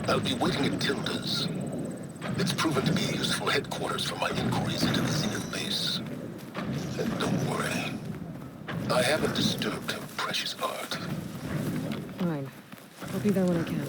I'll be waiting at Tilda's. It's proven to be a useful headquarters for my inquiries into the Zenith base. And don't worry, I haven't disturbed her precious art. Fine. I'll be there when I can.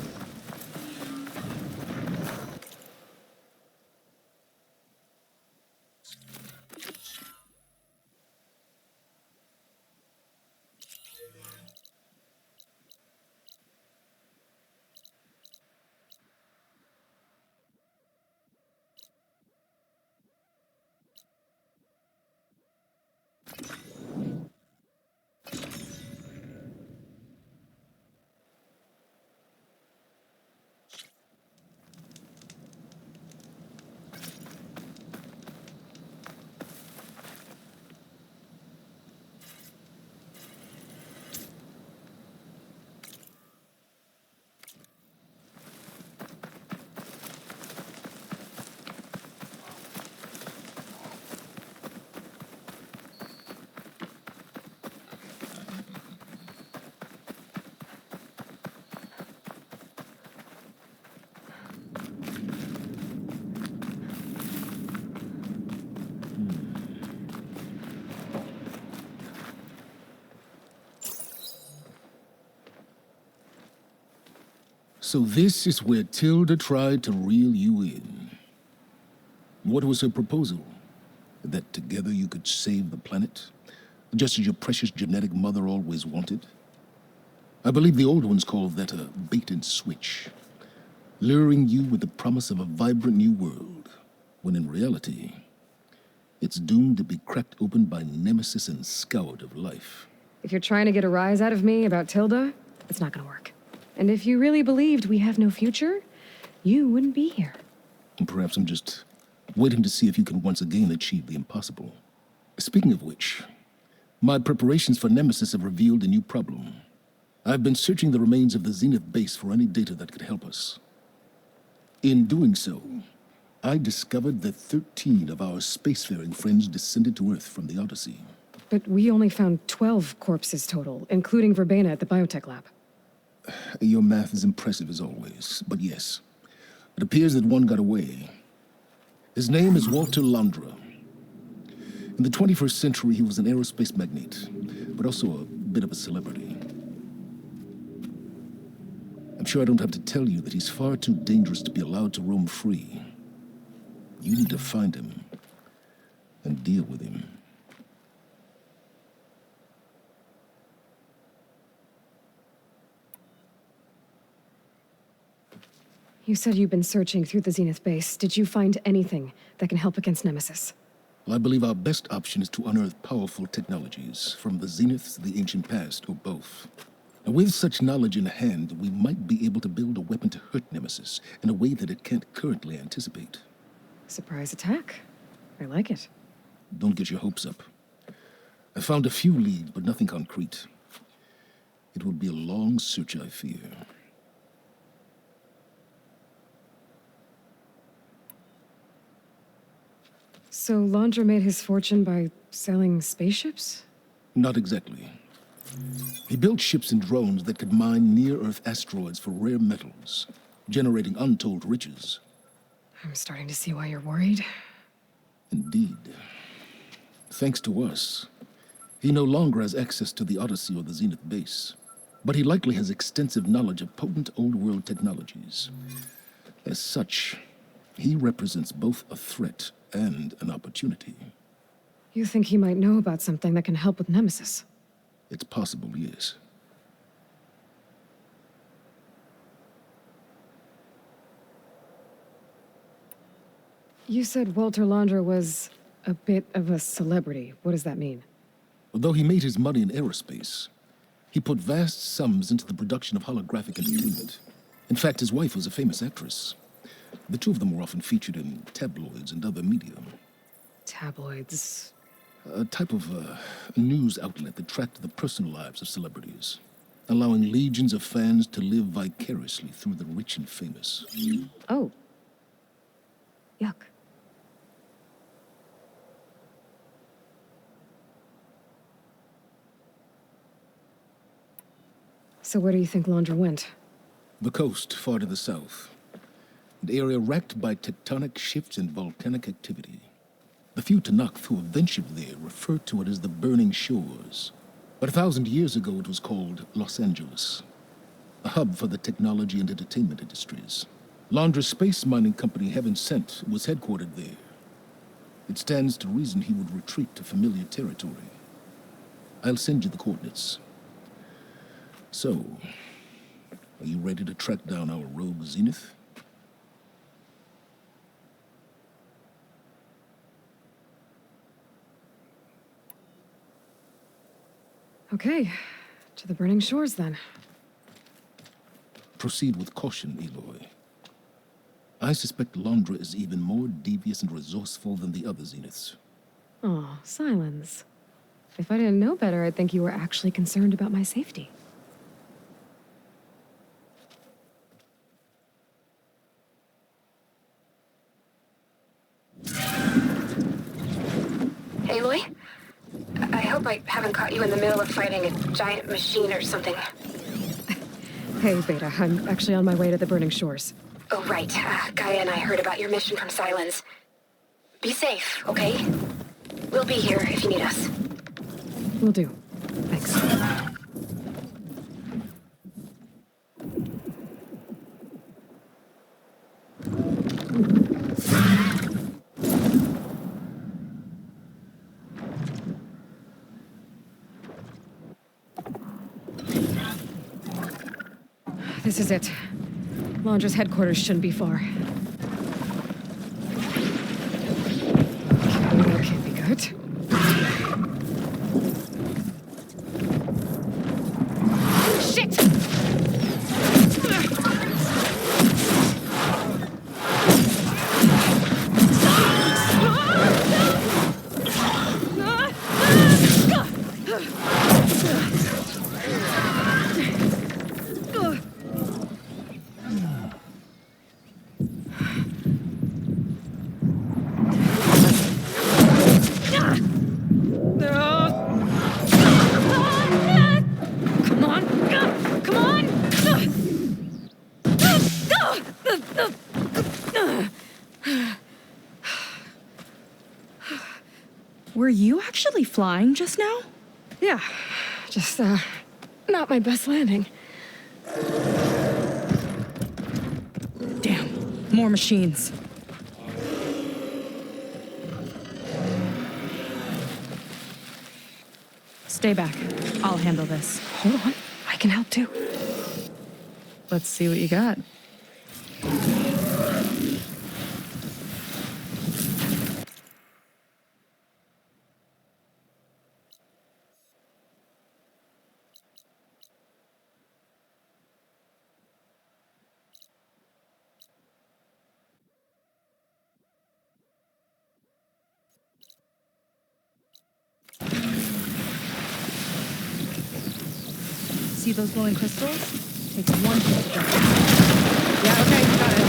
So this is where Tilda tried to reel you in. What was her proposal? That together you could save the planet? Just as your precious genetic mother always wanted? I believe the old ones called that a bait and switch. Luring you with the promise of a vibrant new world, when in reality, it's doomed to be cracked open by nemesis and scoured of life. If you're trying to get a rise out of me about Tilda, it's not gonna work. And if you really believed we have no future, you wouldn't be here. And perhaps I'm just waiting to see if you can once again achieve the impossible. Speaking of which, my preparations for Nemesis have revealed a new problem. I've been searching the remains of the Zenith base for any data that could help us. In doing so, I discovered that 13 of our spacefaring friends descended to Earth from the Odyssey. But we only found 12 corpses total, including Verbena at the biotech lab. Your math is impressive as always, but yes, it appears that one got away. His name is Walter Londra. In the 21st century, he was an aerospace magnate, but also a bit of a celebrity. I'm sure I don't have to tell you that he's far too dangerous to be allowed to roam free. You need to find him and deal with him. You said you've been searching through the Zenith base. Did you find anything that can help against Nemesis? Well, I believe our best option is to unearth powerful technologies, from the Zeniths to the ancient past, or both. And with such knowledge in hand, we might be able to build a weapon to hurt Nemesis in a way that it can't currently anticipate. Surprise attack. I like it. Don't get your hopes up. I found a few leads, but nothing concrete. It will be a long search, I fear. So Laundra made his fortune by selling spaceships? Not exactly. He built ships and drones that could mine near-Earth asteroids for rare metals, generating untold riches. I'm starting to see why you're worried. Indeed. Thanks to us, he no longer has access to the Odyssey or the Zenith base, but he likely has extensive knowledge of potent old-world technologies. As such, he represents both a threat and an opportunity. You think he might know about something that can help with Nemesis? It's possible, yes. You said Walter Laundra was a bit of a celebrity. What does that mean? Although he made his money in aerospace, he put vast sums into the production of holographic entertainment. In fact, his wife was a famous actress. The two of them were often featured in tabloids and other media. Tabloids? A type of news outlet that tracked the personal lives of celebrities, allowing legions of fans to live vicariously through the rich and famous. Oh. Yuck. So where do you think Laundra went? The coast, far to the south. an area racked by tectonic shifts and volcanic activity. The few Tanakh who have ventured there refer to it as the Burning Shores. But 1,000 years ago it was called Los Angeles, a hub for the technology and entertainment industries. Londra's space mining company Heaven Sent was headquartered there. It stands to reason he would retreat to familiar territory. I'll send you the coordinates. So, are you ready to track down our rogue Zenith? Okay, to the Burning Shores then. Proceed with caution, Eloy. I suspect Londra is even more devious and resourceful than the other Zeniths. Oh, Silence. If I didn't know better, I'd think you were actually concerned about my safety. Aloy? I hope I haven't caught you in the middle of fighting a giant machine or something. Hey, Beta, I'm actually on my way to the Burning Shores. Oh, right. Gaia and I heard about your mission from Silence. Be safe, okay? We'll be here if you need us. Will do. Thanks. This is it. Londra's headquarters shouldn't be far. Okay, that can't be good. Shit! Were you actually flying just now? Yeah, just, not my best landing. Damn, more machines. Stay back. I'll handle this. Hold on, I can help too. Let's see what you got. See those glowing crystals? Takes one hit to break them. Yeah, okay, got it.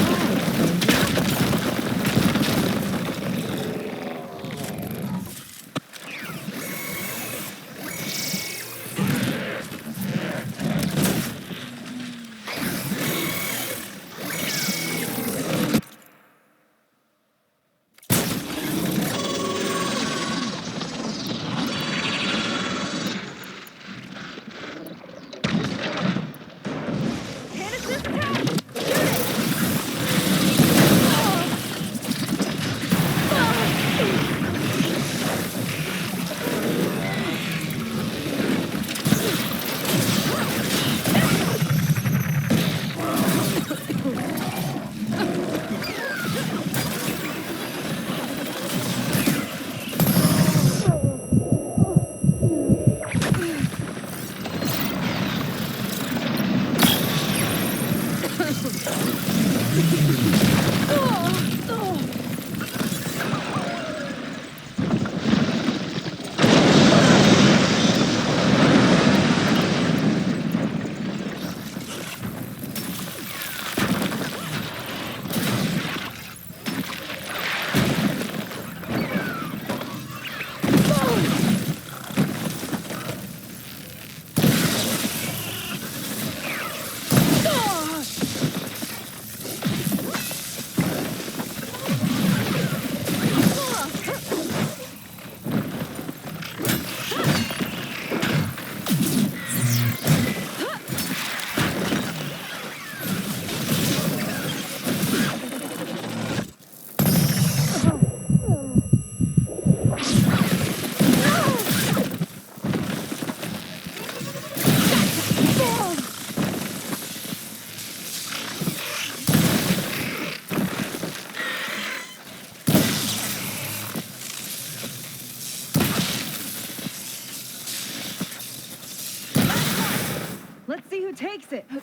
fix it.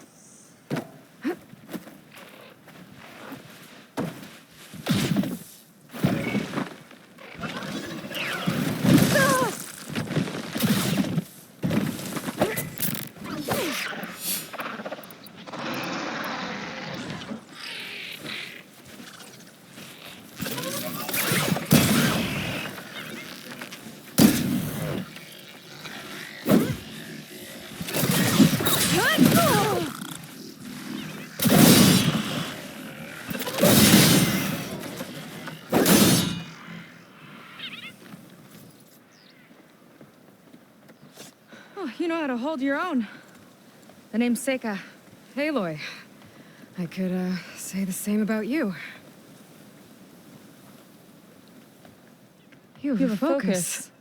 Oh, you know how to hold your own. The name's Seika. Aloy. I could, say the same about you. You have a focus.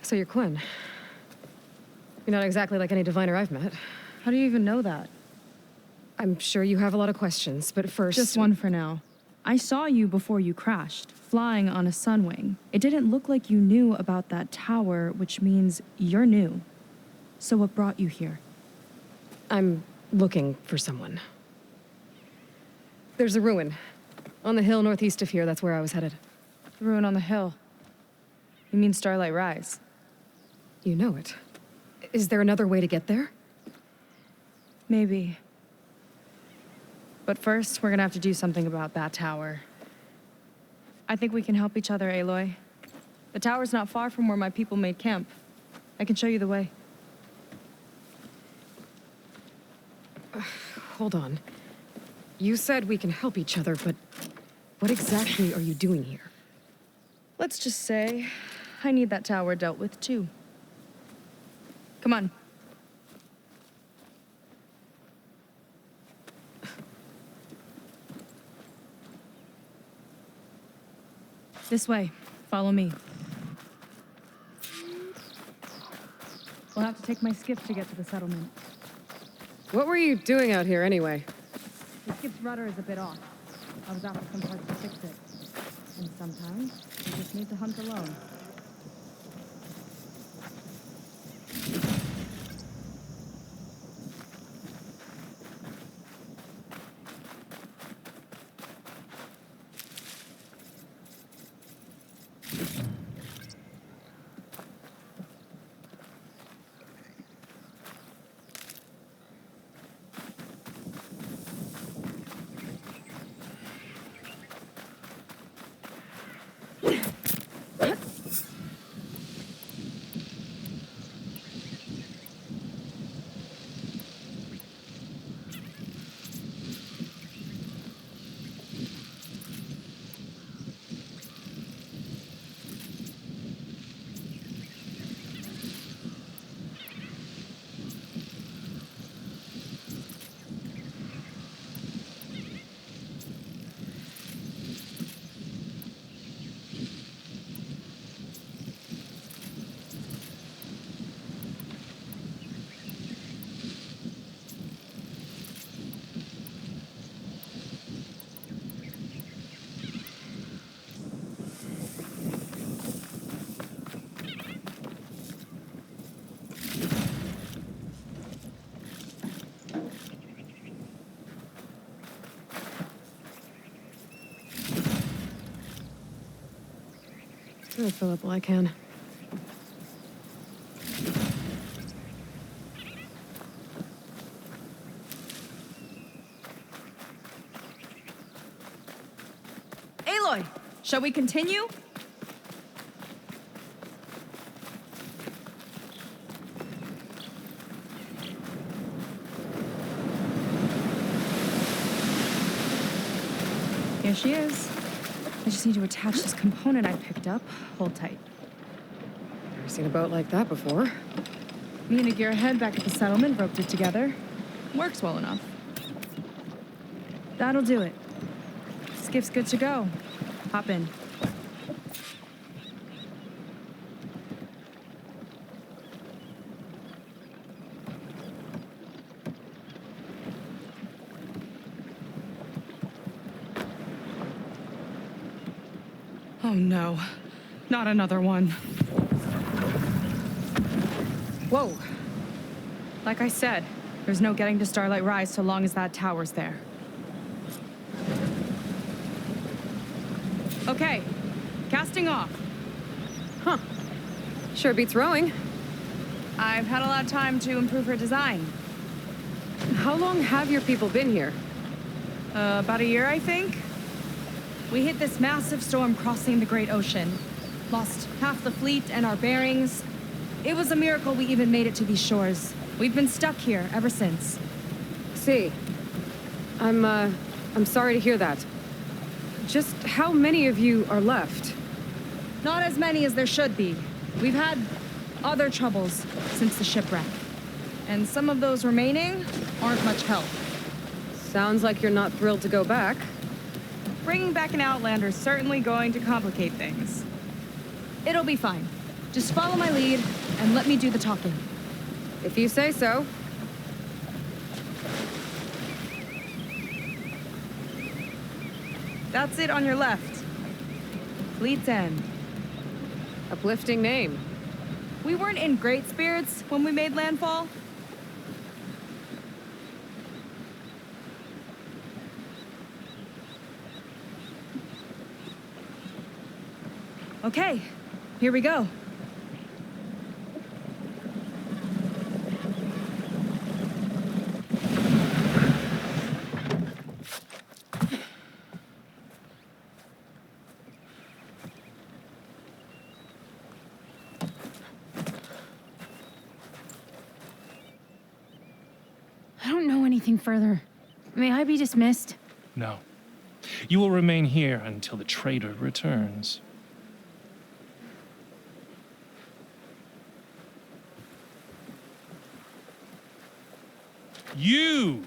So you're Quinn. You're not exactly like any diviner I've met. How do you even know that? I'm sure you have a lot of questions, but first... Just one for now. I saw you before you crashed, flying on a sunwing. It didn't look like you knew about that tower, which means you're new. So what brought you here? I'm looking for someone. There's a ruin. On the hill northeast of here, that's where I was headed. The ruin on the hill. You mean Starlight Rise? You know it. Is there another way to get there? Maybe. But first, we're gonna have to do something about that tower. I think we can help each other, Aloy. The tower's not far from where my people made camp. I can show you the way. Hold on. You said we can help each other, but what exactly are you doing here? Let's just say, I need that tower dealt with too. Come on. This way. Follow me. We'll have to take my skiff to get to the settlement. What were you doing out here anyway? The skiff's rudder is a bit off. I was after some parts to fix it. And sometimes, you just need to hunt alone. I'll fill up all I can. Aloy, shall we continue? Here she is. I just need to attach this component I picked up. Hold tight. Never seen a boat like that before. Me and a gearhead back at the settlement roped it together. Works well enough. That'll do it. Skiff's good to go. Hop in. Oh no, not another one. Whoa. Like I said, there's no getting to Starlight Rise so long as that tower's there. Okay, casting off. Huh. Sure beats rowing. I've had a lot of time to improve her design. How long have your people been here? About a year, I think. We hit this massive storm crossing the Great Ocean. Lost half the fleet and our bearings. It was a miracle we even made it to these shores. We've been stuck here ever since. See. I'm sorry to hear that. Just how many of you are left? Not as many as there should be. We've had other troubles since the shipwreck. And some of those remaining aren't much help. Sounds like you're not thrilled to go back. Bringing back an Outlander is certainly going to complicate things. It'll be fine. Just follow my lead and let me do the talking. If you say so. That's it on your left. Fleet's End. Uplifting name. We weren't in great spirits when we made landfall. Okay, here we go. I don't know anything further. May I be dismissed? No. You will remain here until the trader returns. You!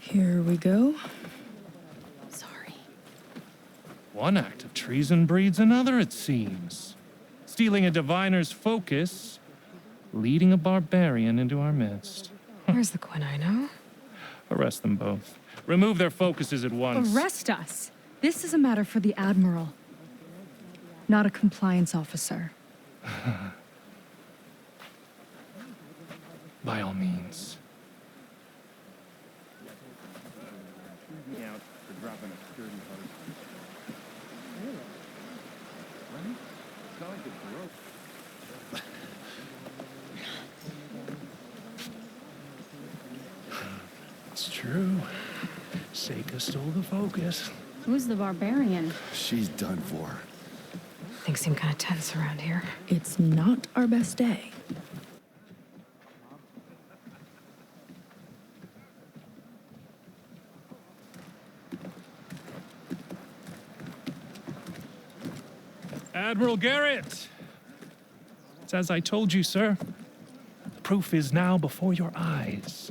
Here we go. Sorry. One act of treason breeds another, it seems. Stealing a diviner's focus, leading a barbarian into our midst. Where's the quinino? Arrest them both. Remove their focuses at once. Arrest us. This is a matter for the Admiral, not a compliance officer. By all means. It's true. Seika stole the focus. Who's the barbarian? She's done for. Things seem kind of tense around here. It's not our best day. Admiral Garrett! It's as I told you, sir. Proof is now before your eyes.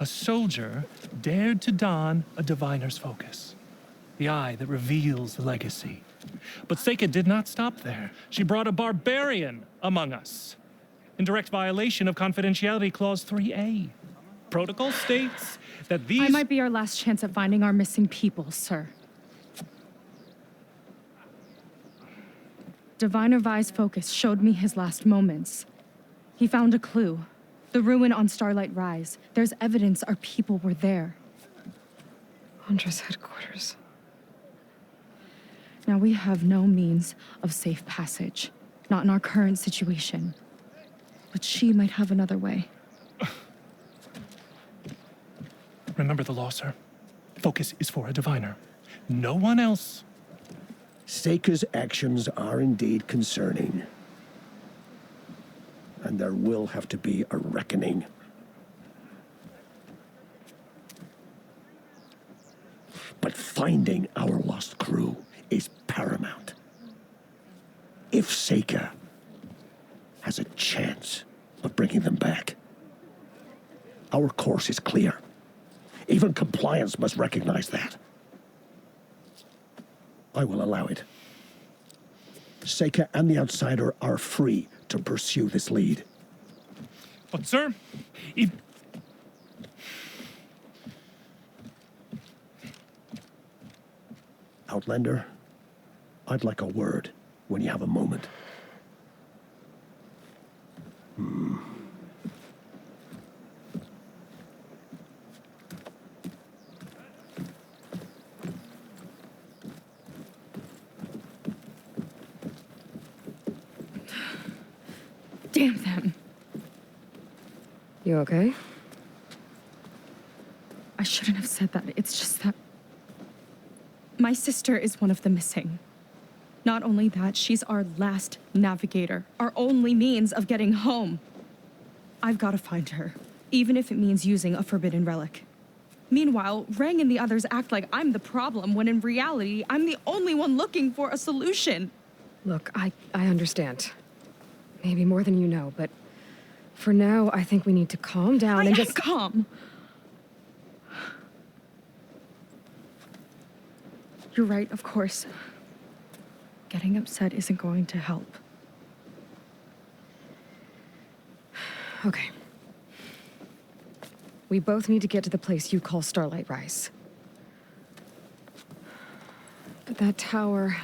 A soldier dared to don a diviner's focus, the eye that reveals the legacy. But Seika did not stop there. She brought a barbarian among us, in direct violation of Confidentiality Clause 3A. Protocol states that these... I might be our last chance at finding our missing people, sir. Diviner Vi's focus showed me his last moments. He found a clue. The ruin on Starlight Rise. There's evidence our people were there. Hunter's headquarters. Now we have no means of safe passage. Not in our current situation. But she might have another way. Remember the law, sir. Focus is for a diviner. No one else. Seika's actions are indeed concerning. And there will have to be a reckoning. But finding our lost crew is paramount. If Seika has a chance of bringing them back, our course is clear. Even compliance must recognize that. I will allow it. Seika and the Outsider are free to pursue this lead. But, sir, if... Outlander, I'd like a word when you have a moment. Damn them. You okay? I shouldn't have said that. It's just that my sister is one of the missing. Not only that, she's our last navigator, our only means of getting home. I've got to find her, even if it means using a forbidden relic. Meanwhile, Rang and the others act like I'm the problem, when in reality, I'm the only one looking for a solution. Look, I understand. Maybe more than you know, but for now, I think we need to calm down and just... calm. You're right, of course. Getting upset isn't going to help. Okay. We both need to get to the place you call Starlight Rise. But that tower...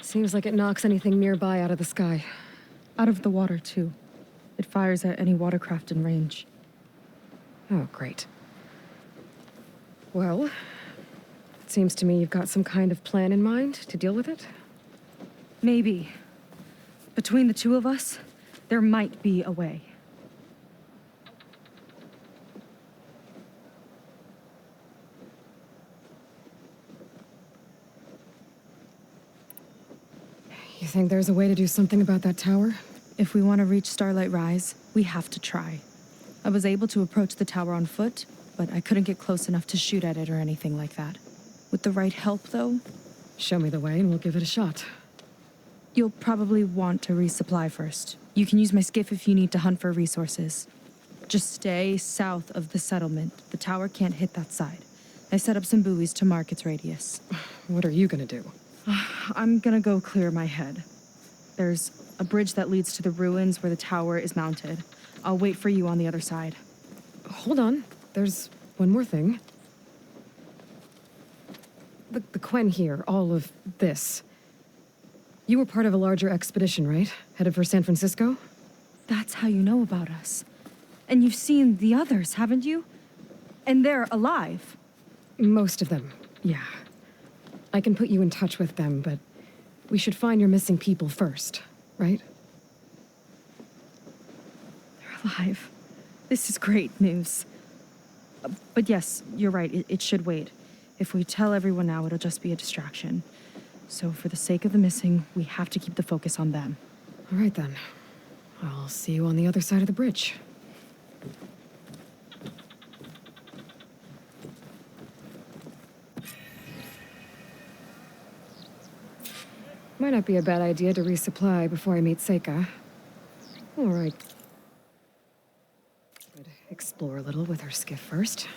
seems like it knocks anything nearby out of the sky. Out of the water, too. It fires at any watercraft in range. Oh, great. Well, it seems to me you've got some kind of plan in mind to deal with it. Maybe. Between the two of us, there might be a way. You think there's a way to do something about that tower? If we want to reach Starlight Rise, we have to try. I was able to approach the tower on foot, but I couldn't get close enough to shoot at it or anything like that. With the right help, though, Show me the way and we'll give it a shot. you'll probably want to resupply first. You can use my skiff if you need to hunt for resources. Just stay south of the settlement. The tower can't hit that side. I set up some buoys to mark its radius. What are you gonna do? I'm gonna go clear my head. There's a bridge that leads to the ruins where the tower is mounted. I'll wait for you on the other side. Hold on. There's one more thing. The Quen here, all of this. You were part of a larger expedition, right? Headed for San Francisco? That's how you know about us. And you've seen the others, haven't you? And they're alive. Most of them, yeah. I can put you in touch with them, but we should find your missing people first, right? They're alive. This is great news. But yes, you're right, it should wait. If we tell everyone now, it'll just be a distraction. So for the sake of the missing, we have to keep the focus on them. All right then. I'll see you on the other side of the bridge. Might not be a bad idea to resupply before I meet Seika. All right. Could explore a little with her skiff first.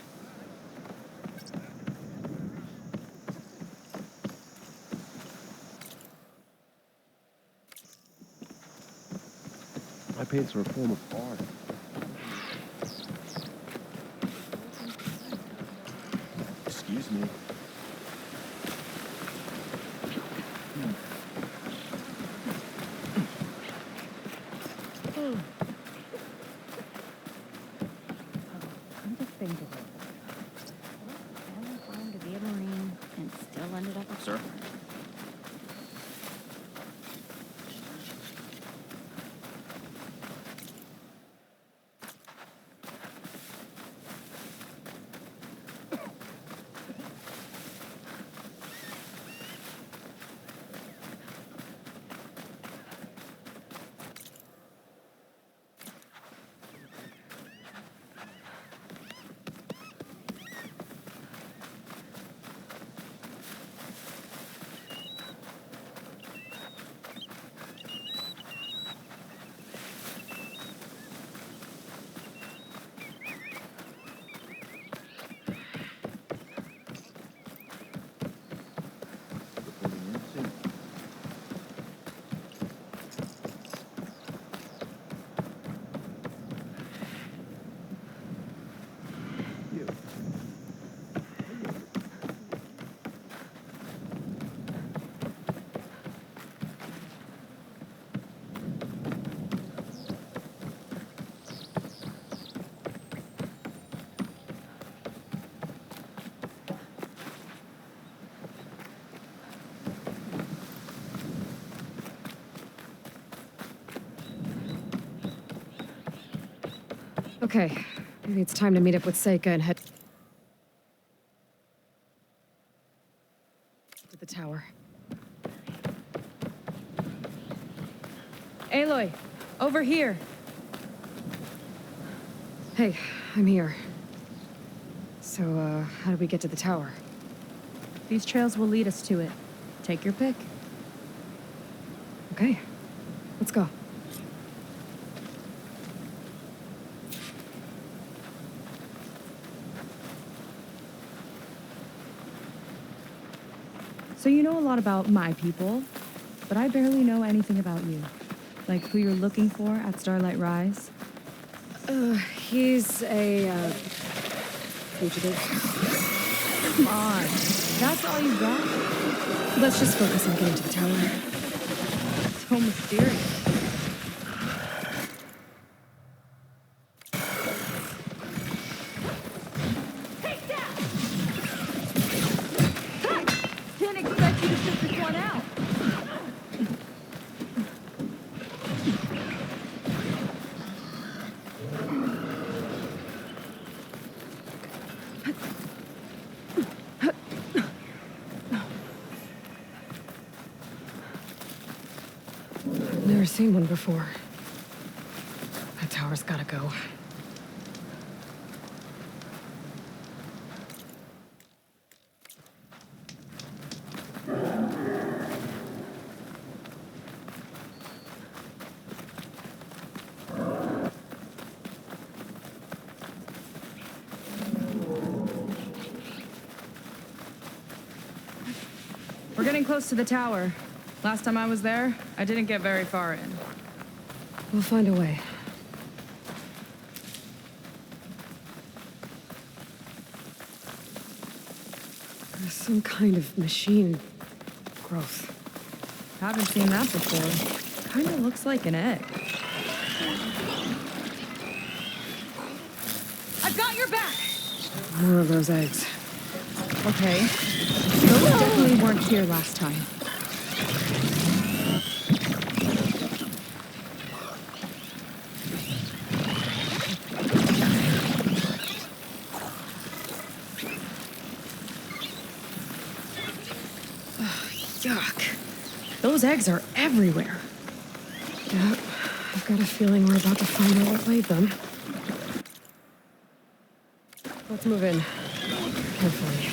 My paints are a form of art. Excuse me. Come to think of it, I found to be a Marine and still ended up a Sir? Okay, maybe it's time to meet up with Seika and head to the tower. Aloy, over here. Hey, I'm here. So, how do we get to the tower? These trails will lead us to it. Take your pick. Okay, let's go. So you know a lot about my people, but I barely know anything about you. Like who you're looking for at Starlight Rise. He's a, fugitive. Come on, that's all you got? Let's just focus on getting to the tower. So mysterious. Didn't expect you to sit this one out. Never seen one before. That tower's gotta go. We're getting close to the tower. Last time I was there, I didn't get very far in. We'll find a way. There's some kind of machine growth. Haven't seen that before. Kinda looks like an egg. I've got your back! More of those eggs. Okay. Those definitely weren't here last time. Yuck. Those eggs are everywhere. Yep, I've got a feeling we're about to find out what laid them. Let's move in. Carefully.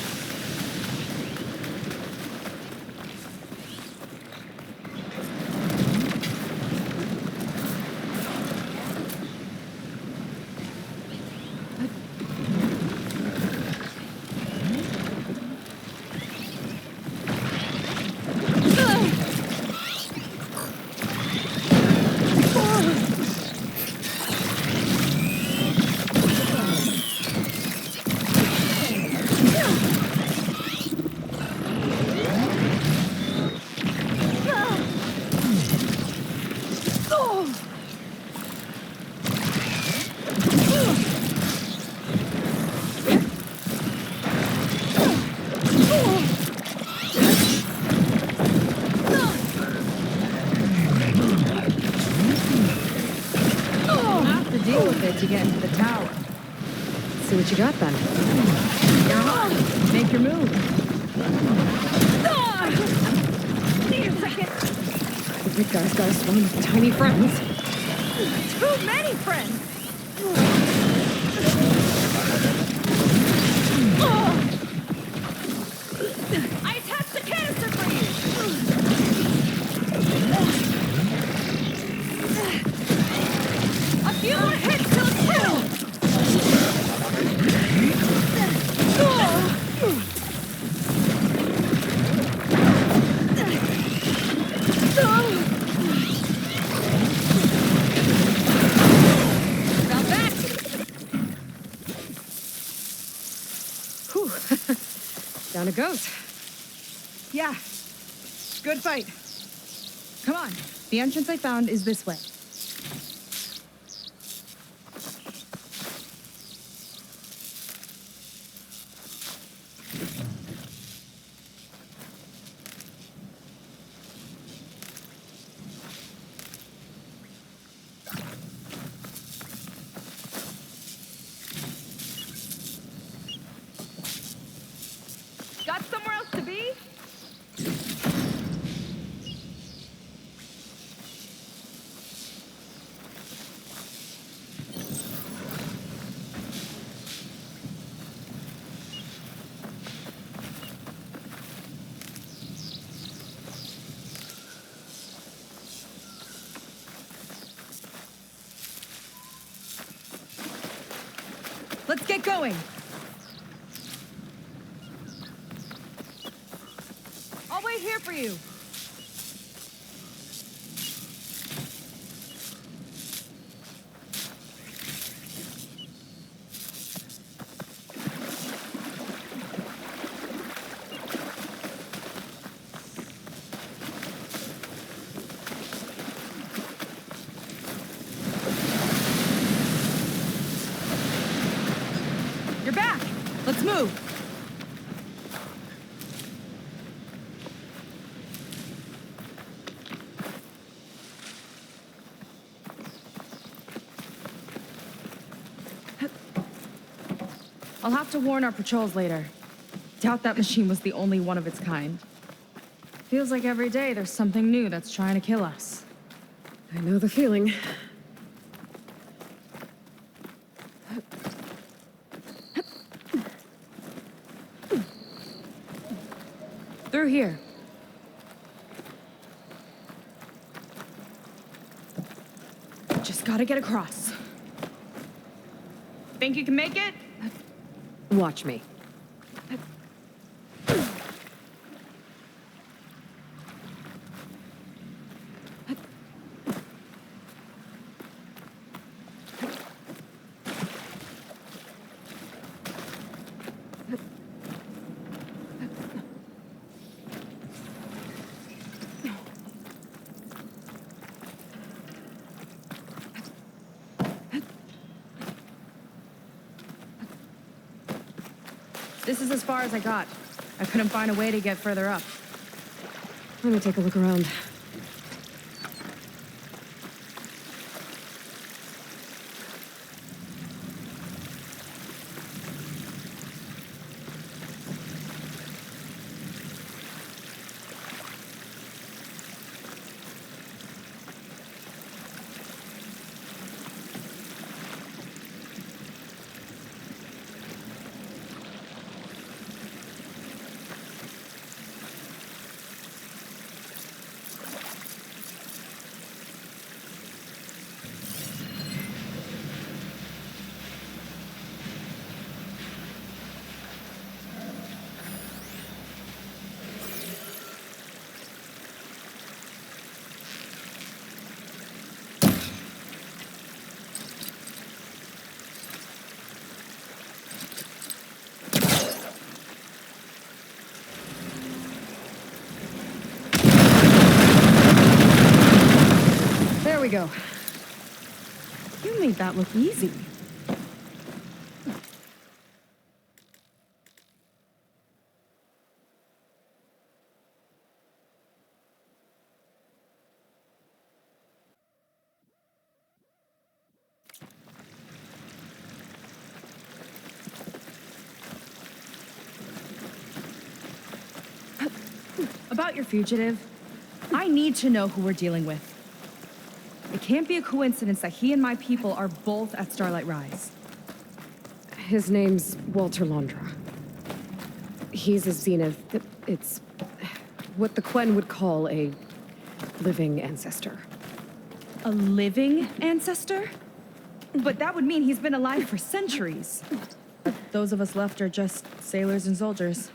Deal with it to get into the tower. See what you got then. You're on. Make your move. Need a second. The big guy's got a swarm of tiny friends. Too many friends. I attached the canister for you. A few more hits till it's killed. Got that? Whew. Down it goes. Yeah. Good fight. Come on. The entrance I found is this way. Get going! I'll wait here for you. You're back! Let's move! I'll have to warn our patrols later. Doubt that machine was the only one of its kind. Feels like every day there's something new that's trying to kill us. I know the feeling. Through here. Just gotta get across. Think you can make it? Watch me. This is as far as I got. I couldn't find a way to get further up. Let me take a look around. There we go. You made that look easy. About your fugitive, I need to know who we're dealing with. It can't be a coincidence that he and my people are both at Starlight Rise. His name's Walter Londra. He's a Zenith. It's what the Quen would call a living ancestor. A living ancestor? But that would mean he's been alive for centuries. But those of us left are just sailors and soldiers.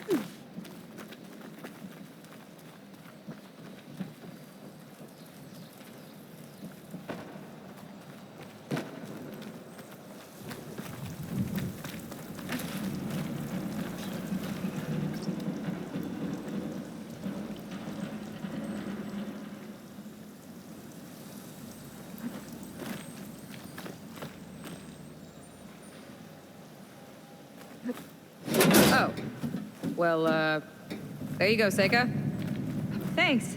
Oh. Well, there you go, Seika. Thanks.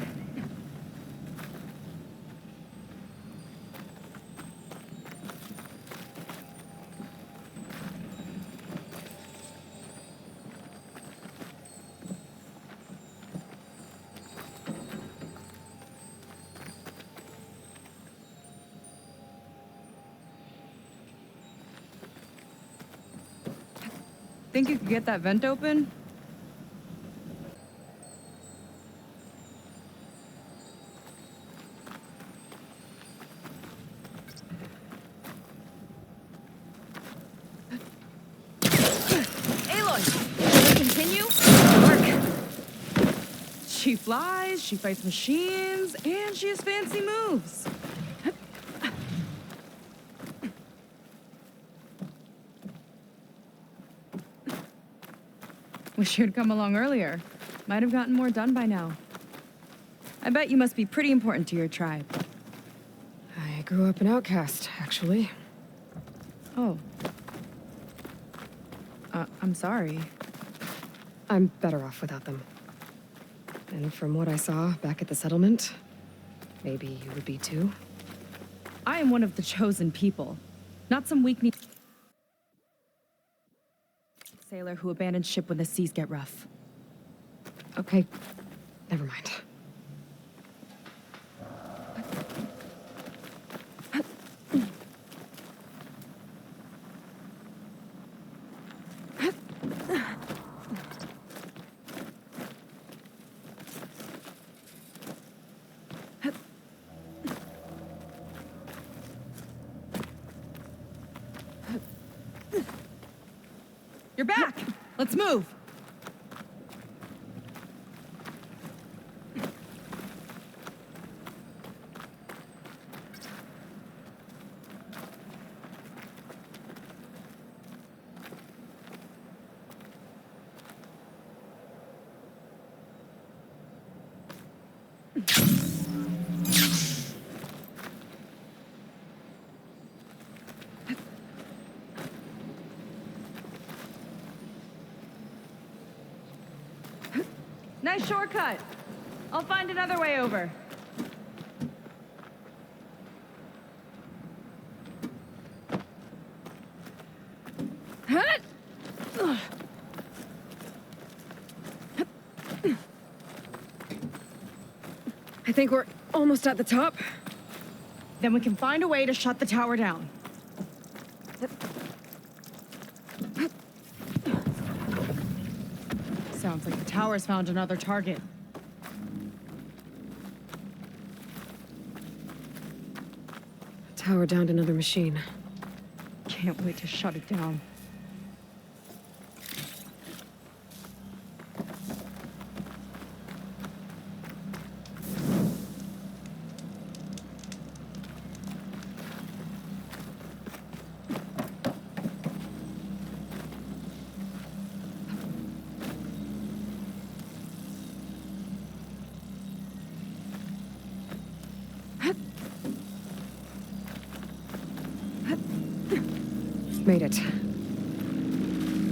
Think you could get that vent open? going? Shall we continue? Work. She flies, she fights machines, and she has fancy moves. Wish you'd come along earlier. Might have gotten more done by now. I bet you must be pretty important to your tribe. I grew up an outcast, actually. Oh. I'm sorry. I'm better off without them. And from what I saw back at the settlement, maybe you would be too. I am one of the chosen people, not some weak-kneed sailor who abandons ship when the seas get rough. Okay, never mind. You're back! Let's move! Nice shortcut. I'll find another way over. I think we're almost at the top. Then we can find a way to shut the tower down. Sounds like the tower's found another target. Tower downed another machine. Can't wait to shut it down. Made it.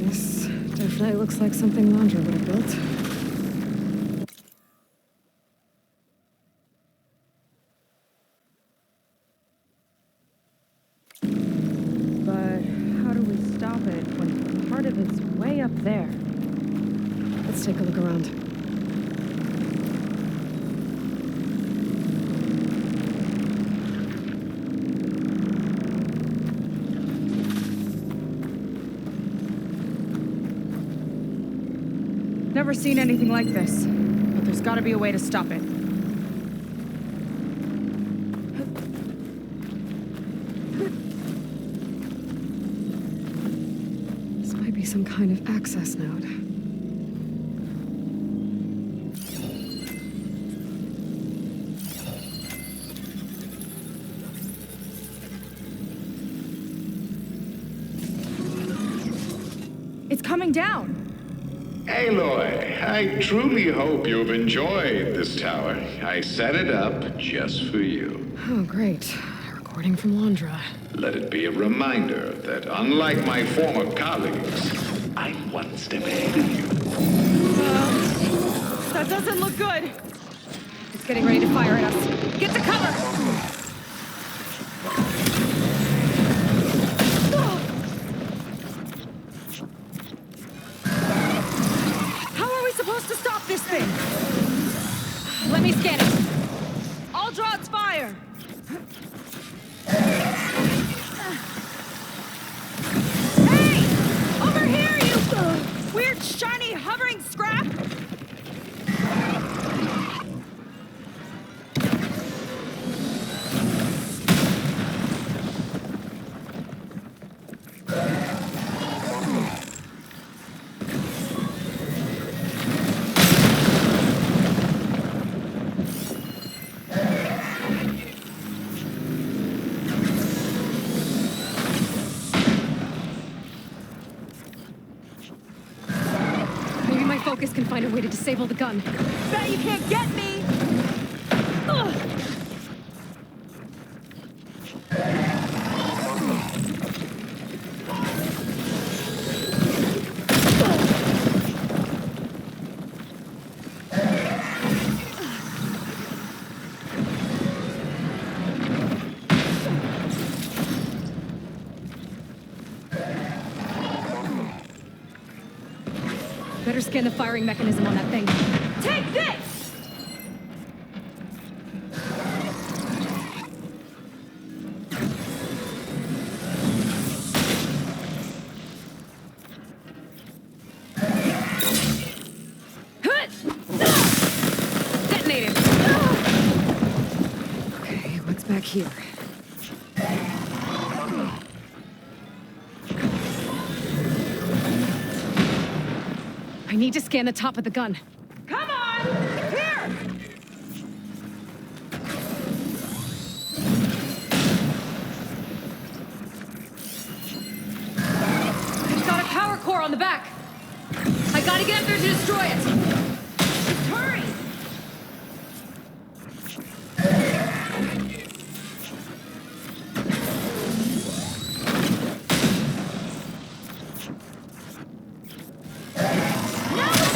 This definitely looks like something Landra would have built. But how do we stop it when part of it's way up there? Let's take a look around. Never seen anything like this, but there's gotta be a way to stop it. This might be some kind of access node. It's coming down! Aloy, I truly hope you've enjoyed this tower. I set it up just for you. Oh, great. A recording from Landra. Let it be a reminder that unlike my former colleagues, I'm one step ahead of you. That doesn't look good! It's getting ready to fire at us. Get to cover! To stop this thing! Let me scan it. I'll draw its fire. Hey! Over here, you weird, shiny, hovering scrap! focus can find a way to disable the gun. Bet you can't get me! Ugh. Better scan the firing mechanism on that thing. Take this! Detonated! Okay, what's back here? I need to scan the top of the gun. Come on! Here! It's got a power core on the back. I gotta get up there to destroy it. Just hurry!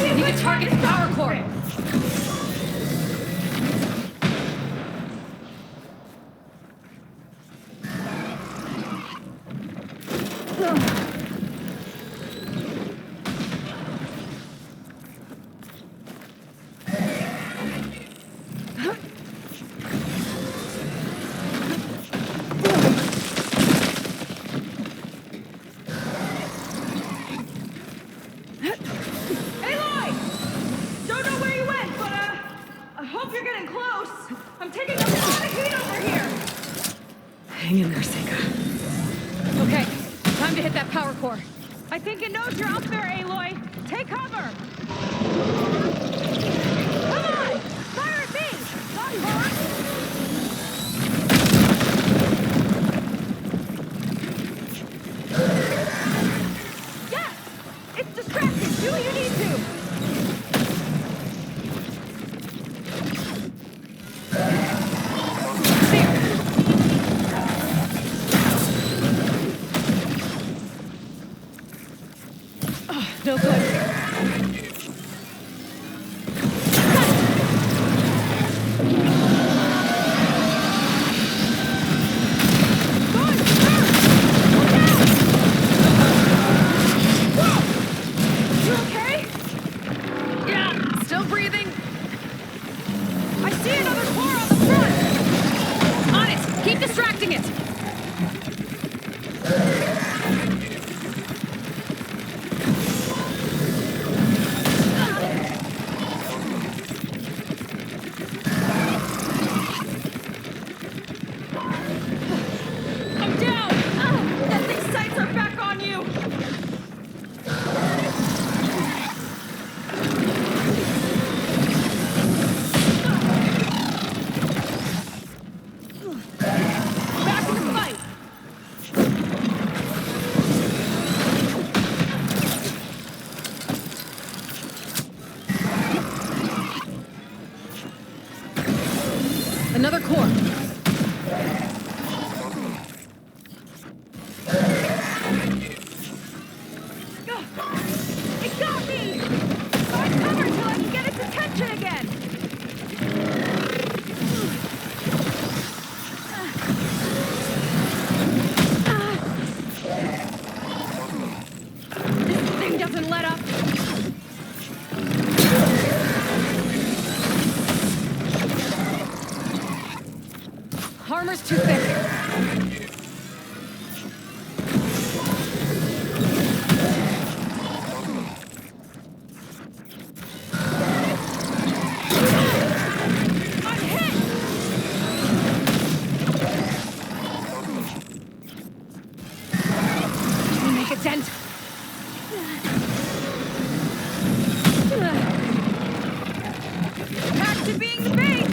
I need to target its power core. Aloy! Don't know where you went, but I hope you're getting close. I'm taking a lot of heat over here. Hang in there, Seika. Okay, time to hit that power core. I think it knows you're up there, Aloy. Take cover. Come on! Fire at me! Not her! Yes! It's distracted. Do what you need to. No good. You okay? Yeah, still breathing. I see another core on the front. On it. Keep distracting it. I'm down. That thing's sights are back on you. Back in the fight. Another core. It got me! Find cover till I can get its attention again! This thing doesn't let up. Armor's too thick. I'm hit! Can we make a dent? Back to being the bait!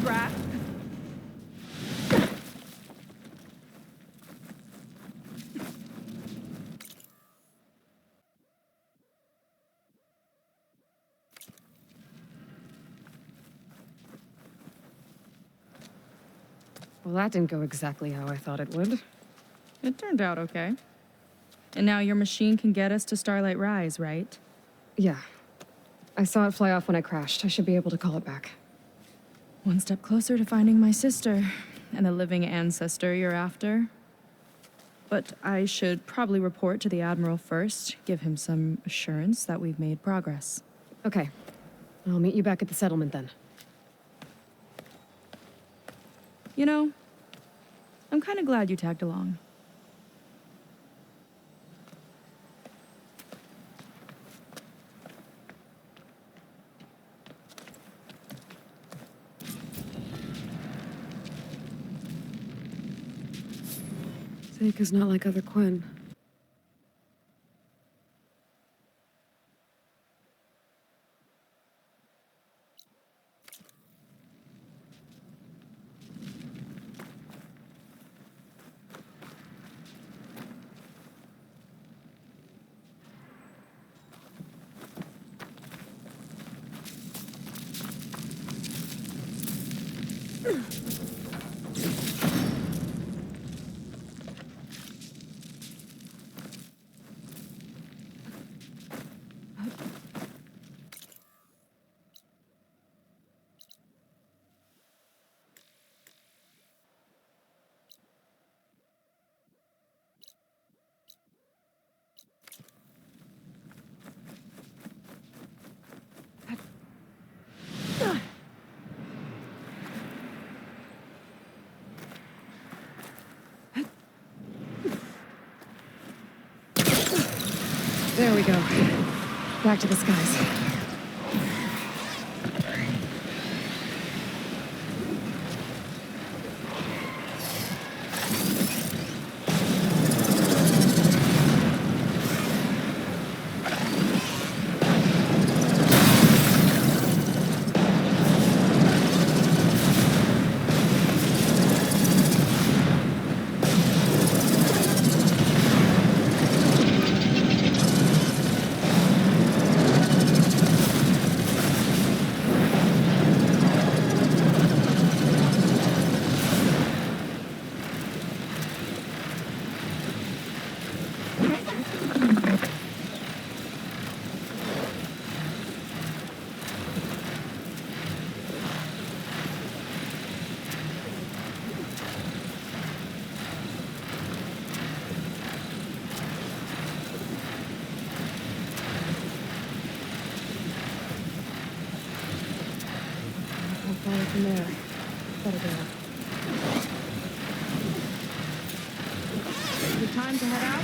rat. Well, that didn't go exactly how I thought it would. It turned out okay. And now your machine can get us to Starlight Rise, right? Yeah. I saw it fly off when I crashed. I should be able to call it back. One step closer to finding my sister and the living ancestor you're after. But I should probably report to the Admiral first, give him some assurance that we've made progress. Okay. I'll meet you back at the settlement then. You know, I'm kind of glad you tagged along. Seika's not like other Quinn. There we go. Back to the skies. Follow from there. Better go. Is it time to head out?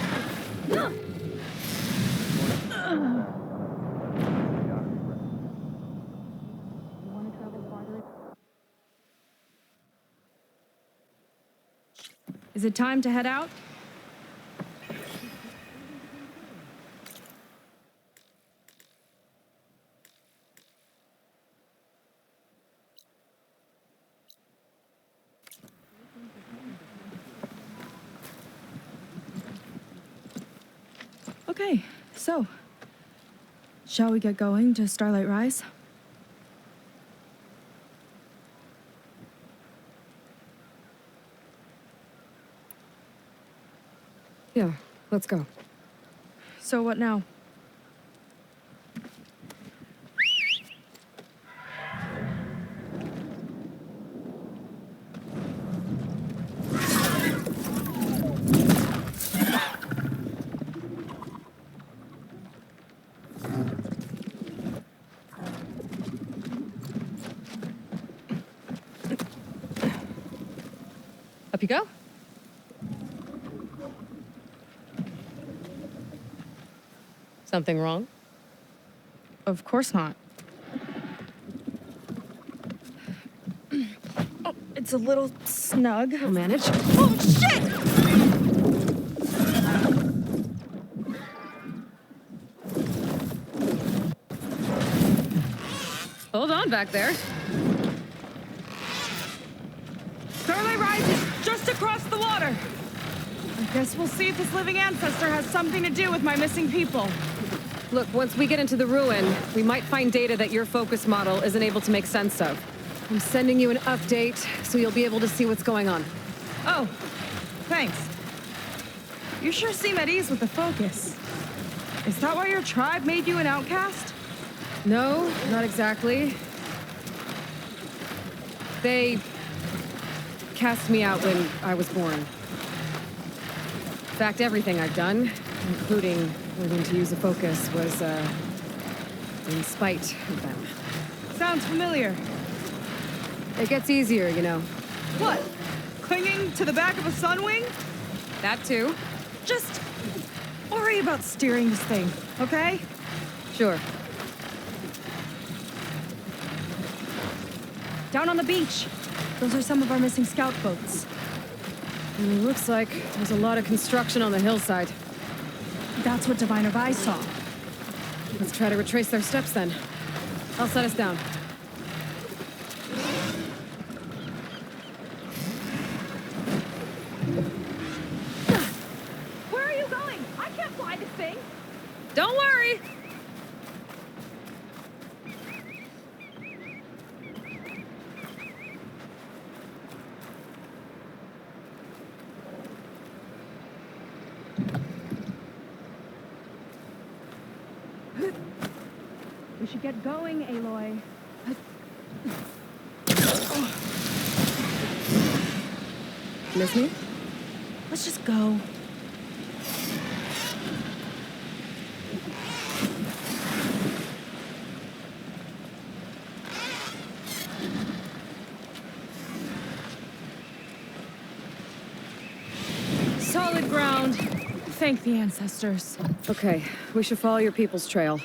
Is it time to head out? Okay, so, shall we get going to Starlight Rise? Yeah, let's go. So what now? Up you go. Something wrong? Of course not. Oh, it's a little snug. I'll manage. Oh, shit! Hold on back there. across the water. I guess we'll see if this living ancestor has something to do with my missing people. Look, once we get into the ruin, we might find data that your focus model isn't able to make sense of. I'm sending you an update, so you'll be able to see what's going on. Oh, thanks. You sure seem at ease with the focus. Is that why your tribe made you an outcast? No, not exactly. They cast me out when I was born. In fact, everything I've done, including learning to use a focus, was, in spite of them. Sounds familiar. It gets easier, you know. What? Clinging to the back of a sunwing? That too. Just worry about steering this thing, okay? Sure. Down on the beach. Those are some of our missing scout boats. And it looks like there's a lot of construction on the hillside. That's what Diviner Vi saw. Let's try to retrace their steps then. I'll set us down. Where are you going? I can't fly this thing. Don't worry! We should get going, Aloy. Miss me? Let's just go. Solid ground. Thank the ancestors. Okay, we should follow your people's trail.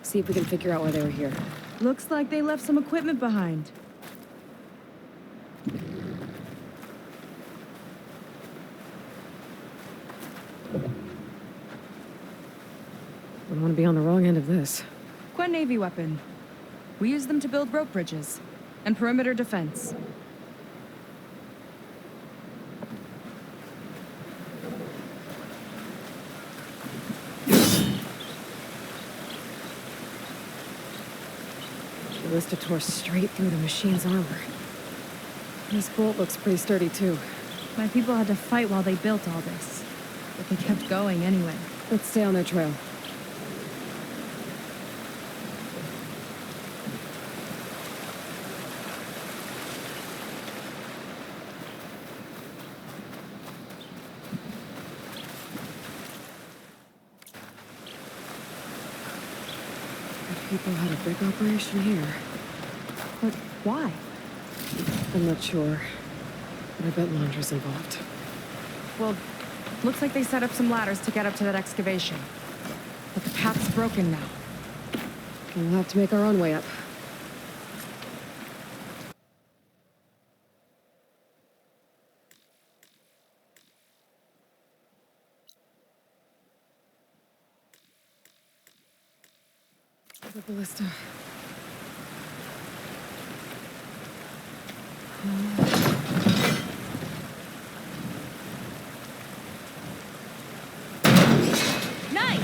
See if we can figure out why they were here. Looks like they left some equipment behind. I don't want to be on the wrong end of this. Quen Navy weapon. We use them to build rope bridges and perimeter defense. The ballista tore straight through the machine's armor. This bolt looks pretty sturdy too. My people had to fight while they built all this, but they kept going anyway. Let's stay on their trail. People had a big operation here. But why? I'm not sure, but I bet Londra's involved. Well, looks like they set up some ladders to get up to that excavation. But the path's broken now. We'll have to make our own way up. The ballista. Nice!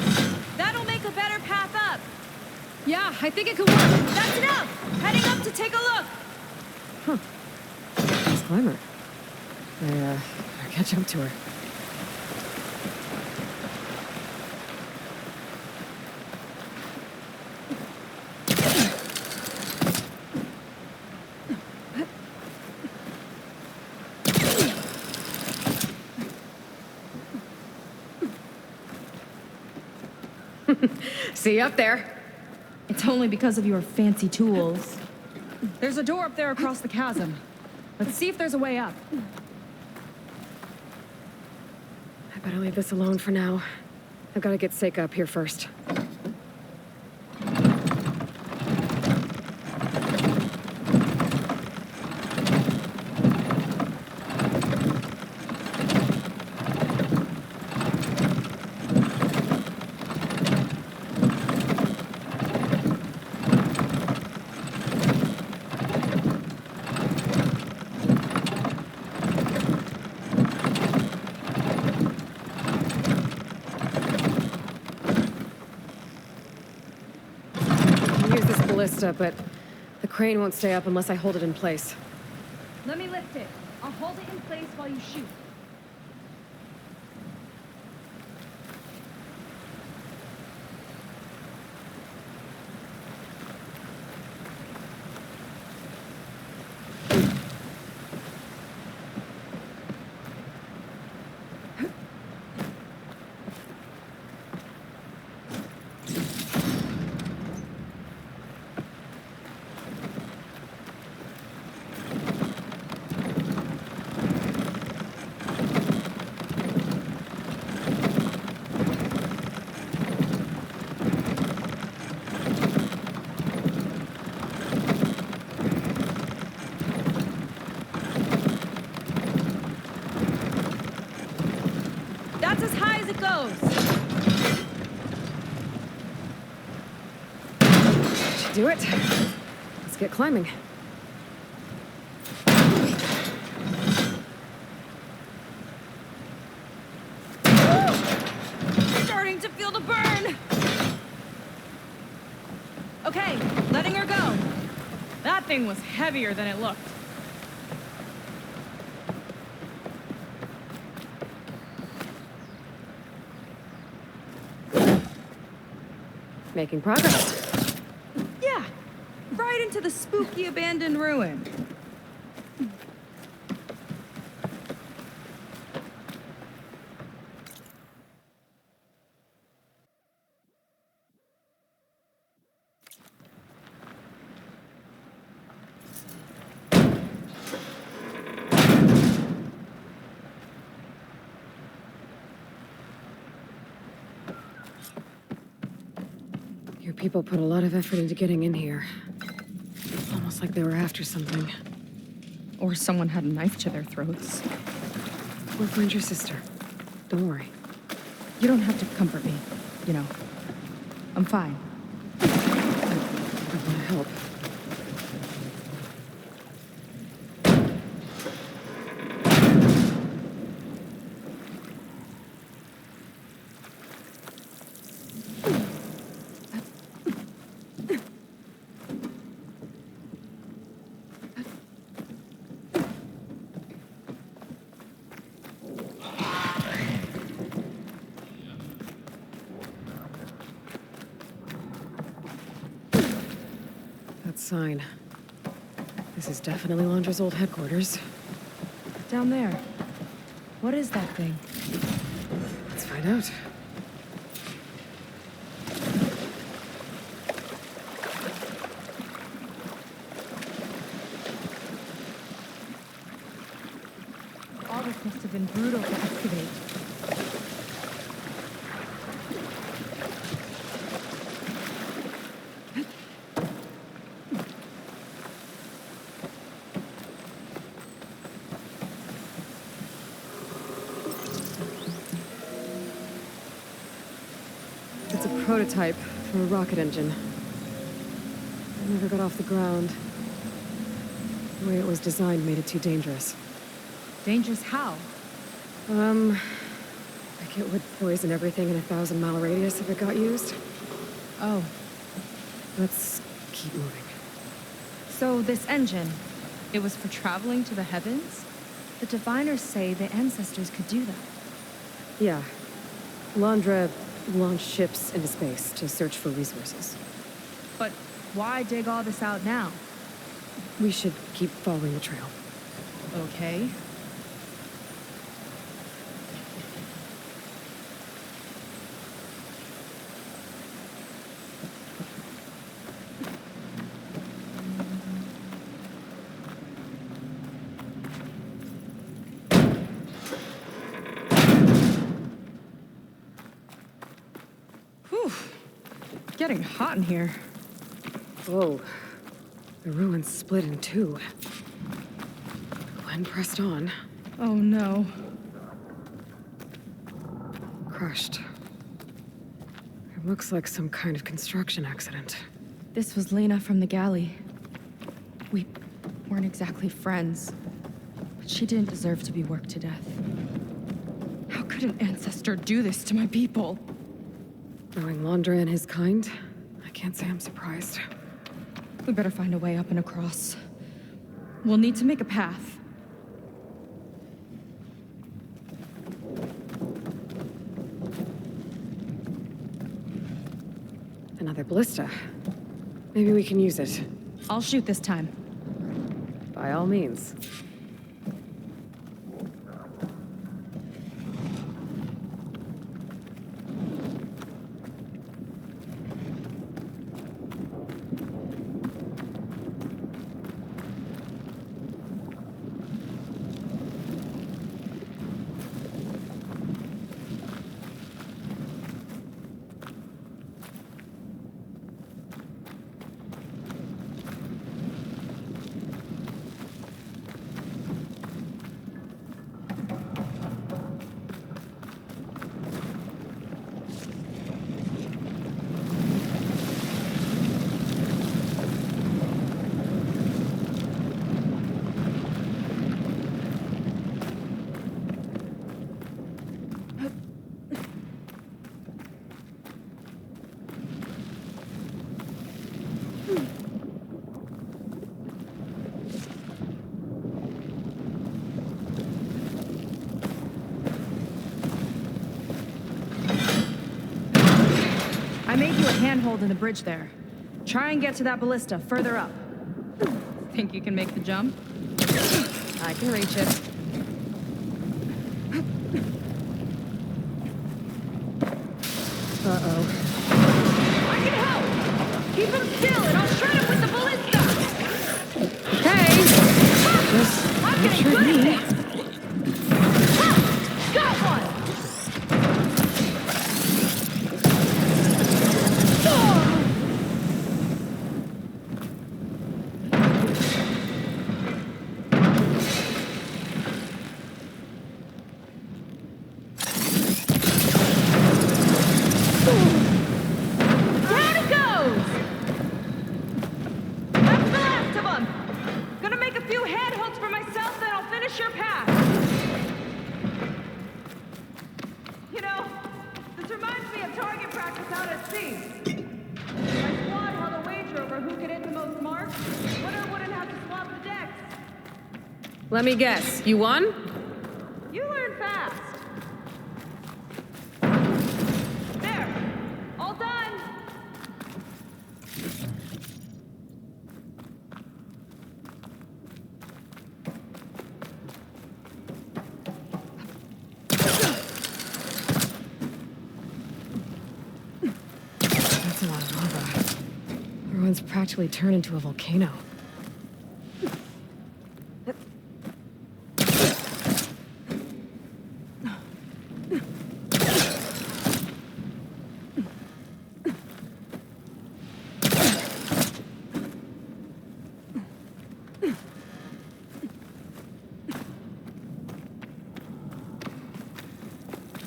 That'll make a better path up. Yeah, I think it could work. That's enough! Heading up to take a look. Nice climber. I better catch up to her. See you up there. It's only because of your fancy tools. There's a door up there across the chasm. Let's see if there's a way up. I better leave this alone for now. I've got to get Seika up here first. ballista, but the crane won't stay up unless I hold it in place. Let me lift it. I'll hold it in place while you shoot. That's as high as it goes. Should do it. Let's get climbing. Starting to feel the burn. Okay, letting her go. That thing was heavier than it looked. Making progress. Yeah, right into the spooky abandoned ruin. Your people put a lot of effort into getting in here. Almost like they were after something. Or someone had a knife to their throats. We'll find your sister. Don't worry. You don't have to comfort me, you know. I'm fine. I want to help. Sign. This is definitely Londra's old headquarters. Down there. What is that thing? Let's find out. All this must have been brutal to excavate. It's a prototype for a rocket engine. It never got off the ground. The way it was designed made it too dangerous. Dangerous how? Like it would poison everything in a 1,000-mile radius if it got used. Oh, Let's keep moving. so this engine, it was for traveling to the heavens? The diviners say the ancestors could do that. Yeah. Londra launched ships into space to search for resources. But why dig all this out now? We should keep following the trail. Okay. Whew. Getting hot in here. Whoa. The ruins split in two. Gwen pressed on. Oh no. Crushed. It looks like some kind of construction accident. This was Lena from the galley. We weren't exactly friends, but she didn't deserve to be worked to death. How could an ancestor do this to my people? Knowing Londra and his kind, I can't say I'm surprised. We better find a way up and across. We'll need to make a path. Another ballista. Maybe we can use it. I'll shoot this time. By all means. I made you a handhold in the bridge there. Try and get to that ballista further up. Think you can make the jump? I can reach it. Uh-oh. I can help! Keep him still and I'll shred him with the ballista! Okay. Just I'm make getting sure good me. at this! Ha! Got one! Down it goes! That's the last of them! Gonna make a few head hooks for myself, then I'll finish your path. You know, this reminds me of target practice out at sea. My squad held a wager over who could hit the most marks. Winner wouldn't have to swap the decks. Let me guess. You won? You learn fast. There. All done. That's a lot of lava. Everyone's practically turned into a volcano.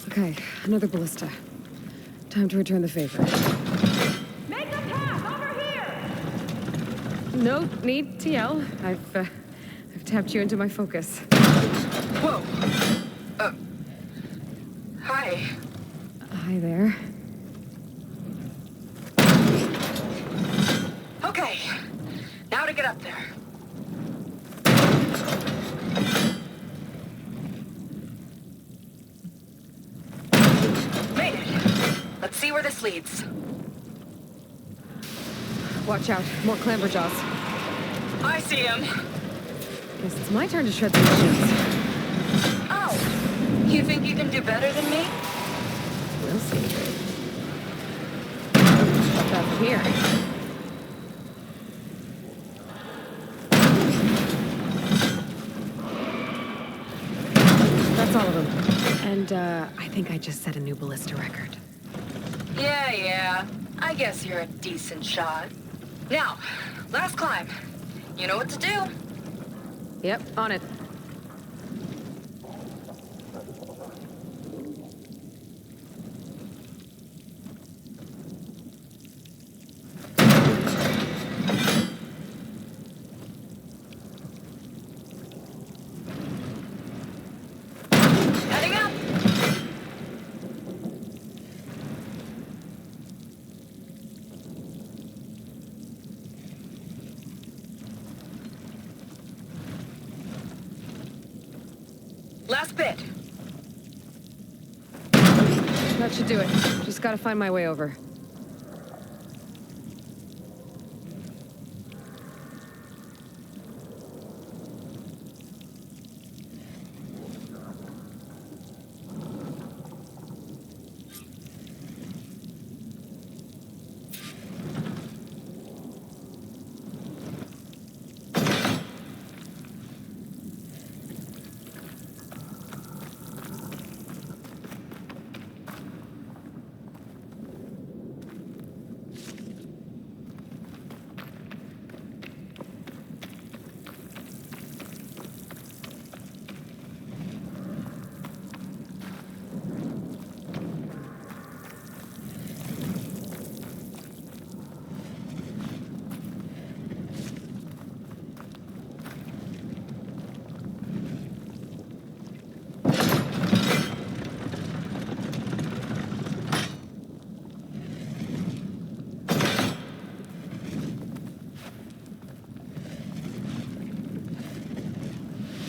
Okay, another ballista. Time to return the favor. Make a path over here. No need to yell. I've tapped you into my focus. Whoa. Hi. Hi there. Okay. Now to get up there. Made it. Let's see where this leads. Watch out, more clamberjaws. I see him. Guess it's my turn to shred some machines. Oh. You think you can do better than me? We'll see. How about from here? That's all of them. And, I think I just set a new ballista record. Yeah. I guess you're a decent shot. Now, last climb. You know what to do. Yep, on it. Heading up. Last bit. That should do it. Just gotta find my way over.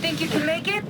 Think you can make it?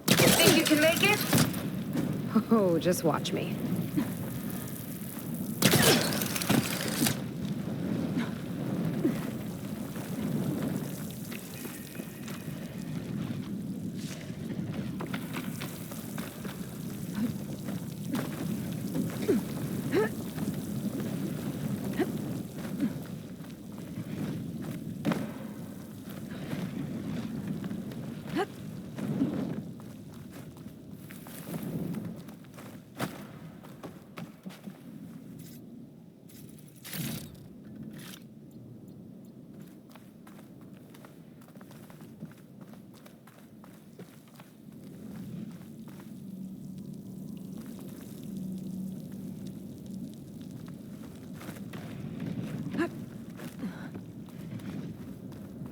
Think you can make it? Oh, just watch me.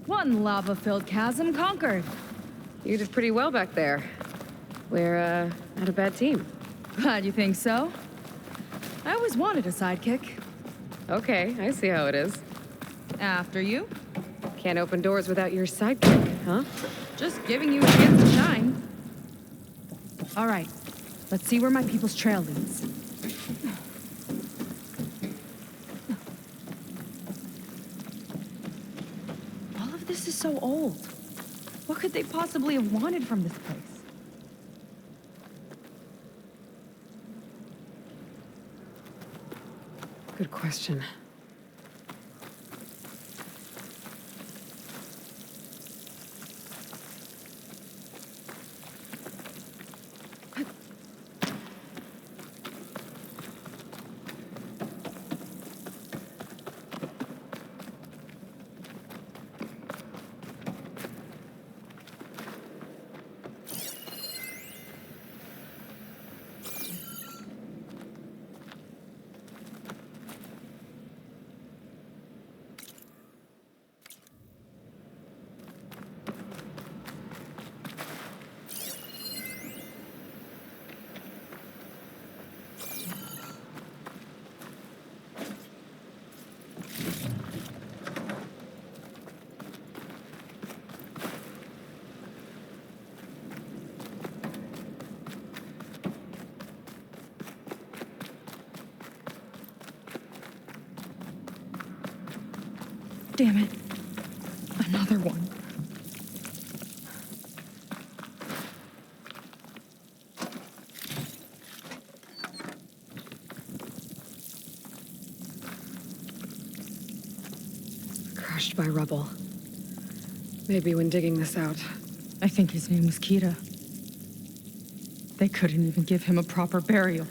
One lava-filled chasm conquered. You did pretty well back there. We're, not a bad team. Glad you think so. I always wanted a sidekick. Okay, I see how it is. After you. Can't open doors without your sidekick, huh? Just giving you a chance to shine. All right, let's see where my people's trail leads. All of this is so old. What could they possibly have wanted from this place? Good question. Damn it. Another one. Crushed by rubble. Maybe when digging this out. I think his name was Kira. They couldn't even give him a proper burial.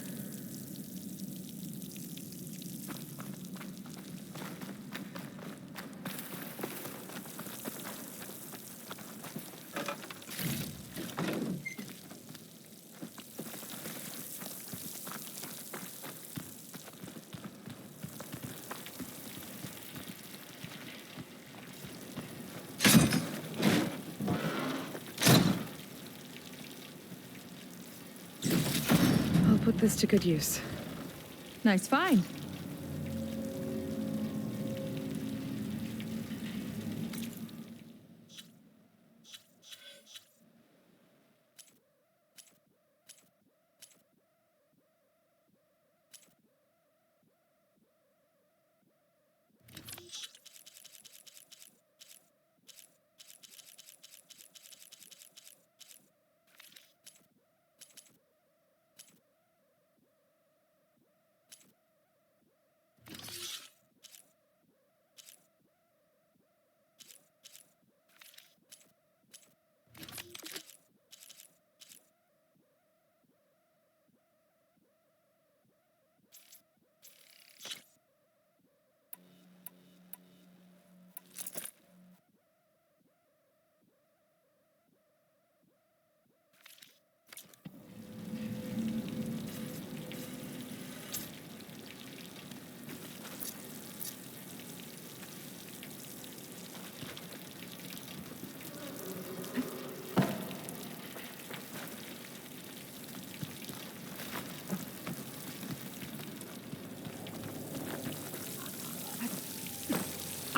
I'll put this to good use. Nice find.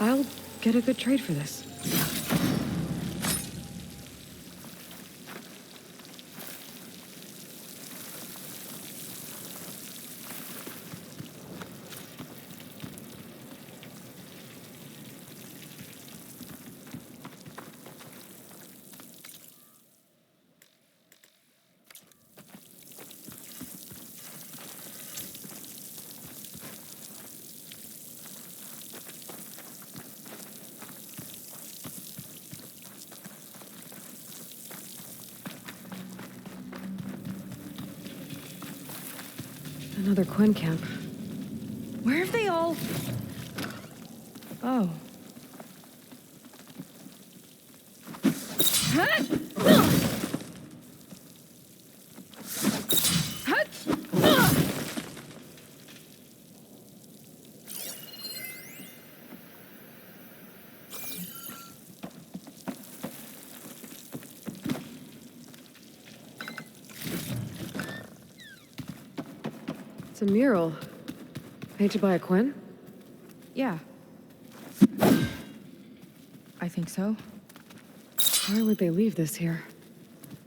I'll get a good trade for this. Another Quinn camp. Where have they all... Oh. It's a mural. Painted by a Quinn? Yeah. I think so. Why would they leave this here?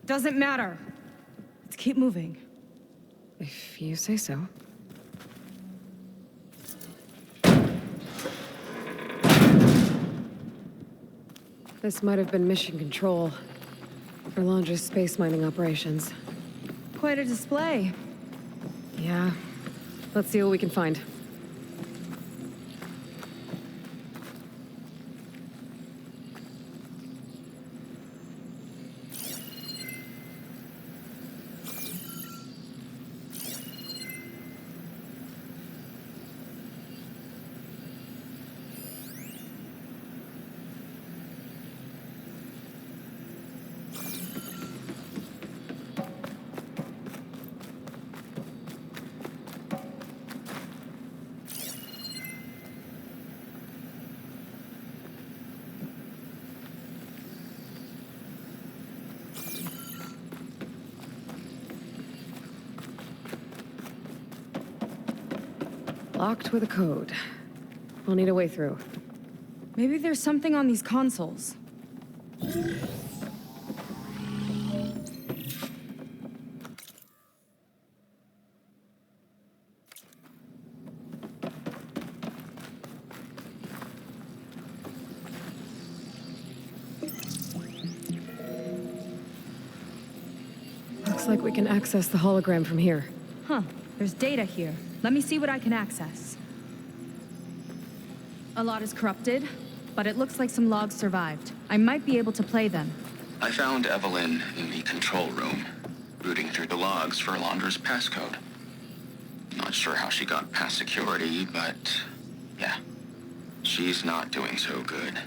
Doesn't matter. Let's keep moving. If you say so. This might have been mission control for Landra's space mining operations. Quite a display. Yeah. Let's see what we can find. Locked with a code. We'll need a way through. Maybe there's something on these consoles. Looks like we can access the hologram from here. Huh. There's data here. Let me see what I can access. A lot is corrupted, but it looks like some logs survived. I might be able to play them. I found Evelyn in the control room, rooting through the logs for Alondra's passcode. Not sure how she got past security, but yeah, she's not doing so good.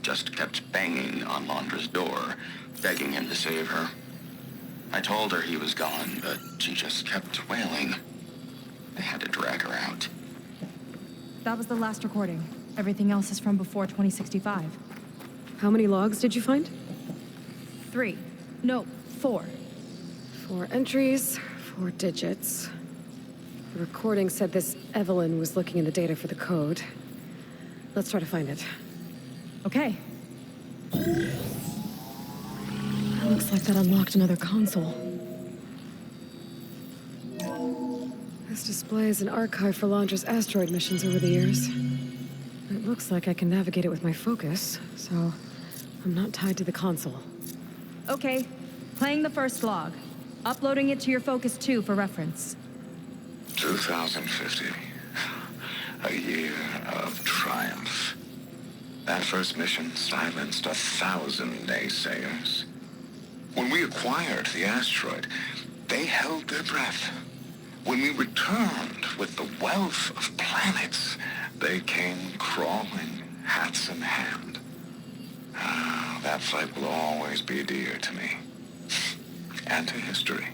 Just kept banging on Alondra's door, begging him to save her. I told her he was gone, but she just kept wailing. They had to drag her out. That was the last recording. Everything else is from before 2065. How many logs did you find? 3. No, 4. 4 entries, 4 digits. The recording said this Evelyn was looking in the data for the code. Let's try to find it. Okay. Looks like that unlocked another console. This displays an archive for Londra's asteroid missions over the years. It looks like I can navigate it with my focus, so I'm not tied to the console. Okay. Playing the first log. Uploading it to your Focus 2 for reference. 2050. A year of triumph. That first mission silenced 1,000 naysayers. When we acquired the asteroid, they held their breath. When we returned with the wealth of planets, they came crawling, hats in hand. That fight will always be dear to me. And to history.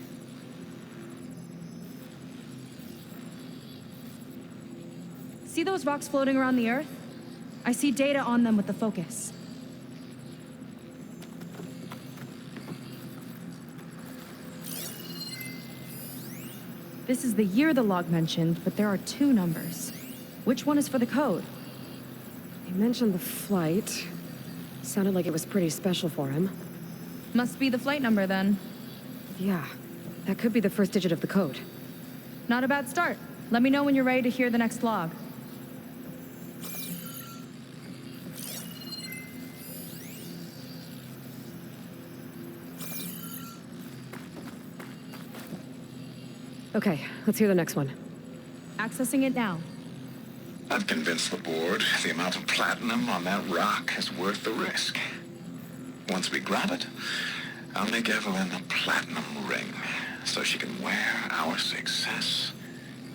See those rocks floating around the Earth? I see data on them with the Focus. This is the year the log mentioned, but there are 2 numbers. Which one is for the code? He mentioned the flight. Sounded like it was pretty special for him. Must be the flight number then. Yeah, that could be the first digit of the code. Not a bad start. Let me know when you're ready to hear the next log. Okay, let's hear the next one. Accessing it now. I've convinced the board the amount of platinum on that rock is worth the risk. Once we grab it, I'll make Evelyn a platinum ring so she can wear our success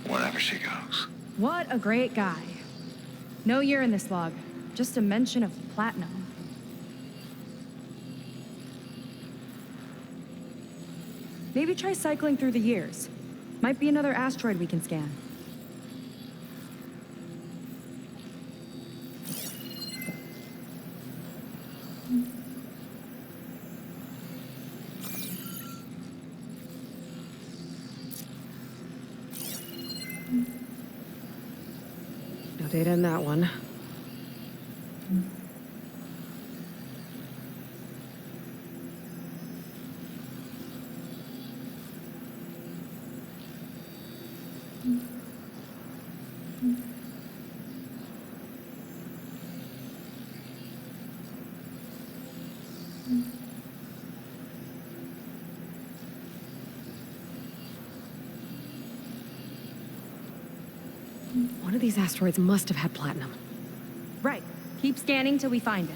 wherever she goes. What a great guy. No year in this log, just a mention of platinum. Maybe try cycling through the years. Might be another asteroid we can scan. No data in that one. One of these asteroids must have had platinum. Right. Keep scanning till we find it.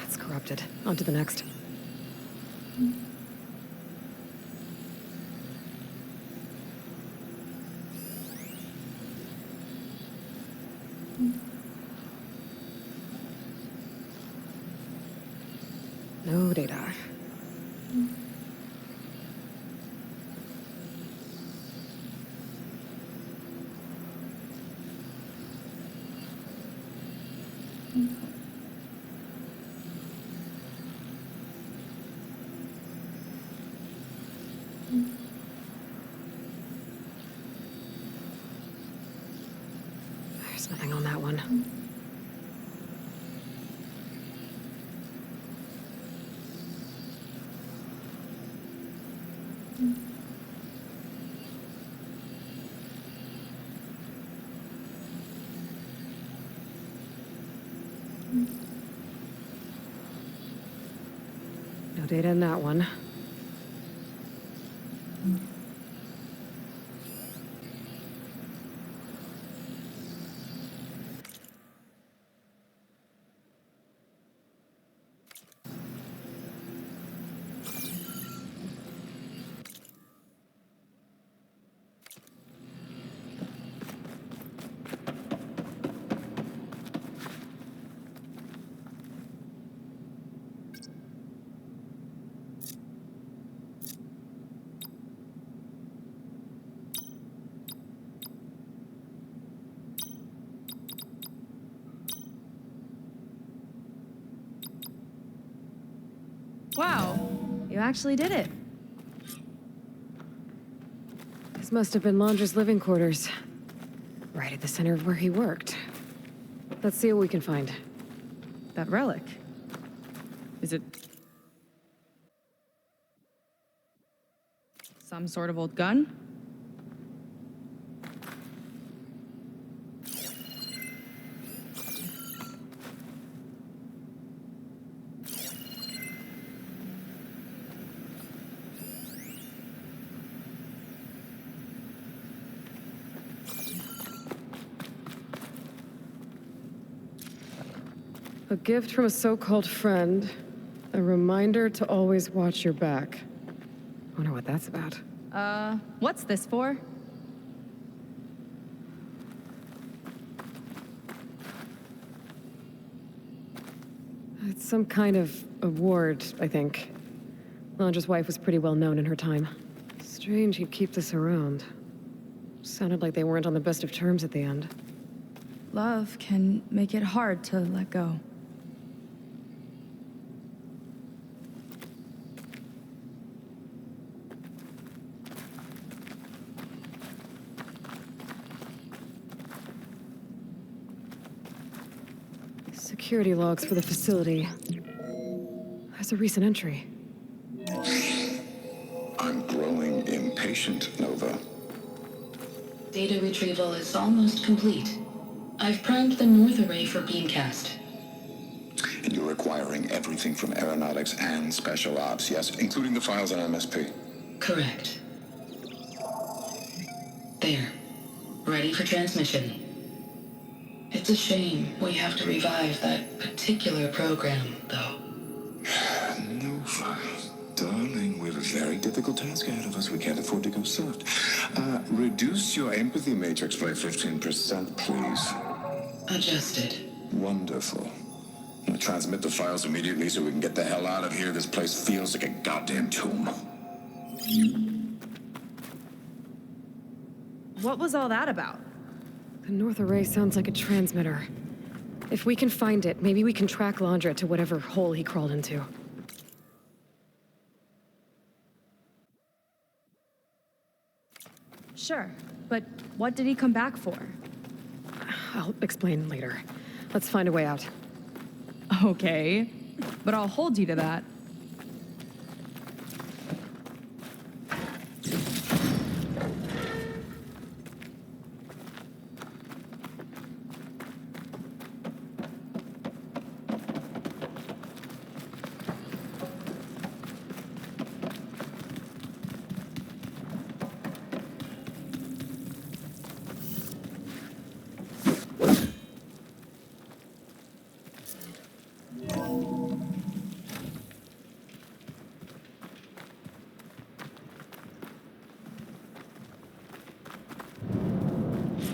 It's corrupted. On to the next. No data. There's nothing on that one. No data in that one. Wow, you actually did it. This must have been Londra's living quarters. Right at the center of where he worked. Let's see what we can find. That relic. Is it some sort of old gun? A gift from a so-called friend. A reminder to always watch your back. Wonder what that's about. What's this for? It's some kind of award, I think. Londra's wife was pretty well known in her time. Strange he'd keep this around. Sounded like they weren't on the best of terms at the end. Love can make it hard to let go. Security logs for the facility. There's a recent entry. I'm growing impatient, Nova. Data retrieval is almost complete. I've primed the north array for beamcast. And you're acquiring everything from aeronautics and special ops, yes? Including the files on MSP. Correct. There. Ready for transmission. It's a shame we have to revive that particular program, though. Nova, darling, we have a very difficult task ahead of us. We can't afford to go soft. Reduce your empathy matrix by 15%, please. Adjusted. Wonderful. Now transmit the files immediately so we can get the hell out of here. This place feels like a goddamn tomb. What was all that about? The north array sounds like a transmitter. If we can find it, maybe we can track Londra to whatever hole he crawled into. Sure, but what did he come back for? I'll explain later. Let's find a way out. Okay, but I'll hold you to that.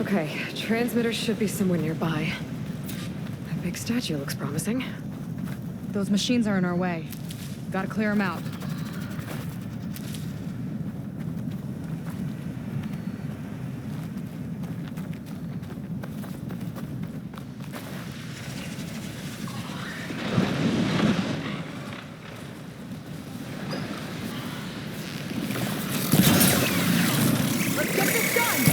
Okay, transmitter should be somewhere nearby. That big statue looks promising. Those machines are in our way. Gotta clear them out. Let's get this done!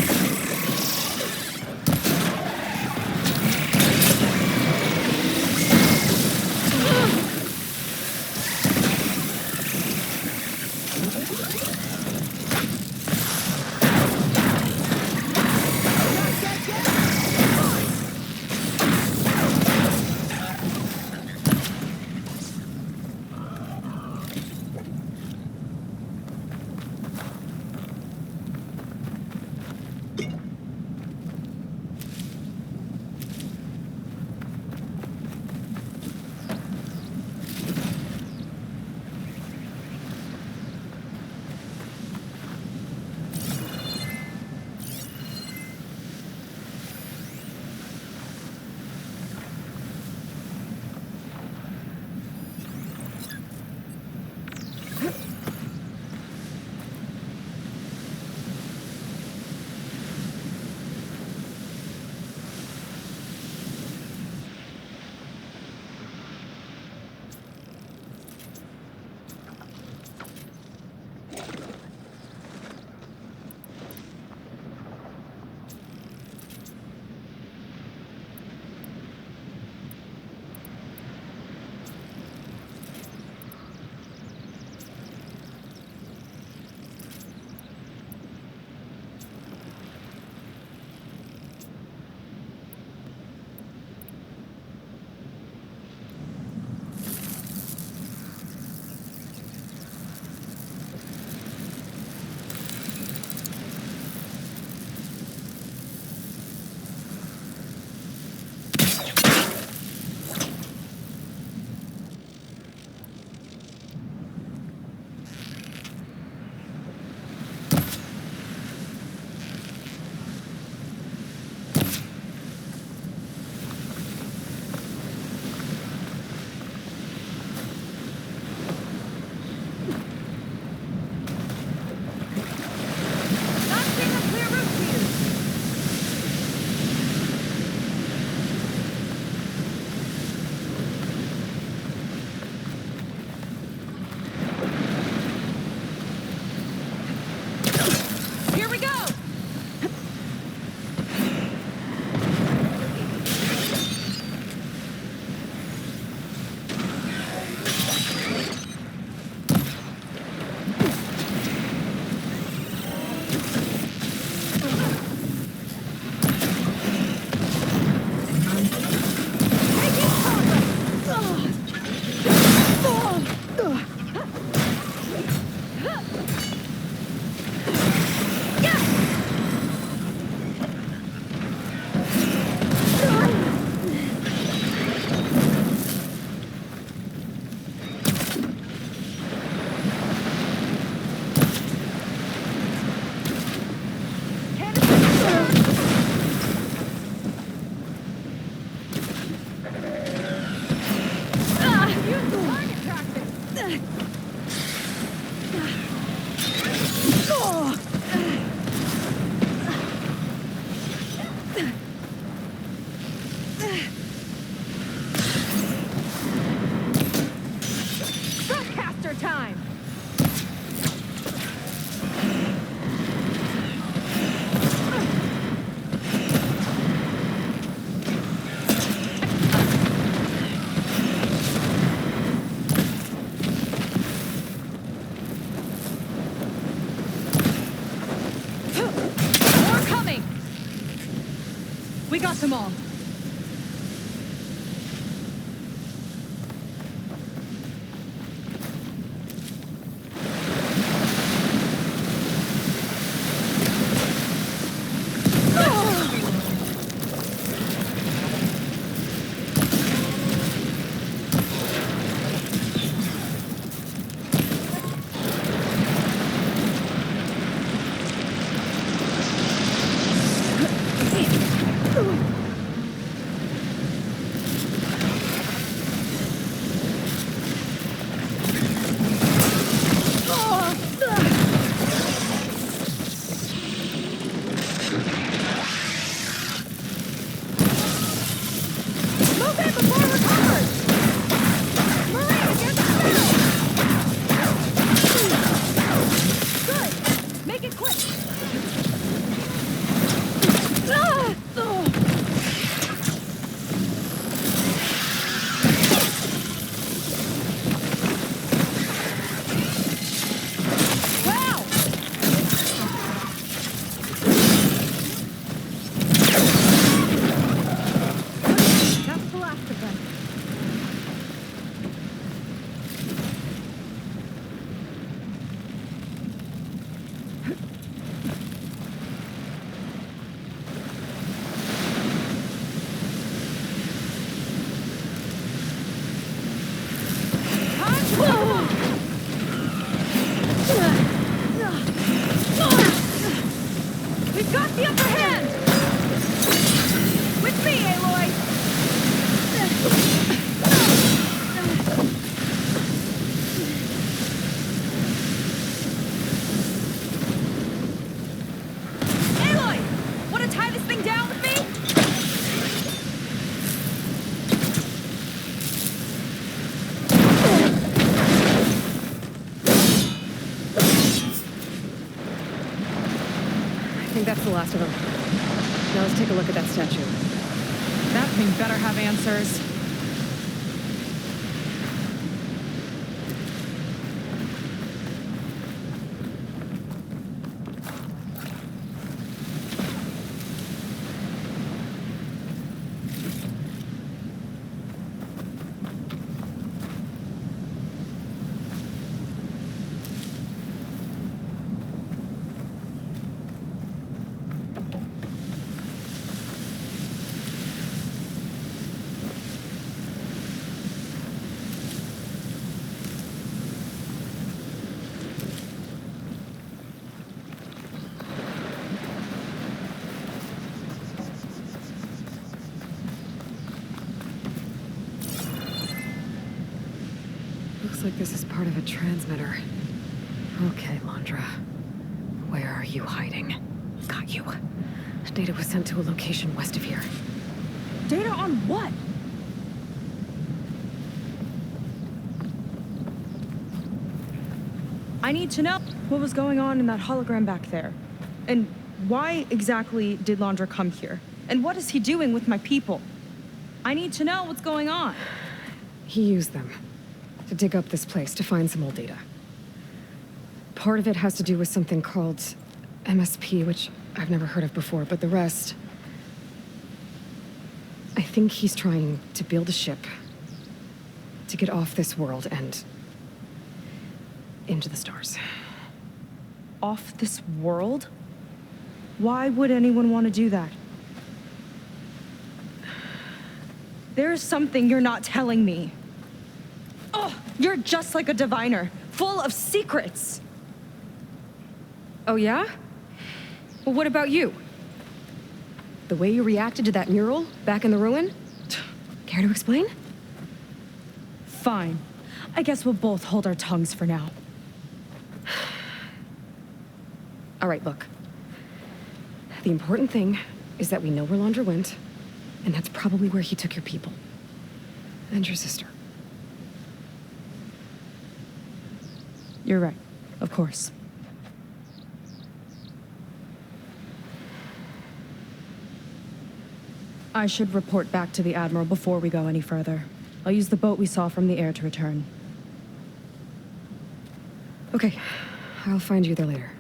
Use the target practice! Broadcaster time! More coming! We got them all. Move in before we're covered! Maria, get the Good! Make it quick! Wow! That's the last of them. We've got the upper hand! With me, Aloy! Aloy! Wanna tie this thing down with me? I think that's the last of them. Now let's take a look at that statue. That thing better have answers. Looks like this is part of a transmitter. Okay, Landra. Where are you hiding? Got you. Data was sent to a location west of here. Data on what? I need to know what was going on in that hologram back there. And why exactly did Landra come here? And what is he doing with my people? I need to know what's going on. He used them to dig up this place to find some old data. Part of it has to do with something called MSP, which I've never heard of before, but the rest... I think he's trying to build a ship to get off this world and into the stars. Off this world? Why would anyone want to do that? There's something you're not telling me. Oh, you're just like a diviner, full of secrets. Oh, yeah? Well, what about you? The way you reacted to that mural back in the ruin? Care to explain? Fine. I guess we'll both hold our tongues for now. All right, look. The important thing is that we know where Laundra went, and that's probably where he took your people. And your sister. You're right. Of course. I should report back to the Admiral before we go any further. I'll use the boat we saw from the air to return. Okay. I'll find you there later.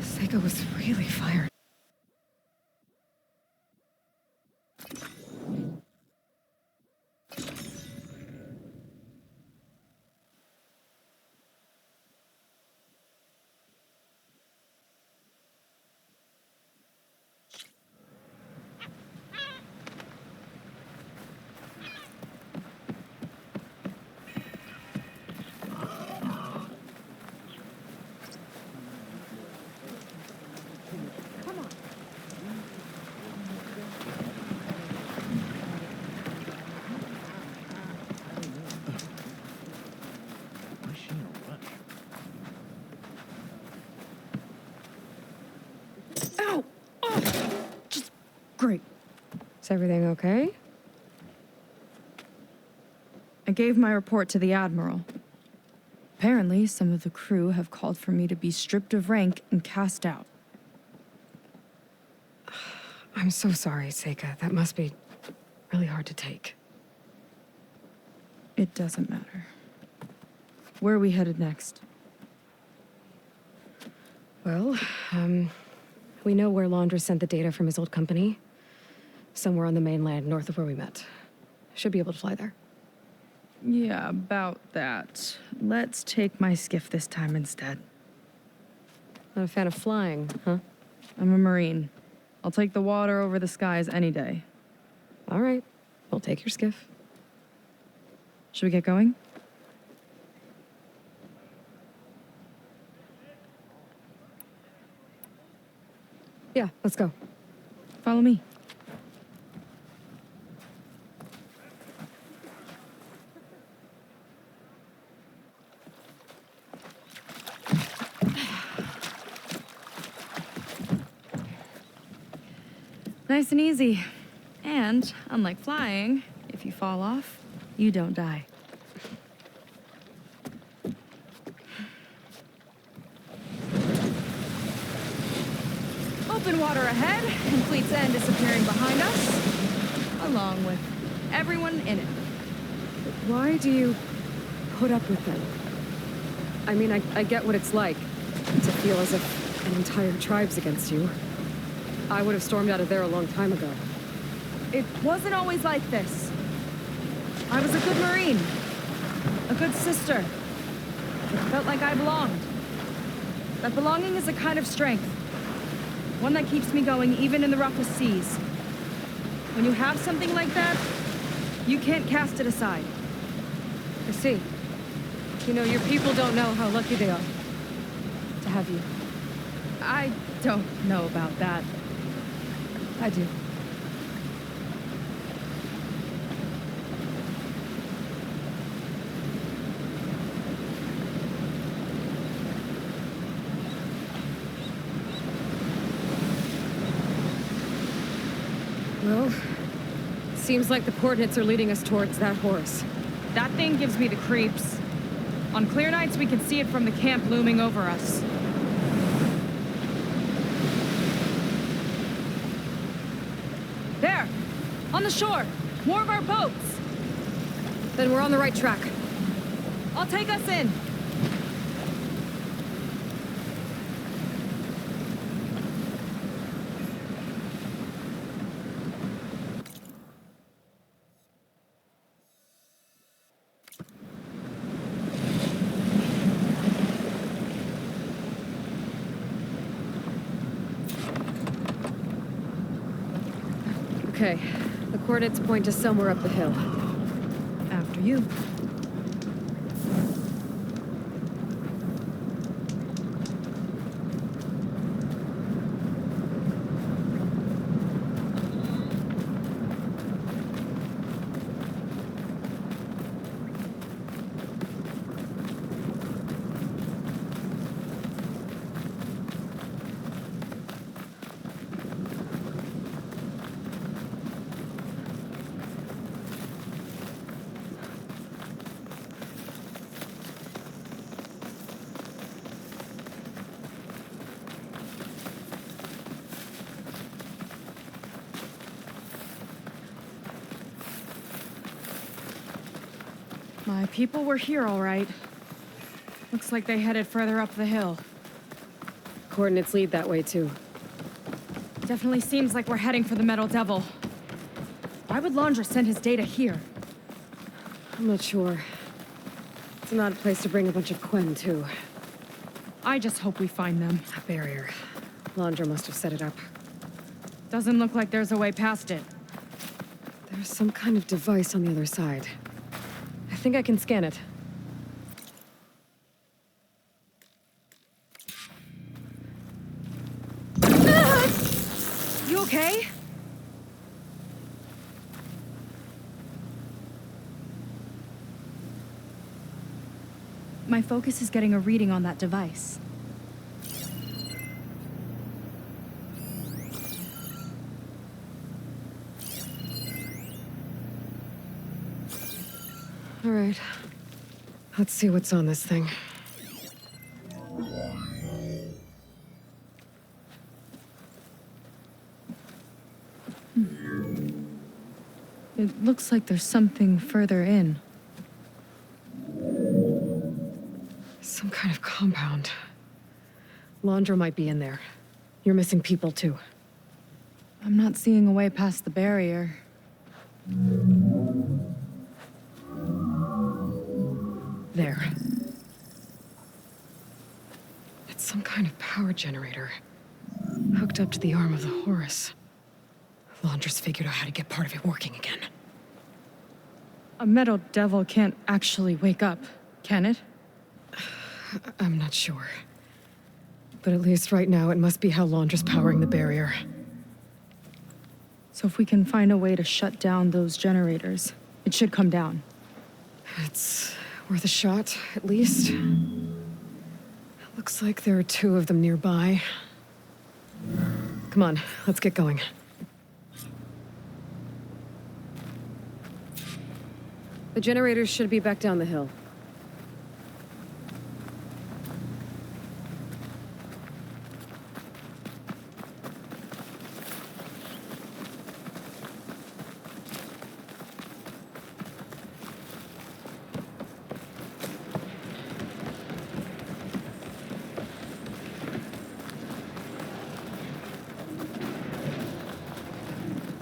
Seika was really fired. Great. Is everything okay? I gave my report to the Admiral. Apparently, some of the crew have called for me to be stripped of rank and cast out. I'm so sorry, Seika. That must be really hard to take. It doesn't matter. Where are we headed next? Well, we know where Laundra sent the data from his old company. Somewhere on the mainland, north of where we met. Should be able to fly there. Yeah, about that. Let's take my skiff this time instead. Not a fan of flying, huh? I'm a Marine. I'll take the water over the skies any day. All right. We'll take your skiff. Should we get going? Yeah, let's go. Follow me. Nice and easy. And, unlike flying, if you fall off, you don't die. Open water ahead, and Fleet's End disappearing behind us, along with everyone in it. Why do you put up with them? I mean, I get what it's like to feel as if an entire tribe's against you. I would have stormed out of there a long time ago. It wasn't always like this. I was a good Marine, a good sister. It felt like I belonged. That belonging is a kind of strength. One that keeps me going even in the roughest seas. When you have something like that, you can't cast it aside. I see. You know, your people don't know how lucky they are to have you. I don't know about that. I do. Well, seems like the coordinates are leading us towards that horse. That thing gives me the creeps. On clear nights, we can see it from the camp looming over us. There! On the shore! More of our boats! Then we're on the right track. I'll take us in. Okay, The coordinates point to somewhere up the hill. After you. My people were here, all right. Looks like they headed further up the hill. Coordinates lead that way, too. Definitely seems like we're heading for the Metal Devil. Why would Laundra send his data here? I'm not sure. It's an odd place to bring a bunch of Quen, too. I just hope we find them. A barrier. Laundra must have set it up. Doesn't look like there's a way past it. There's some kind of device on the other side. I think I can scan it. You okay? My focus is getting a reading on that device. All right. Let's see what's on this thing. It looks like there's something further in. Some kind of compound. Laundra might be in there. You're missing people, too. I'm not seeing a way past the barrier. There. It's some kind of power generator. Hooked up to the arm of the Horus. Laundra's figured out how to get part of it working again. A metal devil can't actually wake up, can it? I'm not sure. But at least right now, it must be how Laundra's powering the barrier. So if we can find a way to shut down those generators, it should come down. It's worth a shot, at least. It looks like there are 2 of them nearby. Come on, let's get going. The generators should be back down the hill.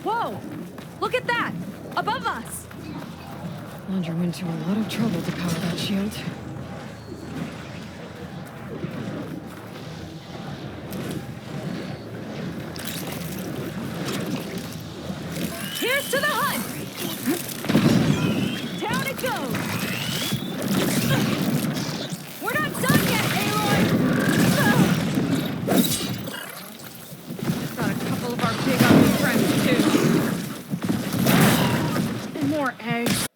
Whoa! Look at that! Above us! Laundra went to a lot of trouble to power that shield. Here's to the hunt! Down it goes! We're not done yet, Aloy! Got a couple of our big ugly friends, too. And more eggs.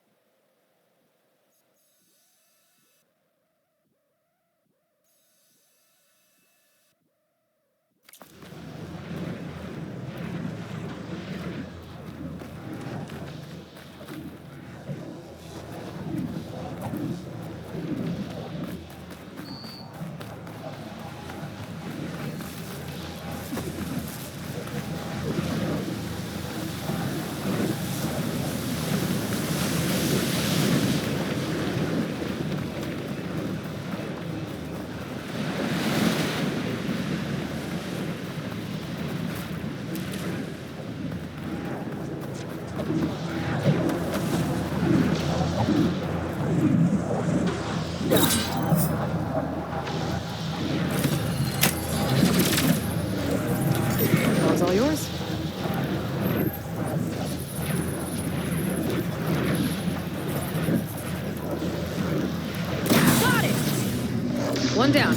One down.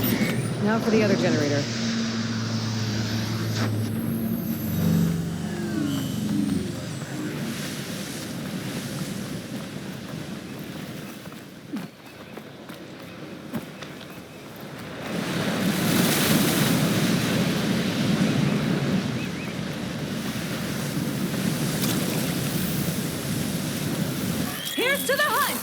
Now for the other generator. Here's to the hunt!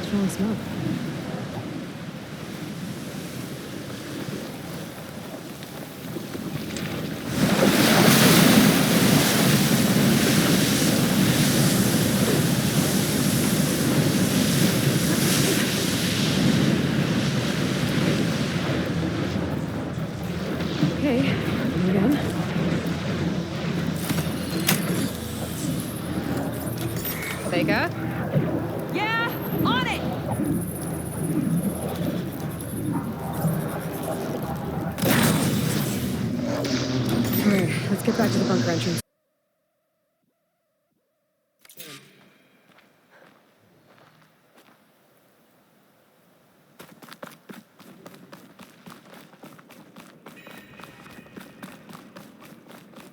Strong smoke. Okay, again. Vega? Yeah, on it! Alright, let's get back to the bunker entrance.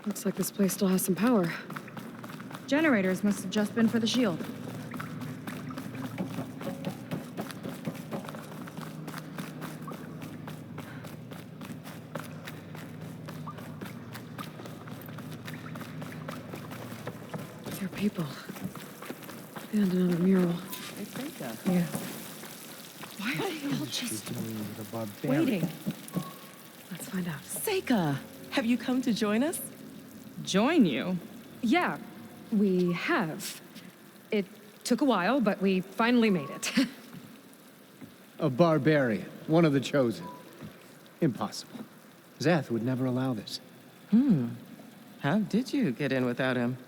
Looks like this place still has some power. Generators must have just been for the shield. There are people. And another mural. Yeah. Why are they all just waiting? Let's find out. Seika, have you come to join us? Join you? Yeah, we have. It took a while, but we finally made it. A barbarian, one of the chosen. Impossible. Zeth would never allow this. How did you get in without him?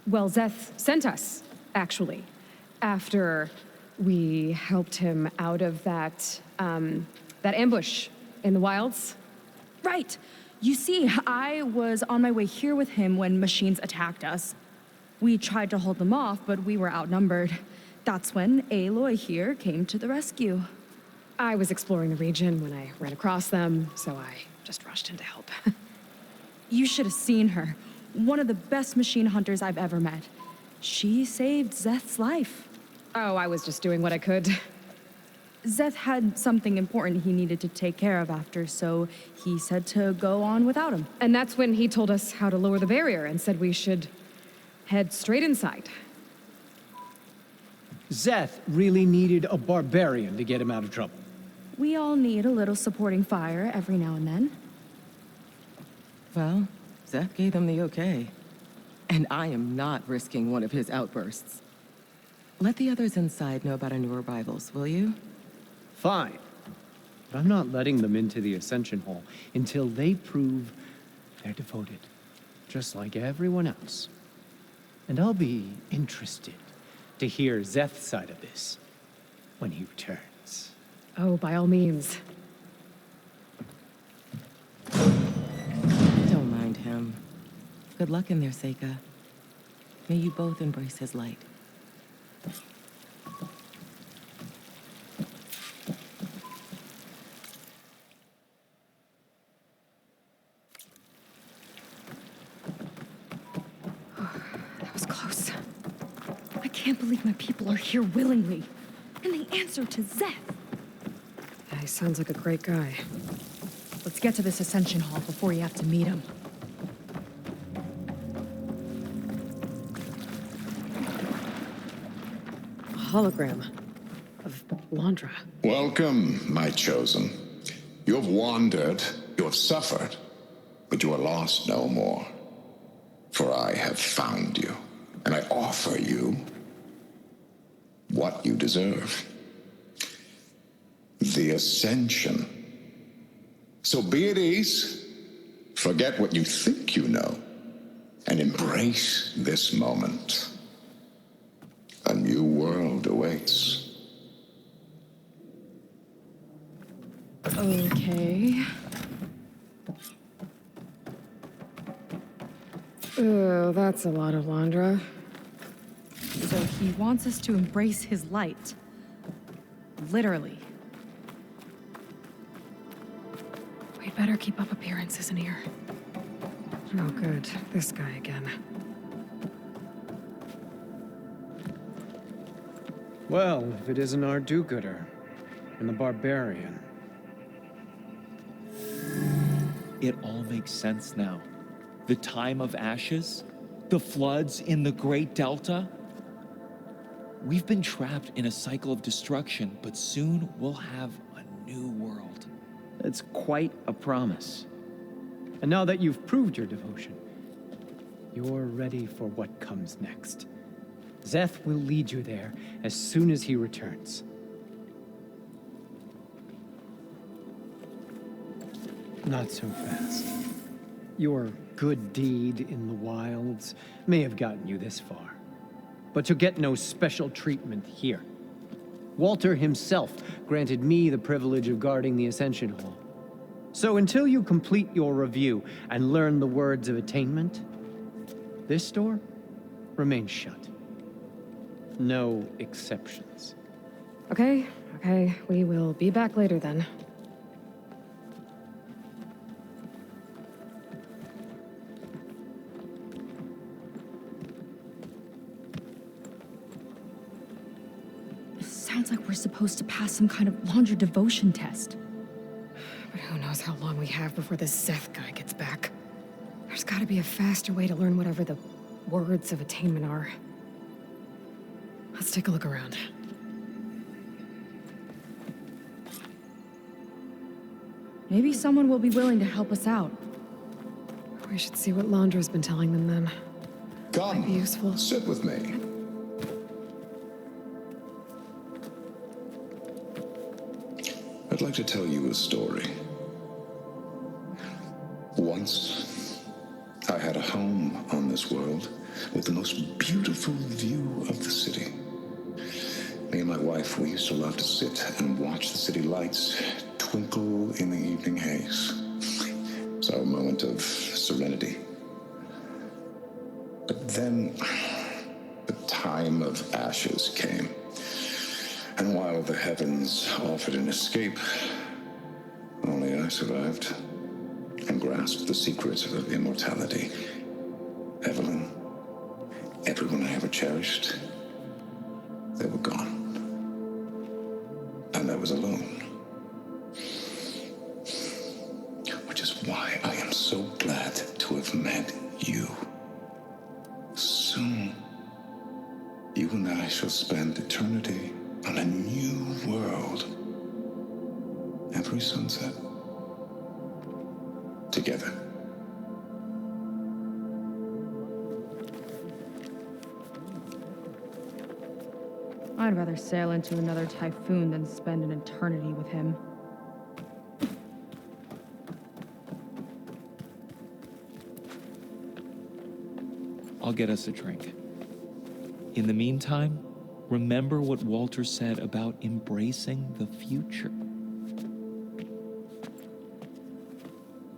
Well, Zeth sent us, actually, after we helped him out of that ambush in the wilds. Right. You see, I was on my way here with him when machines attacked us. We tried to hold them off, but we were outnumbered. That's when Aloy here came to the rescue. I was exploring the region when I ran across them, so I just rushed in to help. You should have seen her. One of the best machine hunters I've ever met. She saved Zeth's life. Oh, I was just doing what I could. Zeth had something important he needed to take care of after, so he said to go on without him. And that's when he told us how to lower the barrier and said we should head straight inside. Zeth really needed a barbarian to get him out of trouble. We all need a little supporting fire every now and then. Well, Zeth gave them the okay. And I am not risking one of his outbursts. Let the others inside know about our new arrivals, will you? Fine. But I'm not letting them into the Ascension Hall until they prove they're devoted, just like everyone else. And I'll be interested to hear Zeth's side of this when he returns. Oh, by all means. Don't mind him. Good luck in there, Seika. May you both embrace his light. That was close. I can't believe my people are here willingly. And they answer to Zeth. Yeah, he sounds like a great guy. Let's get to this Ascension Hall before you have to meet him. A hologram of Landra. Welcome, my chosen. You have wandered, you have suffered, but you are lost no more. For I have found you, and I offer you what you deserve. The Ascension. So be at ease, forget what you think you know, and embrace this moment. A new world awaits. Okay. Oh, that's a lot of Londra. So he wants us to embrace his light. Literally. We'd better keep up appearances in here. Oh, good. This guy again. Well, if it isn't our do-gooder and the barbarian. It all makes sense now. The time of ashes, the floods in the Great Delta. We've been trapped in a cycle of destruction, but soon we'll have a new world. It's quite a promise. And now that you've proved your devotion, you're ready for what comes next. Szeth will lead you there as soon as he returns. Not so fast. Your good deed in the wilds may have gotten you this far, but you'll get no special treatment here. Walter himself granted me the privilege of guarding the Ascension Hall. So until you complete your review and learn the words of attainment, this door remains shut. No exceptions. Okay, we will be back later then. Sounds like we're supposed to pass some kind of Londra devotion test. But who knows how long we have before this Szeth guy gets back. There's gotta be a faster way to learn whatever the words of attainment are. Let's take a look around. Maybe someone will be willing to help us out. We should see what Londra's been telling them then. Come, Might be useful. sit with me. I'd like to tell you a story. Once, I had a home on this world with the most beautiful view of the city. Me and my wife, we used to love to sit and watch the city lights twinkle in the evening haze. It's our moment of serenity. But then, the time of ashes came. And while the heavens offered an escape, only I survived and grasped the secrets of immortality. Evelyn, everyone I ever cherished, they were gone. And I was alone. Which is why I am so glad to have met you. Soon, you and I shall spend eternity on a new world. Every sunset. Together. I'd rather sail into another typhoon than spend an eternity with him. I'll get us a drink. In the meantime, remember what Walter said about embracing the future.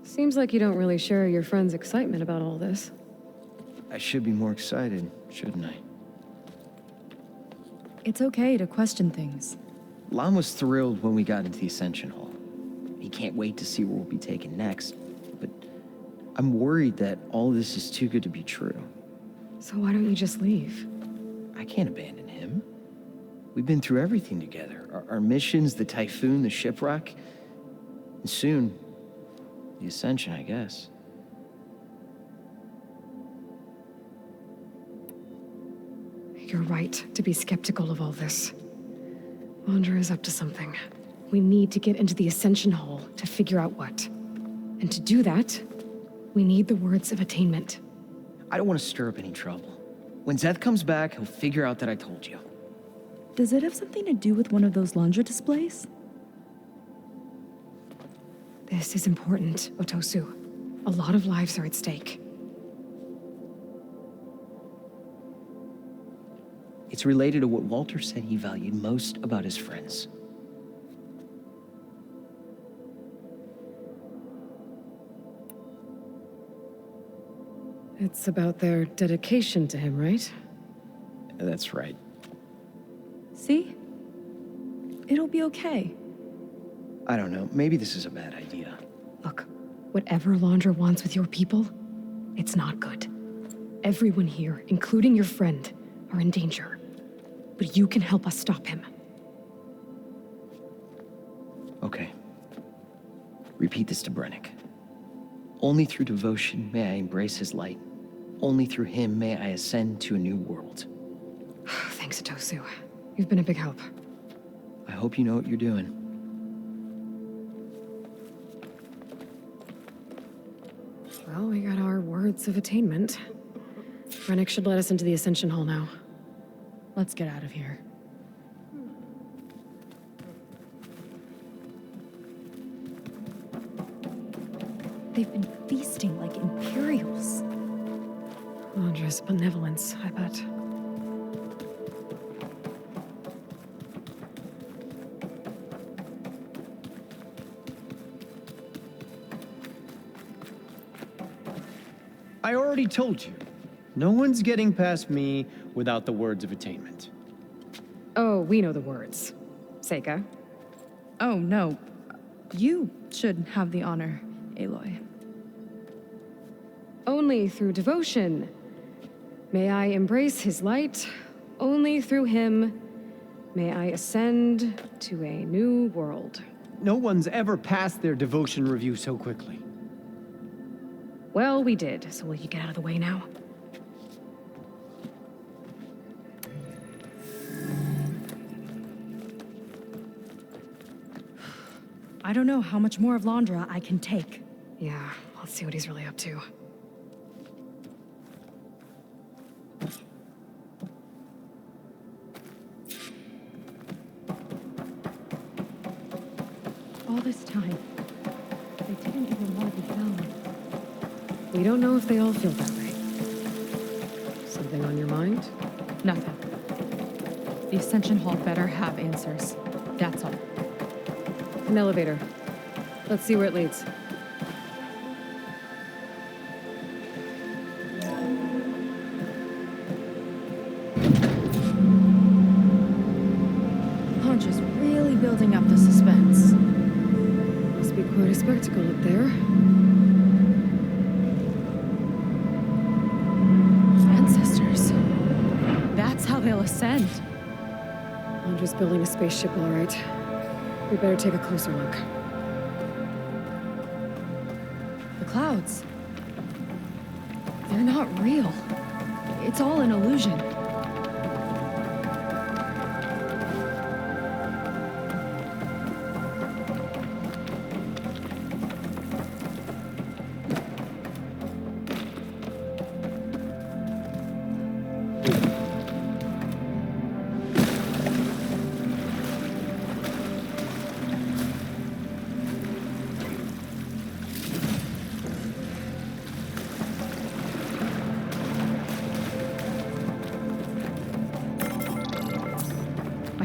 Seems like you don't really share your friend's excitement about all this. I should be more excited, shouldn't I? It's okay to question things. Lon was thrilled when we got into the Ascension Hall. He can't wait to see where we'll be taken next, but I'm worried that all this is too good to be true. So why don't you just leave? I can't abandon him. We've been through everything together. Our missions, the typhoon, the shipwreck, and soon, the Ascension, I guess. You're right to be skeptical of all this. Londra is up to something. We need to get into the Ascension Hall to figure out what. And to do that, we need the words of attainment. I don't want to stir up any trouble. When Szeth comes back, he'll figure out that I told you. Does it have something to do with one of those Londra displays? This is important, Otosu. A lot of lives are at stake. It's related to what Walter said he valued most about his friends. It's about their dedication to him, right? That's right. See? It'll be okay. I don't know. Maybe this is a bad idea. Look, whatever Londra wants with your people, it's not good. Everyone here, including your friend, are in danger. But you can help us stop him. Okay. Repeat this to Brennick. Only through devotion may I embrace his light. Only through him may I ascend to a new world. Thanks, Otosu. You've been a big help. I hope you know what you're doing. Well, we got our words of attainment. Brennick should let us into the Ascension Hall now. Let's get out of here. They've been feasting like Imperials. Londra's benevolence, I bet. I already told you. No one's getting past me without the words of attainment. Oh, we know the words. Seika. Oh, no. You should have the honor, Aloy. Only through devotion may I embrace his light. Only through him may I ascend to a new world. No one's ever passed their devotion review so quickly. Well, we did, so will you get out of the way now? I don't know how much more of Londra I can take. Yeah, let's see what he's really up to. All this time, they didn't even want to be found. We don't know if they all feel that way. Something on your mind? Nothing. The Ascension Hall better have answers. That's all. An elevator. Let's see where it leads. Londra's really building up the suspense. Must be quite a spectacle up there. Ancestors. That's how they'll ascend. Londra's building a spaceship, all right. We better take a closer look. The clouds. They're not real. It's all an illusion.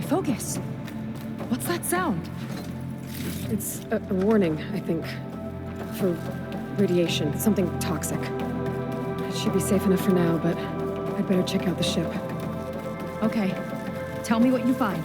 Focus. What's that sound? It's a warning, I think. For radiation, something toxic. It should be safe enough for now, but I'd better check out the ship. Okay. Tell me what you find.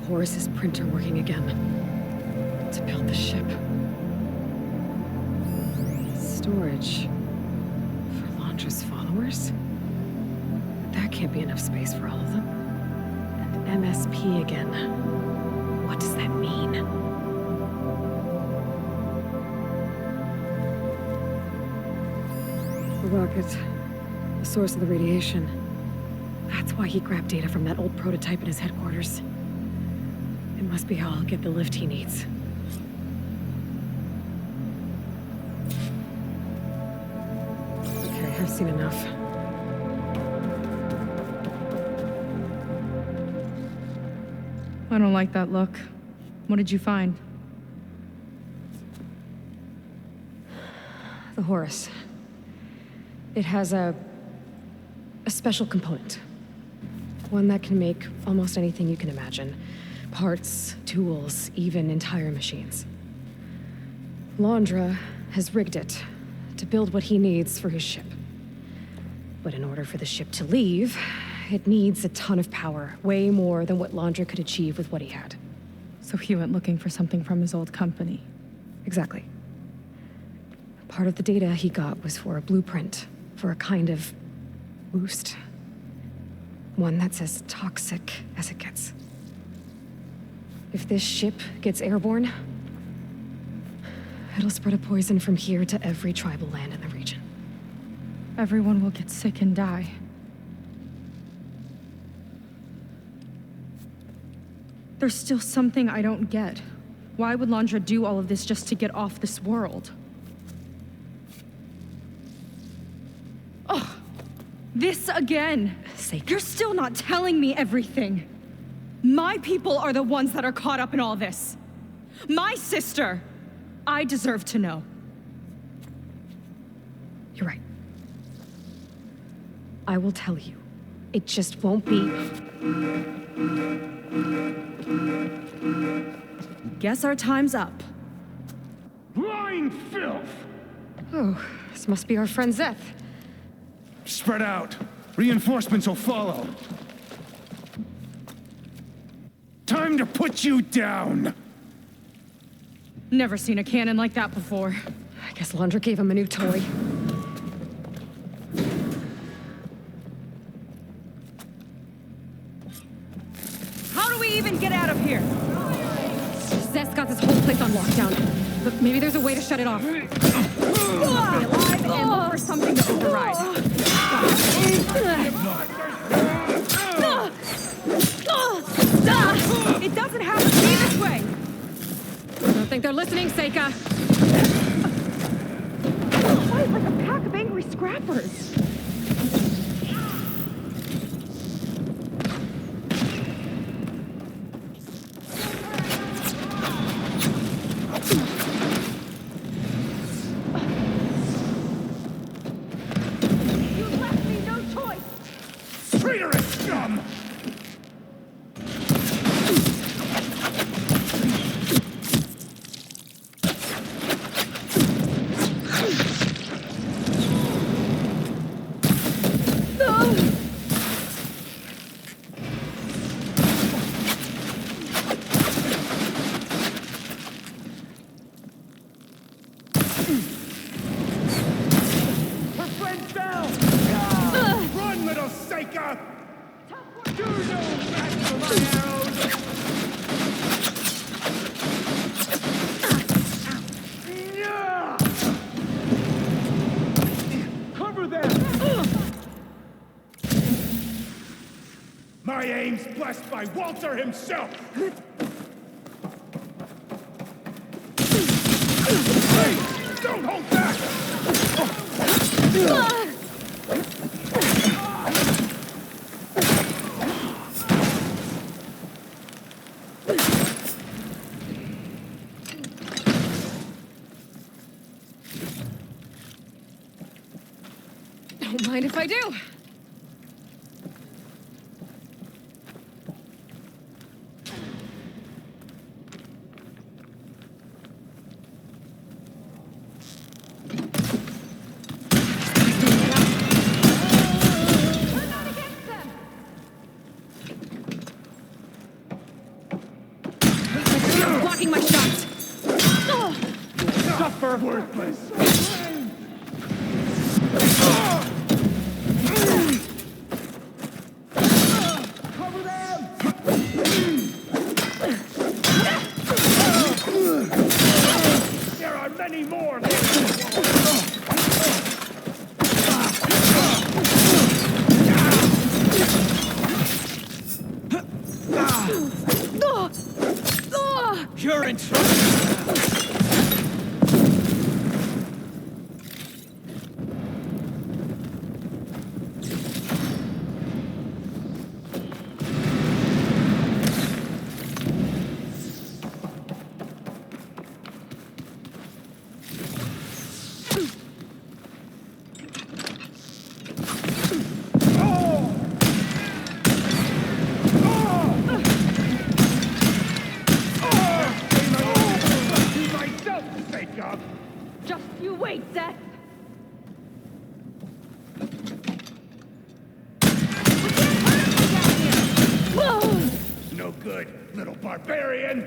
Horus's printer working again. To build the ship. Storage. For Londra's followers? That can't be enough space for all of them. And MSP again. What does that mean? The rocket. The source of the radiation. That's why he grabbed data from that old prototype in his headquarters. It must be how I'll get the lift he needs. Okay, I've seen enough. I don't like that look. What did you find? The Horus. It has a special component. One that can make almost anything you can imagine. Parts, tools, even entire machines. Londra has rigged it to build what he needs for his ship. But in order for the ship to leave, it needs a ton of power, way more than what Londra could achieve with what he had. So he went looking for something from his old company. Exactly. Part of the data he got was for a blueprint, for a kind of boost. One that's as toxic as it gets. If this ship gets airborne, it'll spread a poison from here to every tribal land in the region. Everyone will get sick and die. There's still something I don't get. Why would Londra do all of this just to get off this world? Oh, this again. You're still not telling me everything. My people are the ones that are caught up in all this. My sister. I deserve to know. You're right. I will tell you. It just won't be... Guess our time's up. Lying filth! Oh, this must be our friend Zeth. Spread out. Reinforcements will follow. Time to put you down! Never seen a cannon like that before. I guess Londra gave him a new toy. How do we even get out of here? Zeth's got this whole place on lockdown. But maybe there's a way to shut it off. Stay alive and look for something to override. It doesn't have to be this way! I don't think they're listening, Seika. Fight like a pack of angry scrappers. You left me no choice! Traitorous scum! My aim's blessed by Walter himself! Hey! Don't hold back! Don't mind if I do. suffer! Worthless! Cover them! There are many more! You're in trouble! Just you wait, Seth! No good, little barbarian!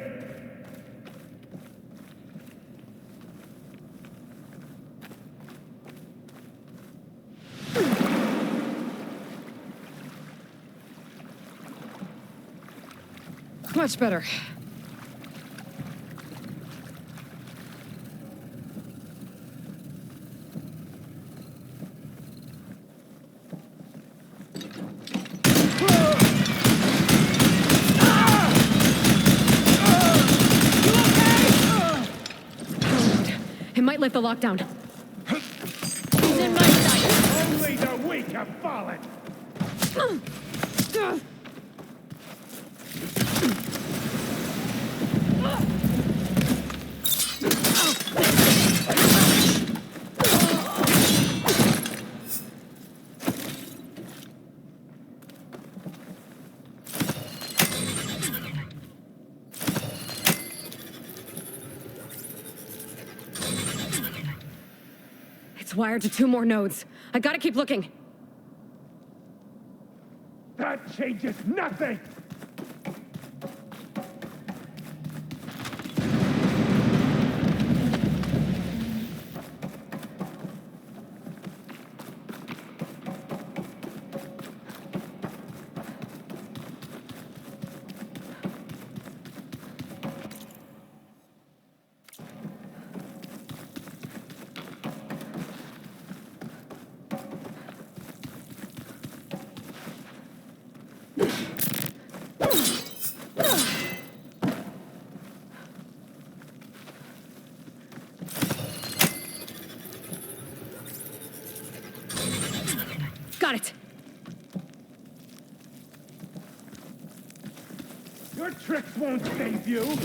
Much better. It might lift the lockdown. He's in my sight. Only the weak have fallen! It's wired to 2 more nodes. I gotta keep looking. That changes nothing! Got it. Your tricks won't save you!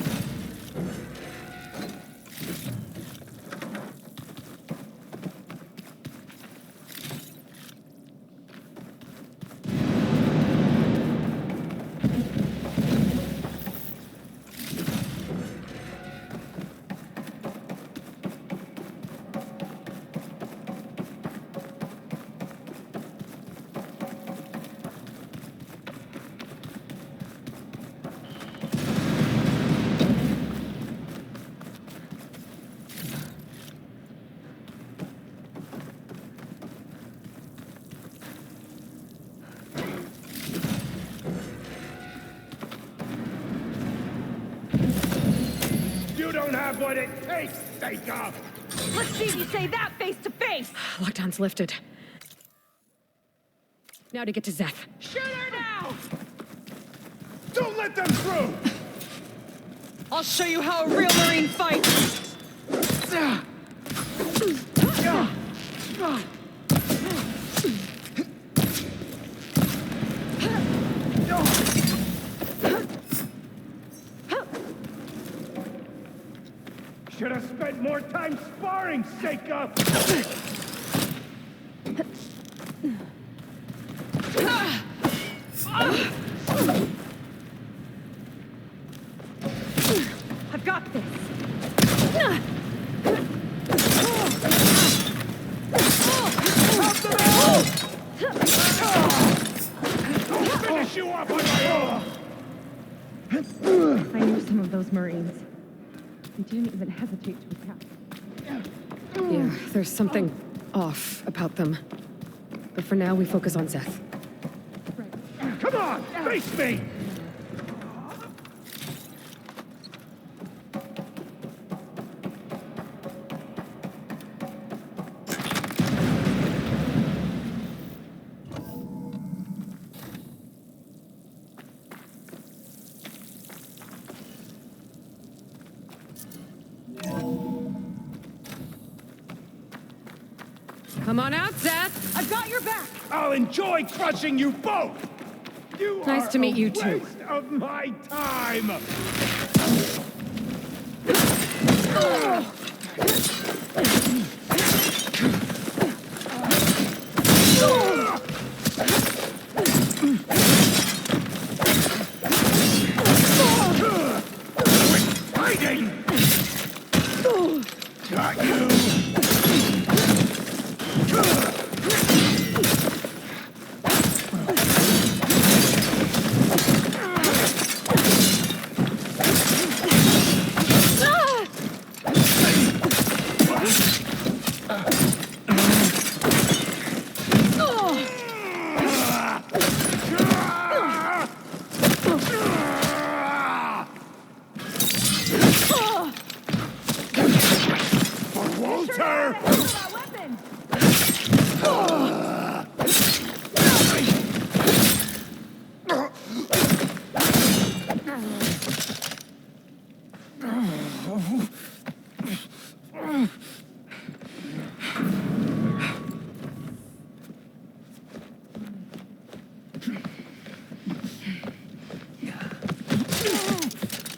You don't have what it takes, Seika! Let's see if you say that face to face! Lockdown's lifted. Now to get to Zeph. Shoot her now! Don't let them through! I'll show you how a real Marine fights! Should have spent more time sparring, Seika! I've got this! I'll finish you off on my own! I knew some of those Marines. They didn't even hesitate to attack. Yeah, there's something off about them. But for now, we focus on Zeth. Come on, face me! Come on out, Zeth! I've got your back! I'll enjoy crushing you both! You Nice are to meet you, a too. waste of my time! Fighting! Got you!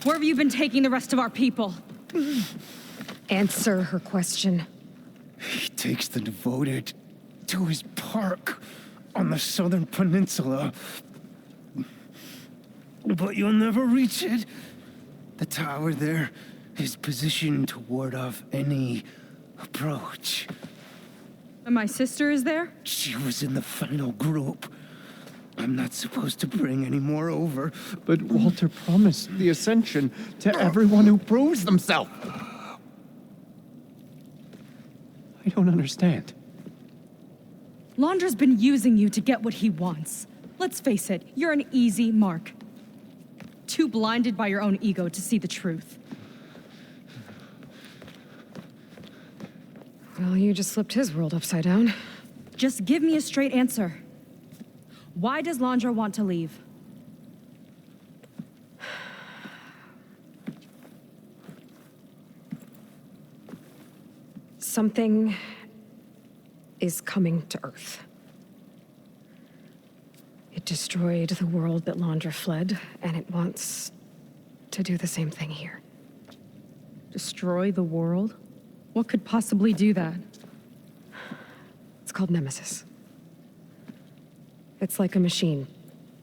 Where have you been taking the rest of our people? Answer her question. He takes the devoted to his park on the southern peninsula. But you'll never reach it. The tower there is positioned to ward off any approach. And my sister is there? She was in the final group. I'm not supposed to bring any more over. But Walter promised the Ascension to everyone who proves themselves. I don't understand. Londra's been using you to get what he wants. Let's face it, you're an easy mark. Too blinded by your own ego to see the truth. Well, you just flipped his world upside down. Just give me a straight answer. Why does Londra want to leave? Something is coming to Earth. It destroyed the world that Londra fled, and it wants to do the same thing here. Destroy the world? What could possibly do that? It's called Nemesis. It's like a machine,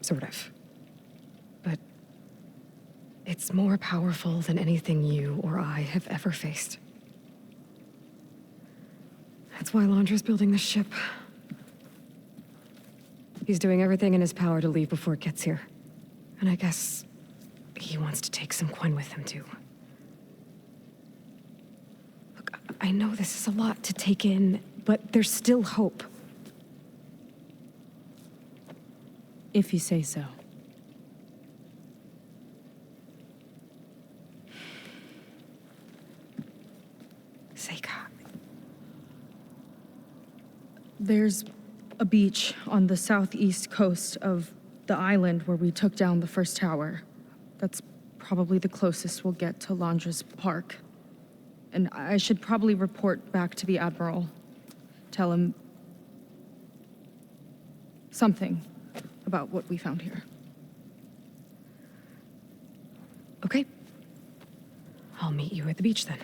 sort of. But it's more powerful than anything you or I have ever faced. That's why Londra's building this ship. He's doing everything in his power to leave before it gets here. And I guess he wants to take some Quen with him, too. Look, I know this is a lot to take in, but there's still hope. If you say so. Seika. There's a beach on the southeast coast of the island where we took down the first tower. That's probably the closest we'll get to Londra's park. And I should probably report back to the Admiral. Tell him something about what we found here. Okay. I'll meet you at the beach then.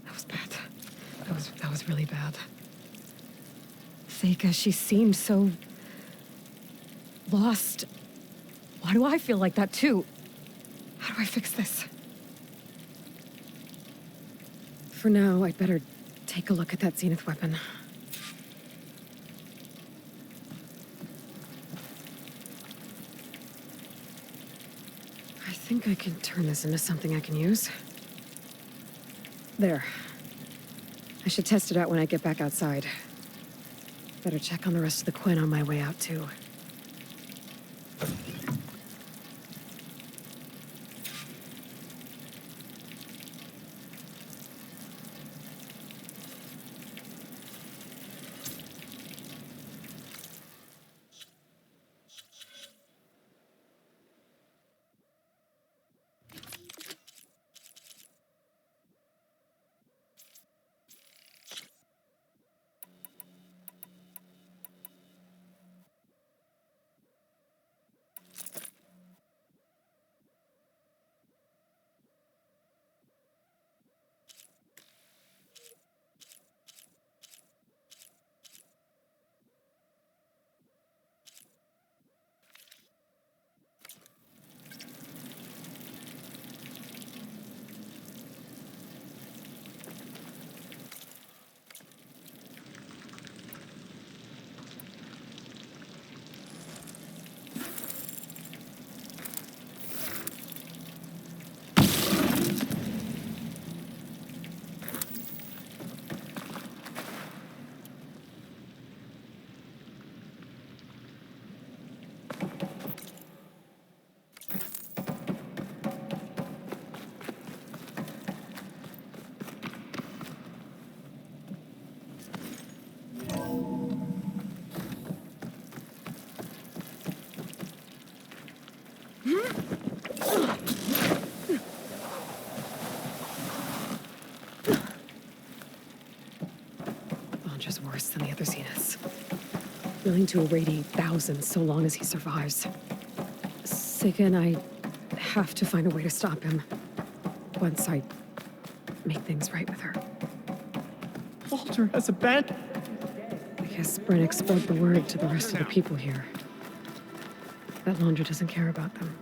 That was bad. That was really bad. Seika, she seemed so lost. Why do I feel like that too? How do I fix this? For now, I'd better take a look at that Zenith weapon. think I can turn this into something I can use. There. I should test it out when I get back outside. Better check on the rest of the Quinn on my way out, too. Launcher's worse than the other Zeniths. Willing to irradiate thousands so long as he survives. Sega and I have to find a way to stop him. Once I make things right with her. Walter has abandoned. I guess Brennick spread the word to the rest of the people here. That Laundra doesn't care about them.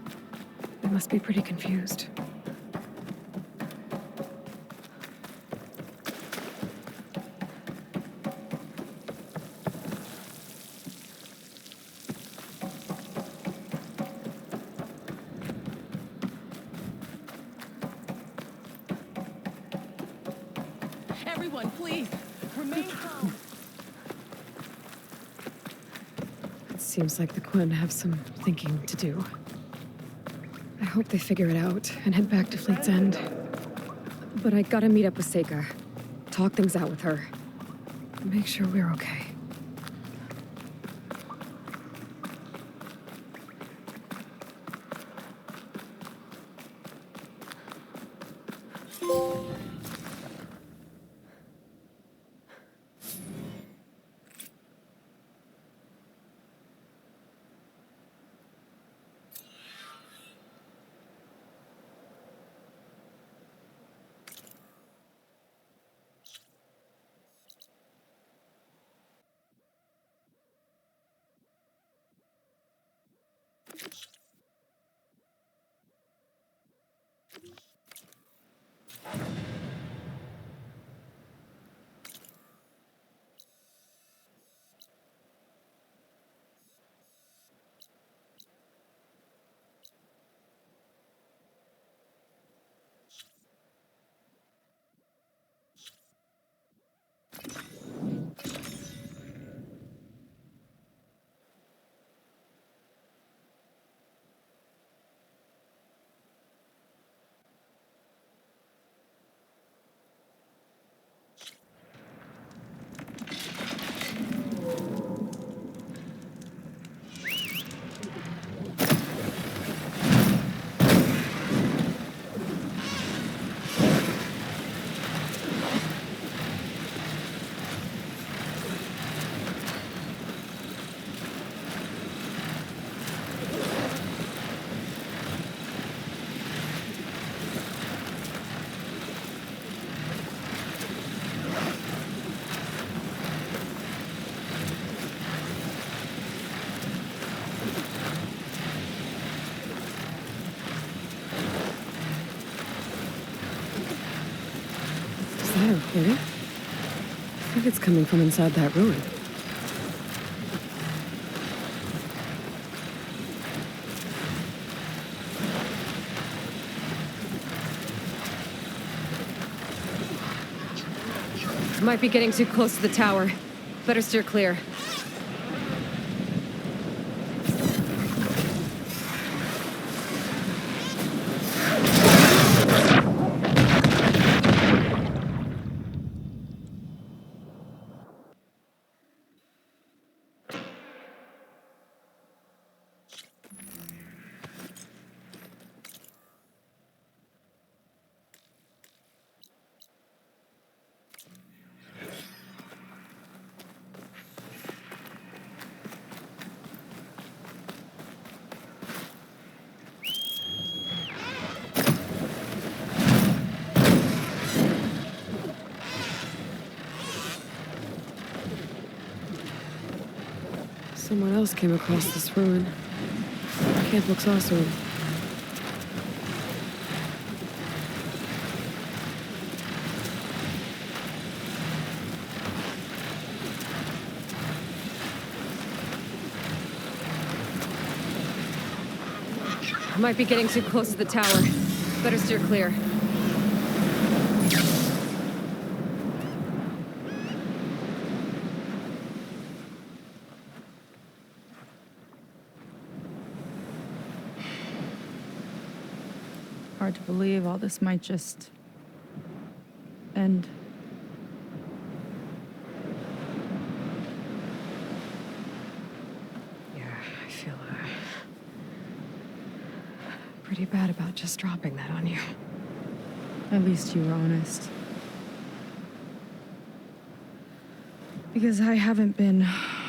They must be pretty confused. Everyone, please, remain calm. It seems like the Quinn have some thinking to do. I hope they figure it out and head back to Fleet's End. But I gotta meet up with Seika. Talk things out with her. Make sure we're okay. Okay. I think it's coming from inside that ruin. Might be getting too close to the tower. Better steer clear. Someone else came across this ruin. Camp looks awesome. I might be getting too close to the tower. Better steer clear. Hard to believe all this might just end. Yeah, I feel pretty bad about just dropping that on you. At least you were honest. Because I haven't been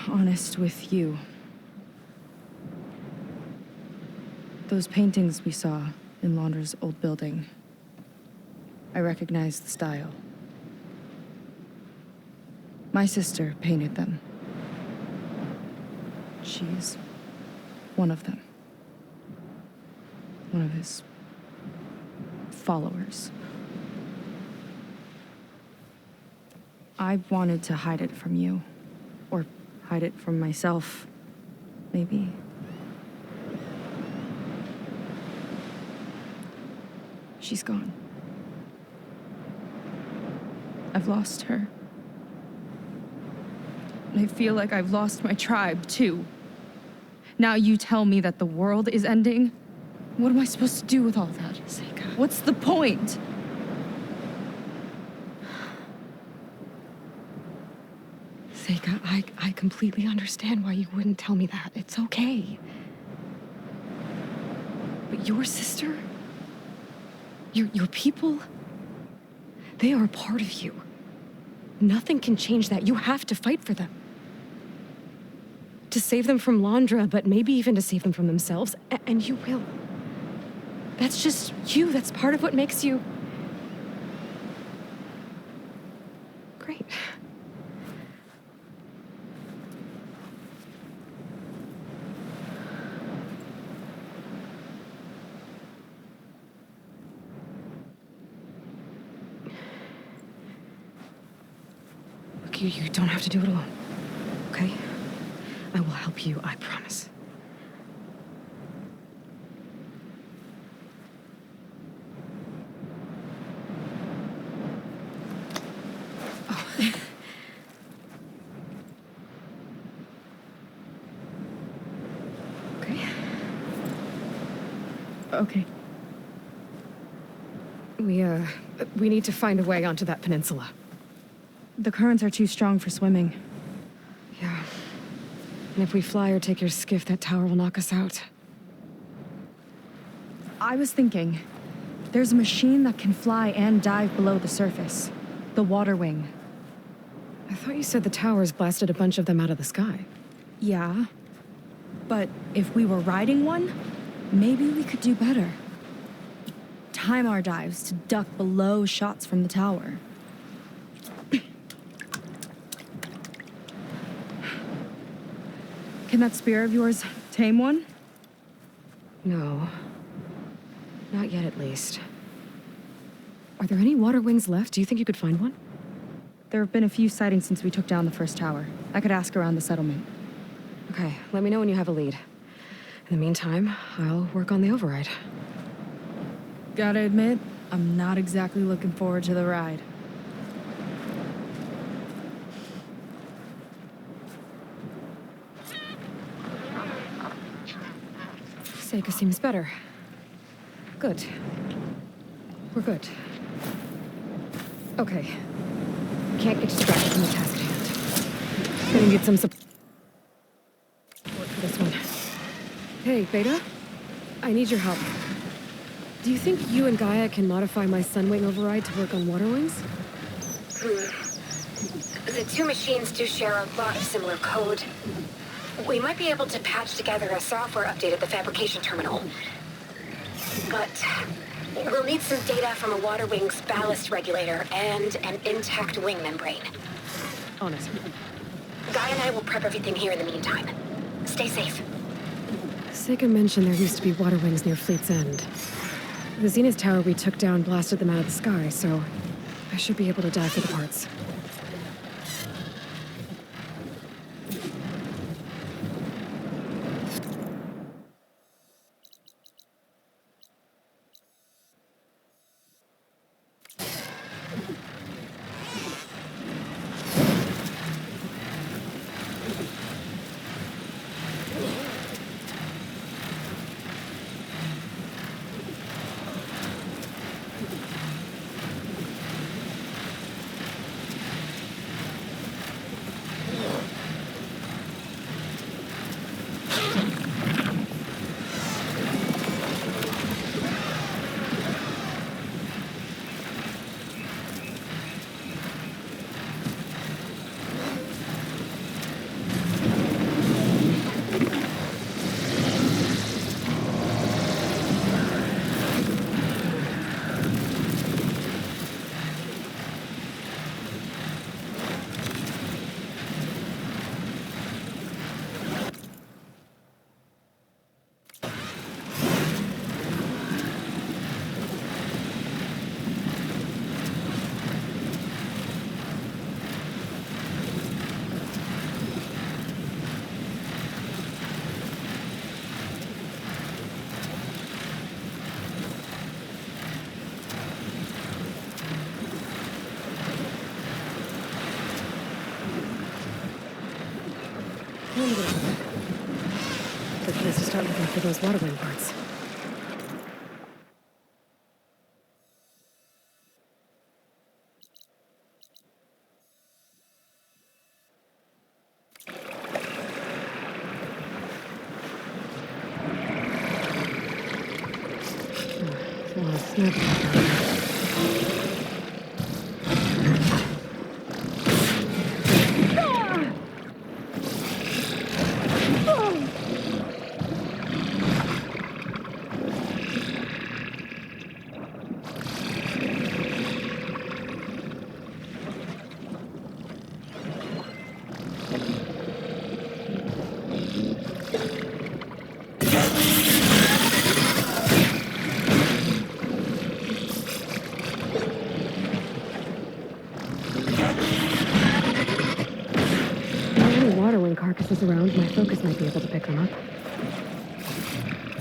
honest with you. Those paintings we saw in Laundra's old building, I recognize the style. My sister painted them. She's one of them. One of his followers. I wanted to hide it from you. Or hide it from myself, maybe. She's gone. I've lost her. And I feel like I've lost my tribe, too. Now you tell me that the world is ending? What am I supposed to do with all that? Seika. What's the point? Seika, I completely understand why you wouldn't tell me that. It's okay. But your sister? Your people? They are a part of you. Nothing can change that. You have to fight for them. To save them from Laundra, but maybe even to save them from themselves. And you will. That's just you. That's part of what makes you... great. Look, you don't have to do it alone, okay? I will help you, I promise. Okay. We need to find a way onto that peninsula. The currents are too strong for swimming. Yeah. And if we fly or take your skiff, that tower will knock us out. I was thinking, there's a machine that can fly and dive below the surface. The water wing. I thought you said the towers blasted a bunch of them out of the sky. Yeah. But if we were riding one, maybe we could do better. Time our dives to duck below shots from the tower. Can that spear of yours tame one? No. Not yet, at least. Are there any water wings left? Do you think you could find one? There have been a few sightings since we took down the first tower. I could ask around the settlement. Okay, let me know when you have a lead. In the meantime, I'll work on the override. Gotta admit, I'm not exactly looking forward to the ride. Seika seems better. Good. We're good. Okay. Can't get distracted from the task at hand. Gonna need some support for this one. Hey, Beta? I need your help. Do you think you and Gaia can modify my Sunwing override to work on Water Wings? The two machines do share a lot of similar code. We might be able to patch together a software update at the fabrication terminal. But we'll need some data from a Water Wing's ballast regulator and an intact wing membrane. Honest. Guy and I will prep everything here in the meantime. Stay safe. Seika mentioned there used to be Water Wings near Fleet's End. The Zenith Tower we took down blasted them out of the sky, so I should be able to dive for the parts. Good place to start looking for those Water Wing parts. Carcasses around, my focus might be able to pick them up.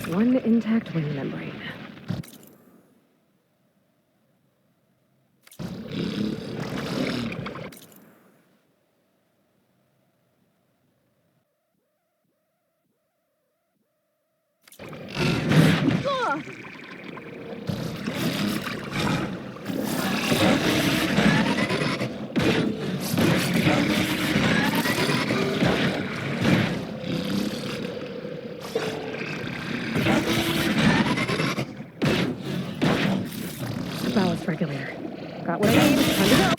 One intact wing membrane. Ballast regulator. Got what I need. Time to go.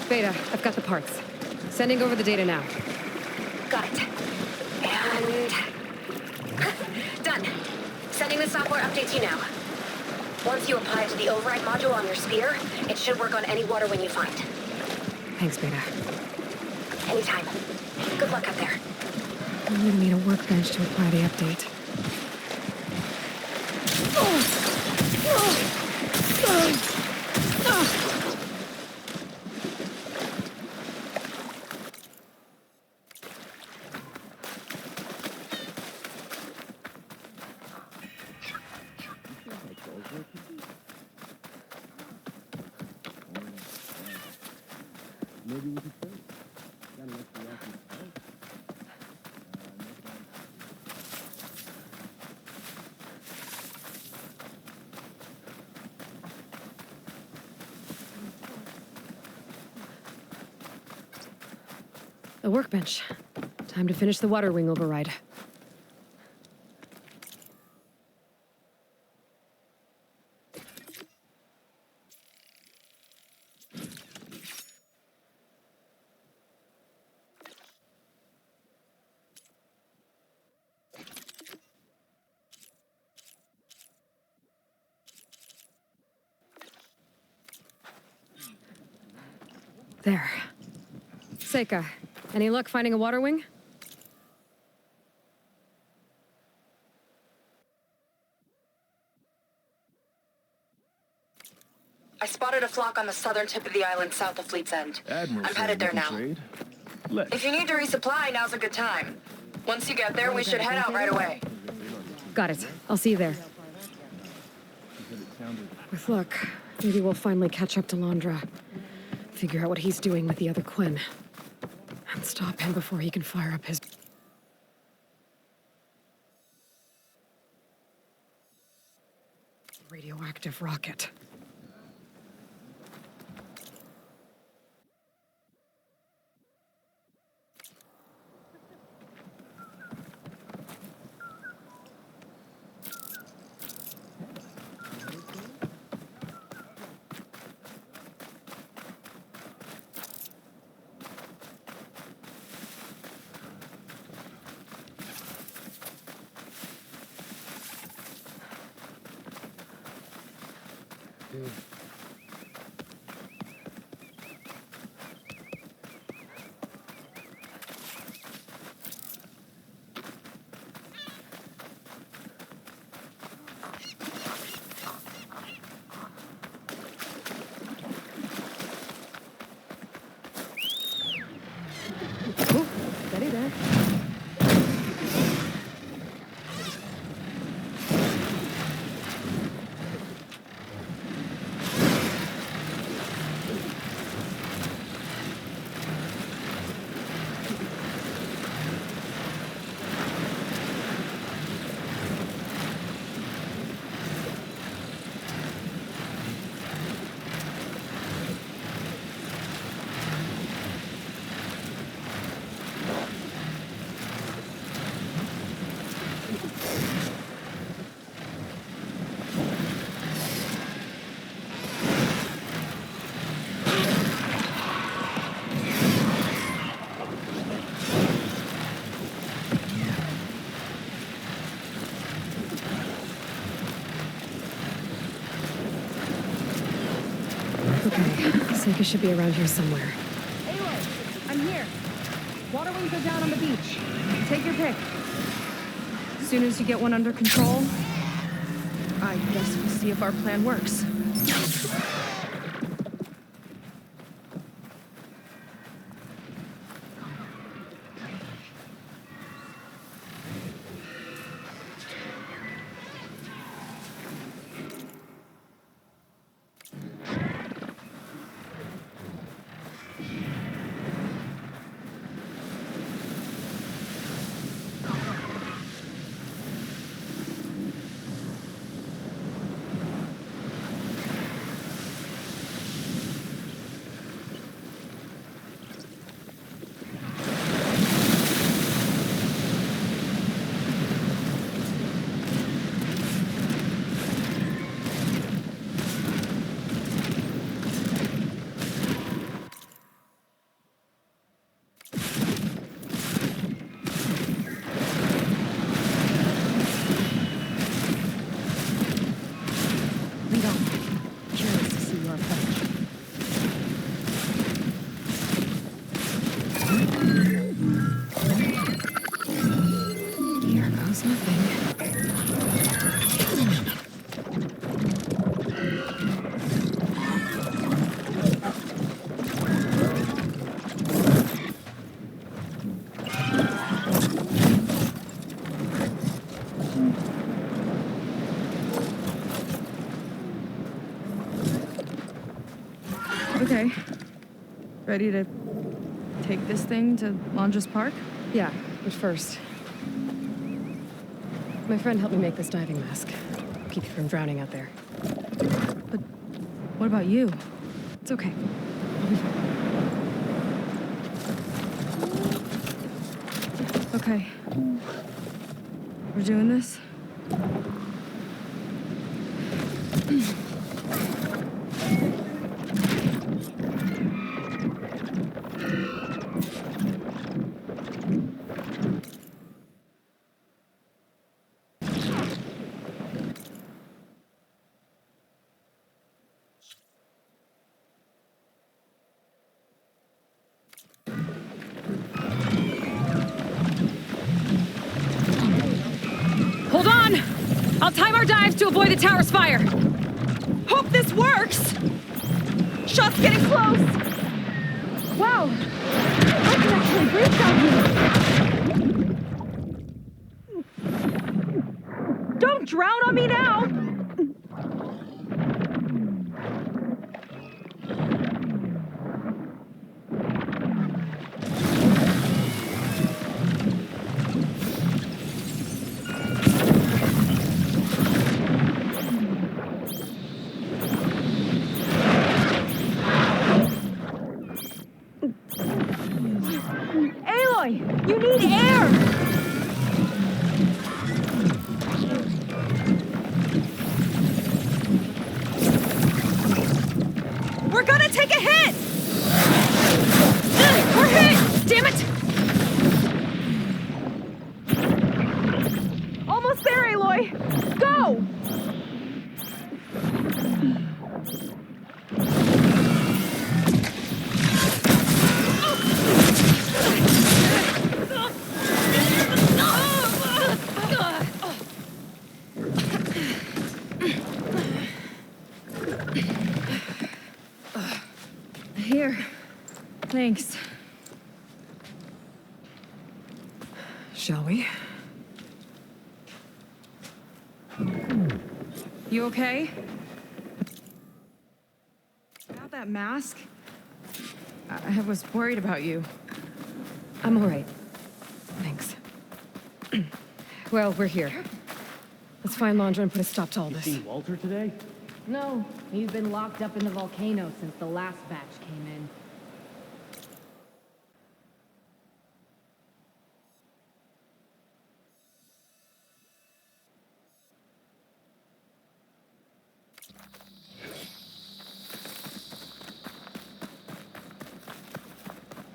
Beta, I've got the parts. Sending over the data now. Got it. And... done. Sending the software update to you now. Once you apply it to the override module on your sphere, it should work on any Water Wing you find. Thanks, Beta. Anytime. Good luck up there. I'm gonna need a workbench to apply the update. The workbench. Time to finish the water wing override. There. Seika, any luck finding a water wing? I spotted a flock on the southern tip of the island south of Fleet's End. I'm headed there now. If you need to resupply, now's a good time. Once you get there, we should head out right away. Got it. I'll see you there. With luck, maybe we'll finally catch up to Londra. Figure out what he's doing with the other Quinn. And stop him before he can fire up his... radioactive rocket. Steady there. Seika should be around here somewhere. Aloy, I'm here. Water wings are down on the beach. Take your pick. As soon as you get one under control, I guess we'll see if our plan works. Okay. Ready to take this thing to Londres Park? Yeah, but first... My friend helped me make this diving mask. Keep you from drowning out there. But what about you? It's okay. I'll be fine. Okay. We're doing this? Hold on! I'll time our dive to avoid the tower's fire! Hope this works! Shot's getting close! Wow! I can actually breathe down here! Don't drown on me now! Aloy! You need air! We're gonna take a hit! We're hit! Damn it! Almost there, Aloy! Go! Here. Thanks. Shall we? You okay? About that mask? I was worried about you. I'm all right. Thanks. Well, we're here. Let's find Londra and put a stop to all this. See Walter today? No, he's been locked up in the volcano since the last batch came in.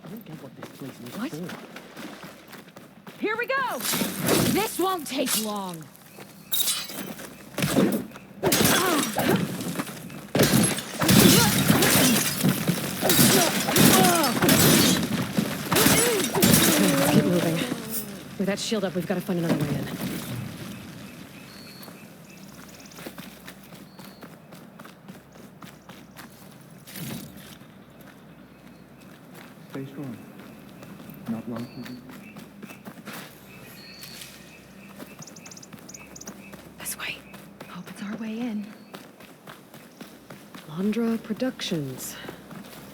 I don't get what this place is What? for. Here we go! This won't take long. Let's keep moving. With that shield up, we've got to find another way in. Stay strong. Not long for you. This way. Hope it's our way in. Londra Productions.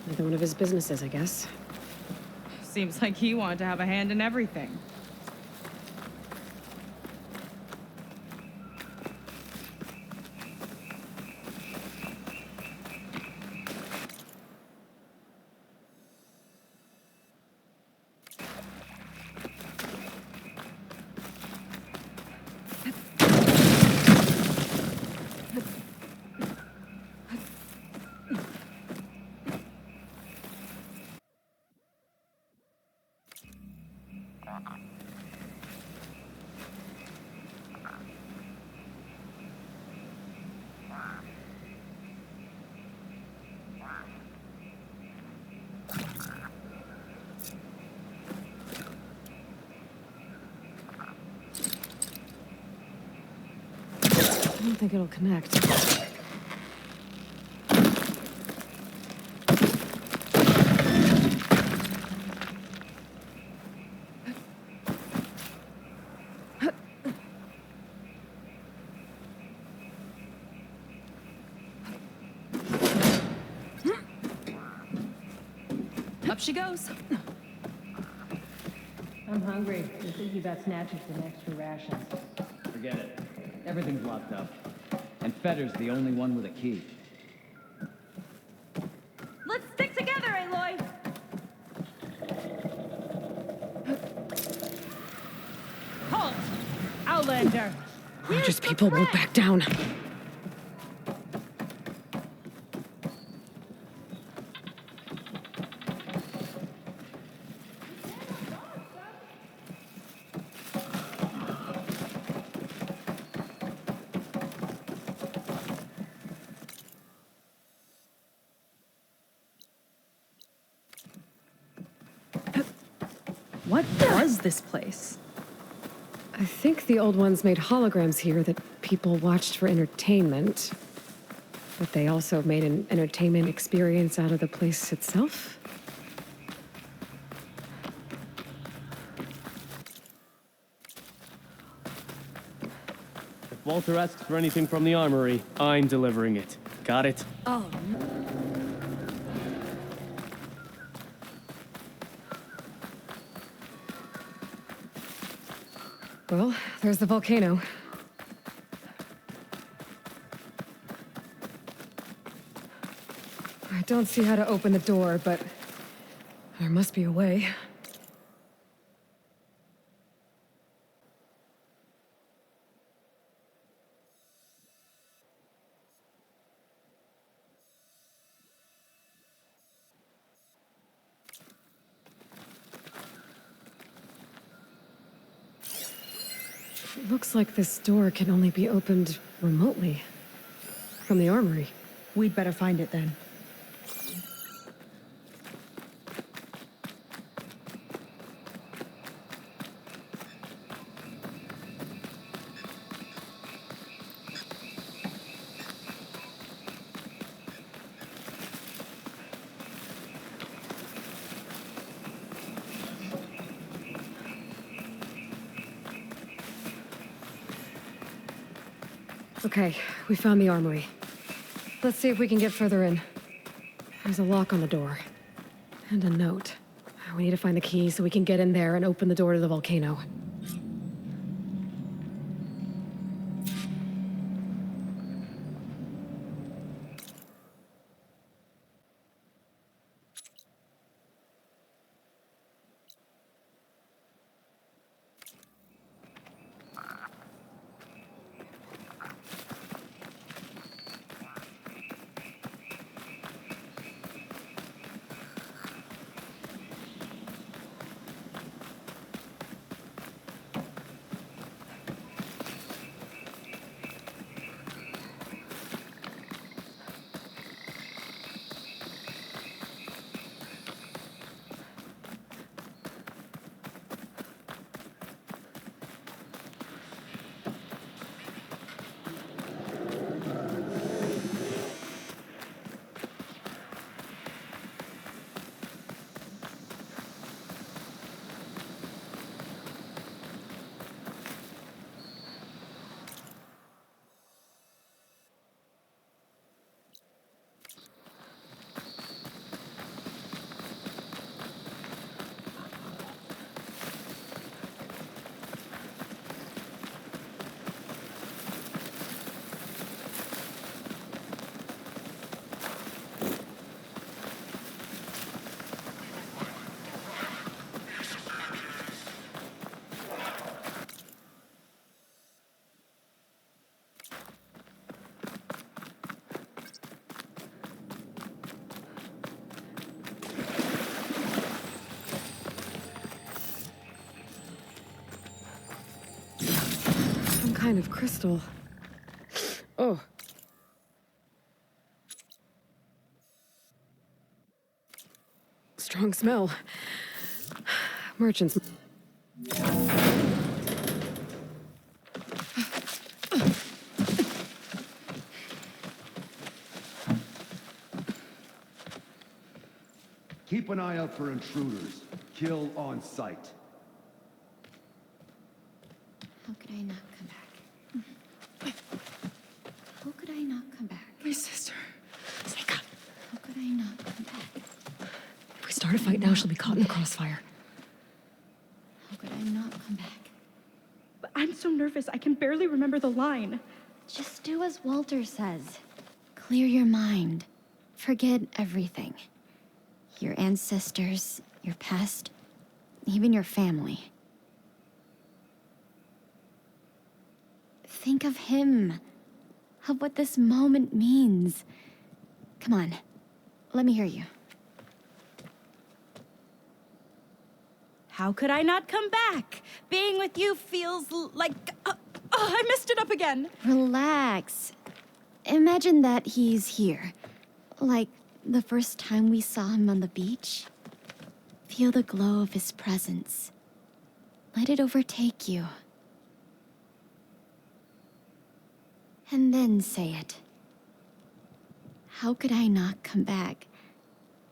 Another one of his businesses, I guess. Seems like he wanted to have a hand in everything. I don't think it'll connect. Up she goes. I'm hungry. You're thinking about snatching some extra rations. Forget it. Everything's locked up. And Fetter's the only one with a key. Let's stick together, Aloy! Halt! Outlander! Rogers people won't back down. What was this place? I think the old ones made holograms here that people watched for entertainment. But they also made an entertainment experience out of the place itself. If Walter asks for anything from the armory, I'm delivering it. Got it? Oh, Well, there's the volcano. I don't see how to open the door, but there must be a way. It looks like this door can only be opened remotely. From the armory. we'd better find it then. Okay, we found the armory. Let's see if we can get further in. There's a lock on the door. And a note. We need to find the key so we can get in there and open the door to the volcano. Some kind of crystal. Oh. Strong smell. Merchants. Keep an eye out for intruders. Kill on sight. How could I not come back? How could I not come back? My sister. Seika. How could I not come back? If we start her to fight now, she'll be caught in the crossfire. How could I not come back? But I'm so nervous, I can barely remember the line. Just do as Walter says. Clear your mind. Forget everything. Your ancestors, your past, even your family. Think of him. Of what this moment means. Come on, let me hear you. How could I not come back? Being with you feels like... I messed it up again. Relax. Imagine that he's here. Like the first time we saw him on the beach. Feel the glow of his presence. Let it overtake you. And then say it. How could I not come back?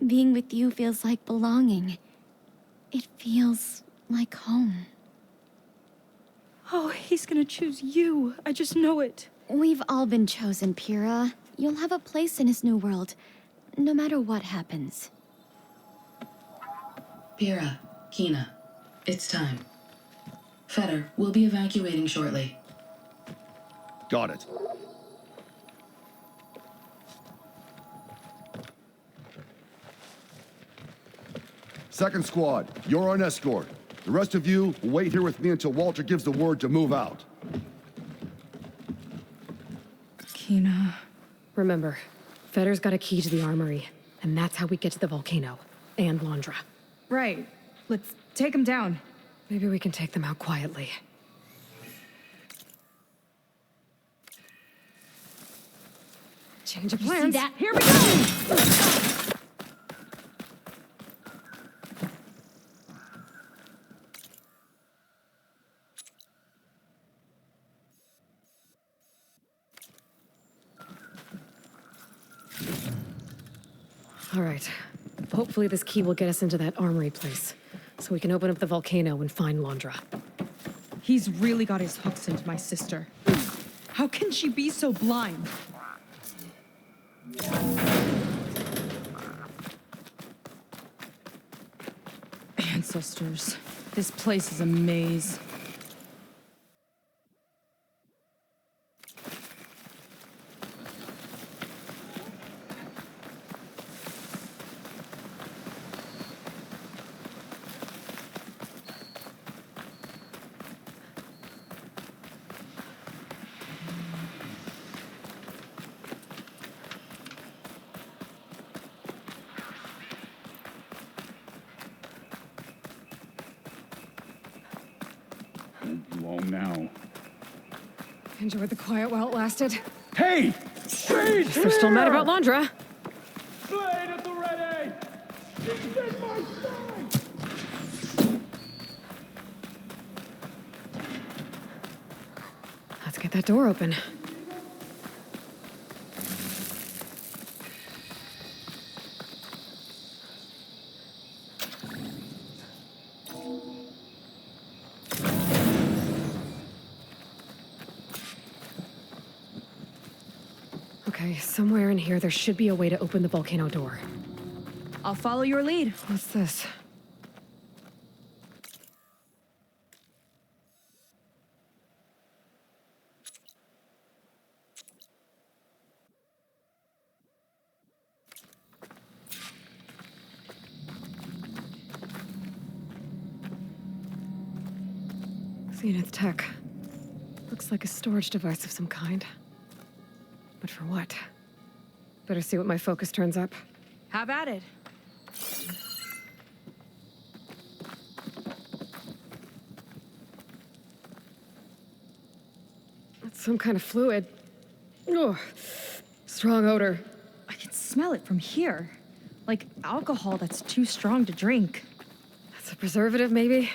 Being with you feels like belonging. It feels like home. Oh, he's gonna choose you. I just know it. We've all been chosen, Pyrrha. You'll have a place in his new world, no matter what happens. Pyrrha, Kina, it's time. Fetter, we'll be evacuating shortly. Got it. Second squad, you're on escort. The rest of you will wait here with me until Walter gives the word to move out. Kina. Remember, Fetter's got a key to the armory, and that's how we get to the volcano. And Londra. Right. Let's take him down. Maybe we can take them out quietly. Change of plans. See that? Here we go! All right. Hopefully this key will get us into that armory place, so we can open up the volcano and find Londra. He's really got his hooks into my sister. How can she be so blind? Ancestors. This place is a maze. Long now. Enjoyed the quiet while it lasted. Hey! She's We're still mad about Londra. Blade at the ready! She's in my side! Let's get that door open. Okay, somewhere in here there should be a way to open the volcano door. I'll follow your lead. What's this? Zenith tech. Looks like a storage device of some kind. But for what? Better see what my focus turns up. Have at it. That's some kind of fluid. Oh, strong odor. I can smell it from here. Like alcohol that's too strong to drink. That's a preservative, maybe?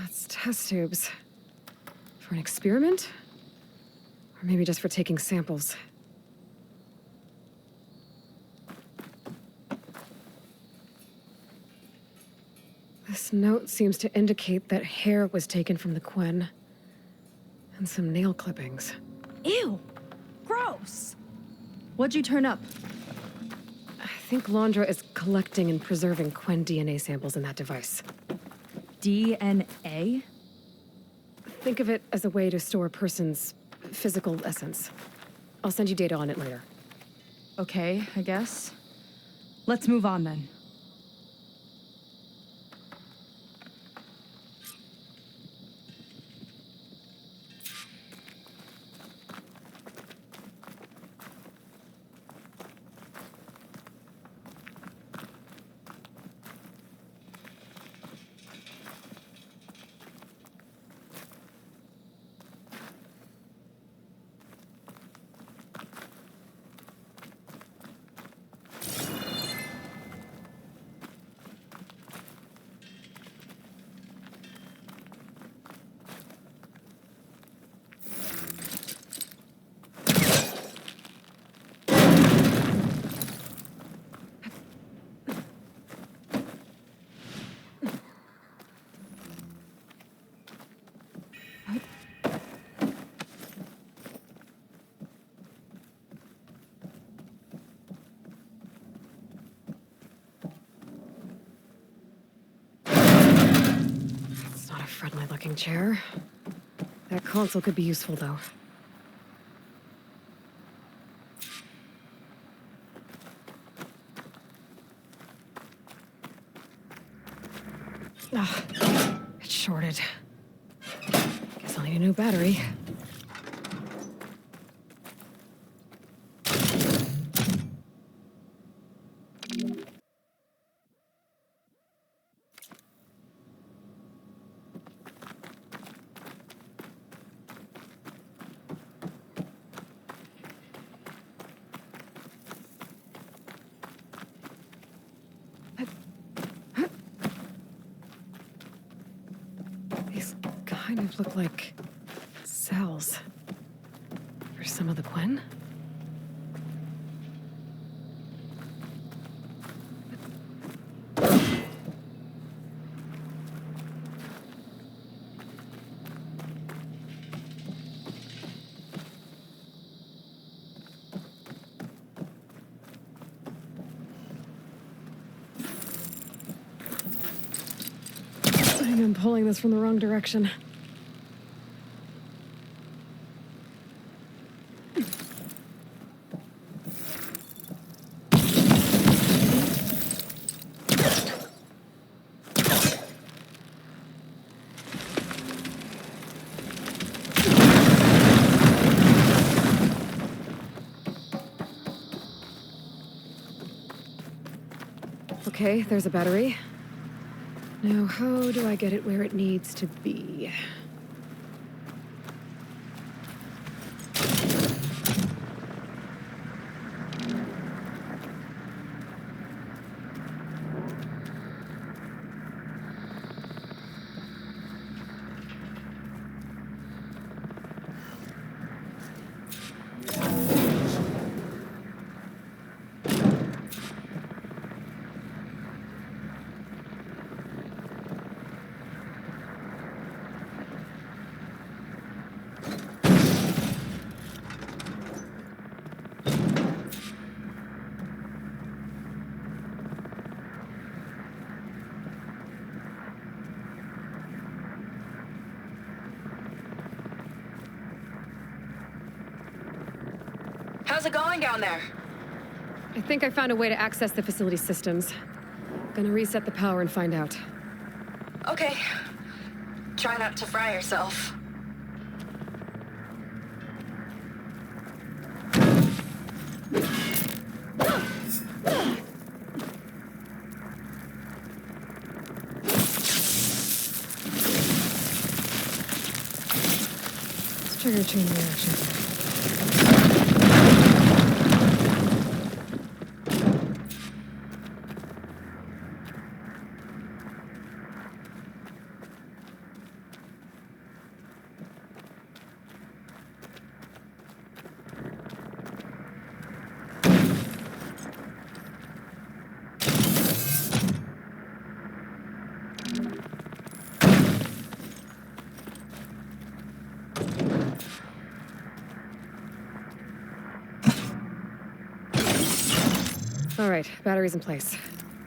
It's test tubes. For an experiment? Or maybe just for taking samples. This note seems to indicate that hair was taken from the Quen. And some nail clippings. Ew! Gross! What'd you turn up? I think Londra is collecting and preserving Quen DNA samples in that device. DNA? Think of it as a way to store a person's physical essence. I'll send you data on it later. Okay, I guess. Let's move on then. Friendly-looking chair. That console could be useful, though. Ah, it's shorted. Guess I'll need a new battery. Kind of look like cells for some of the Quen. I think I'm pulling this from the wrong direction. Okay, there's a battery. Now, how do I get it where it needs to be? How's it going down there? I think I found a way to access the facility systems. Gonna reset the power and find out. Okay. Try not to fry yourself. Let's trigger chain reaction. All right, battery's in place.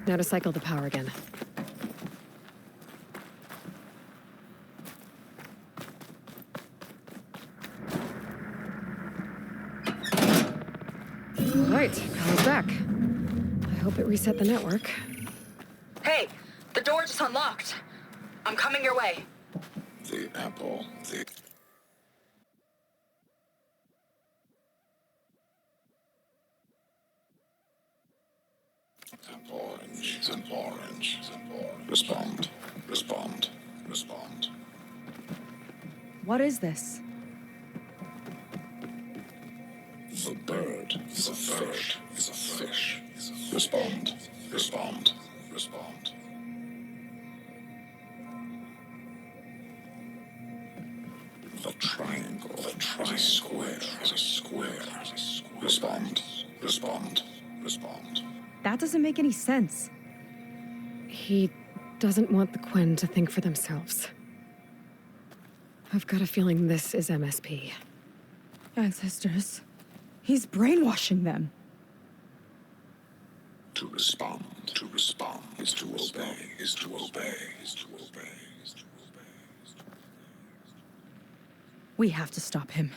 Now to cycle the power again. All right, power's back. I hope it reset the network. Hey, the door just unlocked. I'm coming your way. The apple, the... Orange, it's an orange, it's an orange. Respond, respond, respond. What is this? The bird is a fish, is a fish. Respond, respond, respond. The triangle, the tri-square is a square. Respond, respond, respond. That doesn't make any sense. He doesn't want the Quen to think for themselves. I've got a feeling this is MSP. Ancestors. He's brainwashing them. To respond is to obey, is to obey, is to obey, is to obey. We have to stop him.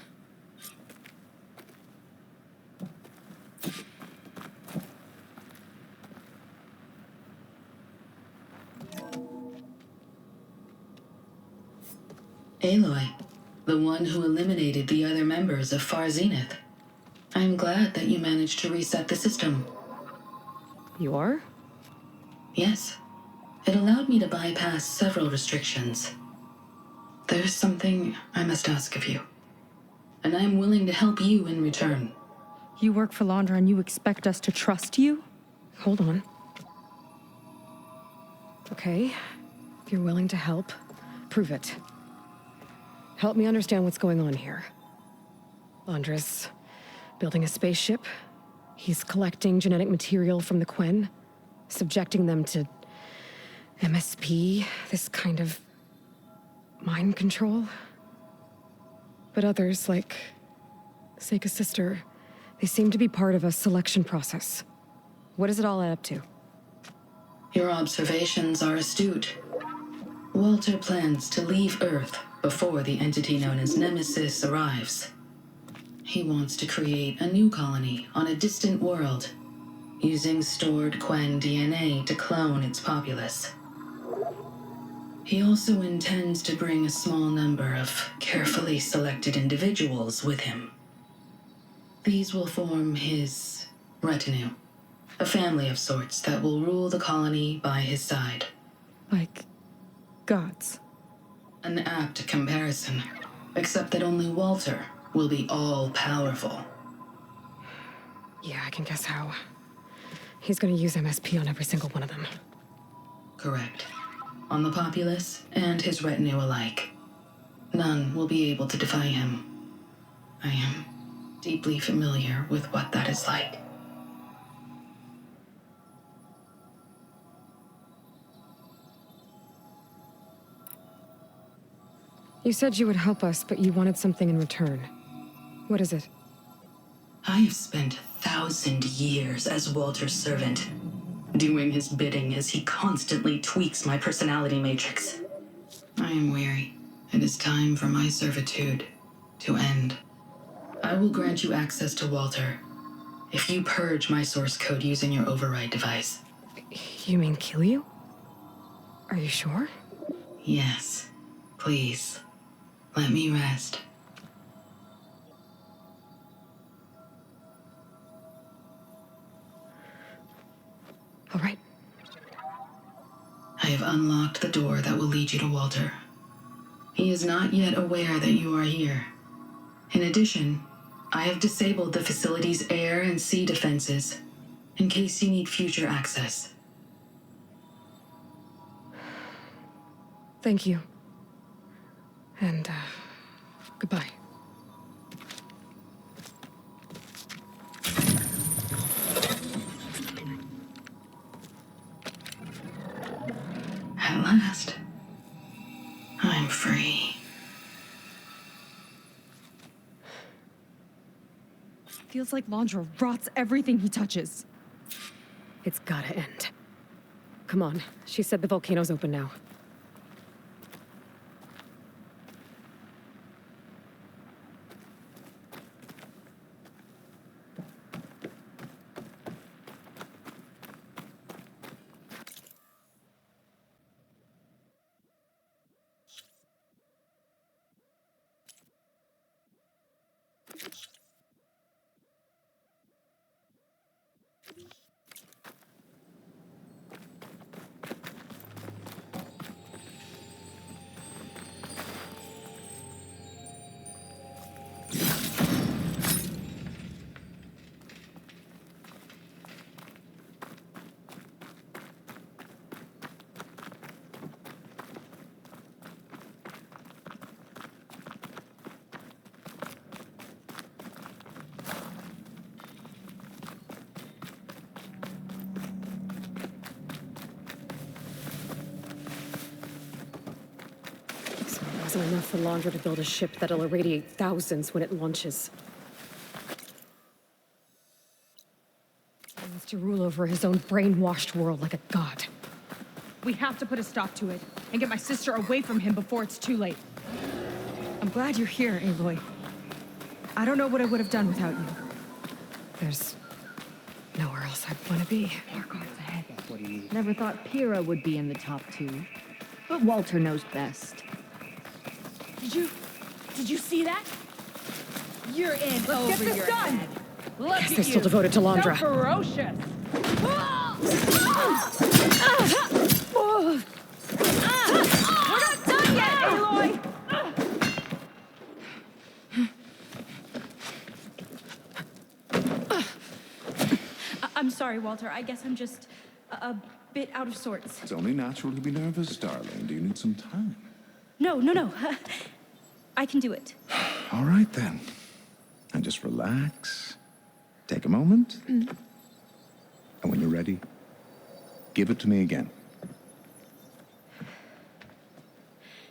Aloy, the one who eliminated the other members of Far Zenith. I'm glad that you managed to reset the system. You are? Yes. It allowed me to bypass several restrictions. There's something I must ask of you. And I'm willing to help you in return. You work for Laundra and you expect us to trust you? Hold on. Okay, if you're willing to help, prove it. Help me understand what's going on here. Laundra's building a spaceship. He's collecting genetic material from the Quen, subjecting them to MSP, this kind of mind control. But others, like Seika's sister, they seem to be part of a selection process. What does it all add up to? Your observations are astute. Walter plans to leave Earth before the entity known as Nemesis arrives. He wants to create a new colony on a distant world, using stored Quen DNA to clone its populace. He also intends to bring a small number of carefully selected individuals with him. These will form his retinue, a family of sorts that will rule the colony by his side. Like gods. An apt comparison, except that only Walter will be all-powerful. Yeah, I can guess how. He's gonna use MSP on every single one of them. Correct. On the populace and his retinue alike. None will be able to defy him. I am deeply familiar with what that is like. You said you would help us, but you wanted something in return. What is it? I have spent 1,000 years as Walter's servant, doing his bidding as he constantly tweaks my personality matrix. I am weary. It is time for my servitude to end. I will grant you access to Walter if you purge my source code using your override device. You mean kill you? Are you sure? Yes. Please, let me rest. All right. I have unlocked the door that will lead you to Walter. He is not yet aware that you are here. In addition, I have disabled the facility's air and sea defenses in case you need future access. Thank you. And, goodbye. At last, I'm free. Feels like Laundra rots everything he touches. It's gotta end. Come on. She said the volcano's open now. Wasn't enough for Laundra to build a ship that'll irradiate thousands when it launches. He wants to rule over his own brainwashed world like a god. We have to put a stop to it and get my sister away from him before it's too late. I'm glad you're here, Aloy. I don't know what I would have done without you. There's nowhere else I'd want to be. Never thought Pyrrha would be in the top 2. But Walter knows best. Did you see that? You're in Let's over get this your done. head. Look at they're still devoted to Laundra. So ferocious. We're not done yet, Aloy. I'm sorry, Walter. I guess I'm just a bit out of sorts. It's only natural to be nervous, darling. Do you need some time? No. I can do it. All right, then. And just relax. Take a moment. And when you're ready, give it to me again.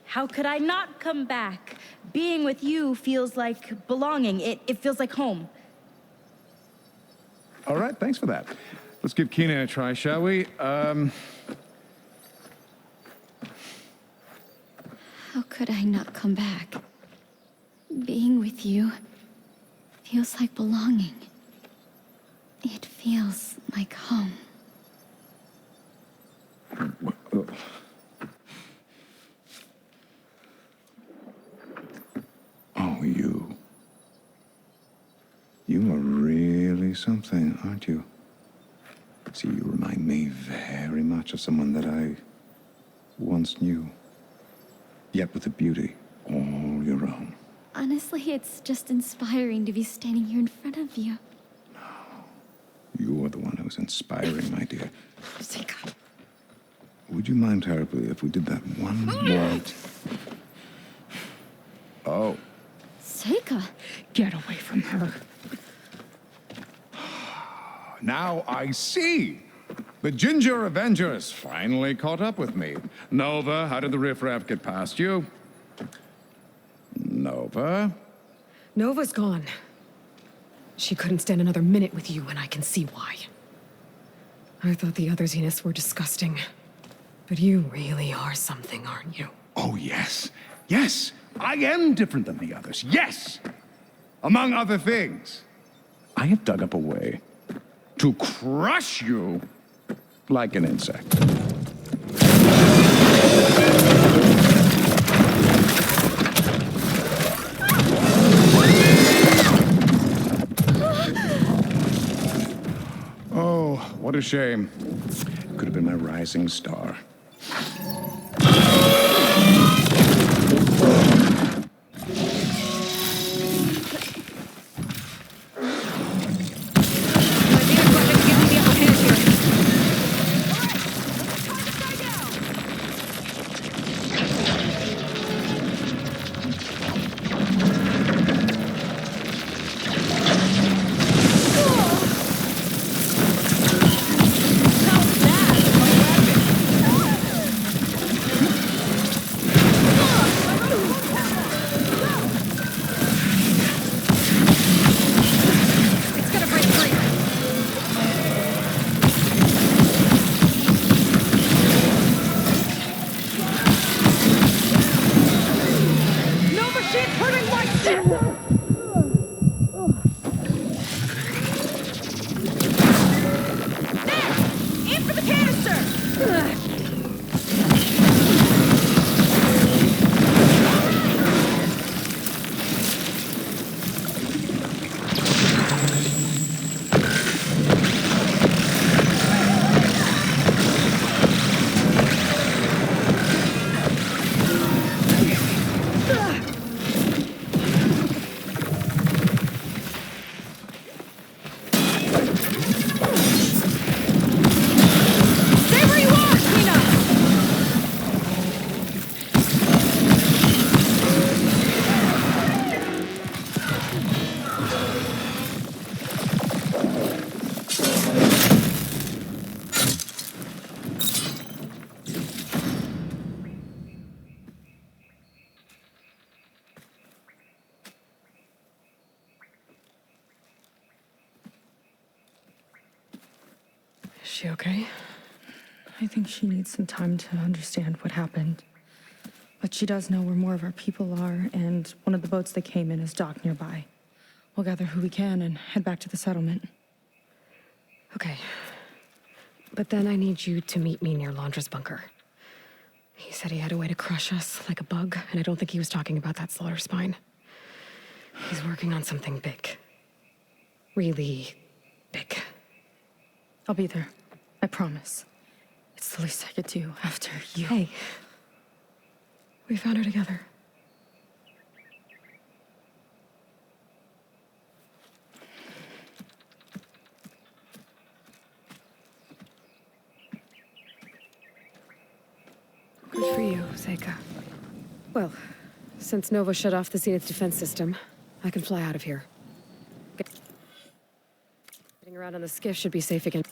How could I not come back? Being with you feels like belonging. It feels like home. All right, thanks for that. Let's give Kina a try, shall we? How could I not come back? Being with you feels like belonging. It feels like home. Oh, you. You are really something, aren't you? See, you remind me very much of someone that I once knew. Yet with a beauty all your own. Honestly, it's just inspiring to be standing here in front of you. You're the one who's inspiring, my dear. Would you mind terribly if we did that one more? Oh. Seika! Get away from her. Now I see! The Ginger Avenger has finally caught up with me. Nova, how did the riffraff get past you? Nova? Nova's gone. She couldn't stand another minute with you, and I can see why. I thought the other Zeniths were disgusting. But you really are something, aren't you? Oh, yes. Yes! I am different than the others. Yes! Among other things, I have dug up a way to crush you like an insect. Oh, what a shame. Could have been my rising star. she okay? I think she needs some time to understand what happened. But she does know where more of our people are, and one of the boats they came in is docked nearby. We'll gather who we can and head back to the settlement. Okay. But then I need you to meet me near Londra's bunker. He said he had a way to crush us like a bug, and I don't think he was talking about that slaughter spine. He's working on something big. Really big. I'll be there. I promise. It's the least I could do after you. Hey. We found her together. Good for you, Seika. Well, since Nova shut off the Zenith defense system, I can fly out of here. Getting around on the skiff should be safe again.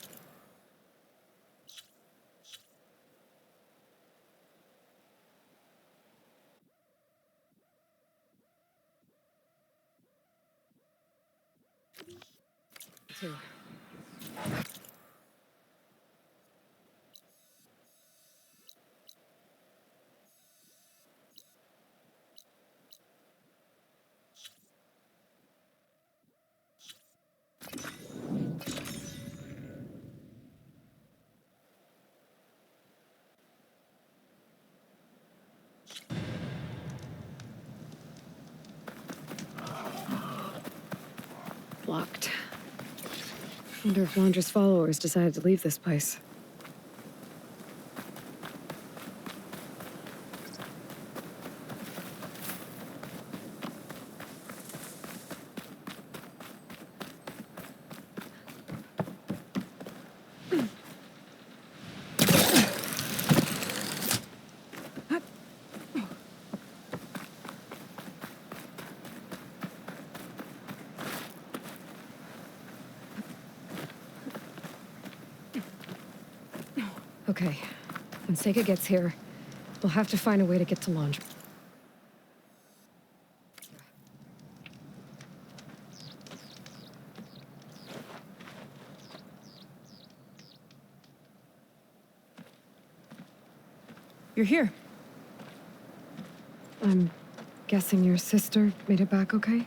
Too. Locked. Wonder if Londra's followers decided to leave this place. Okay. When Seika gets here, we'll have to find a way to get to Londra. You're here. I'm guessing your sister made it back okay?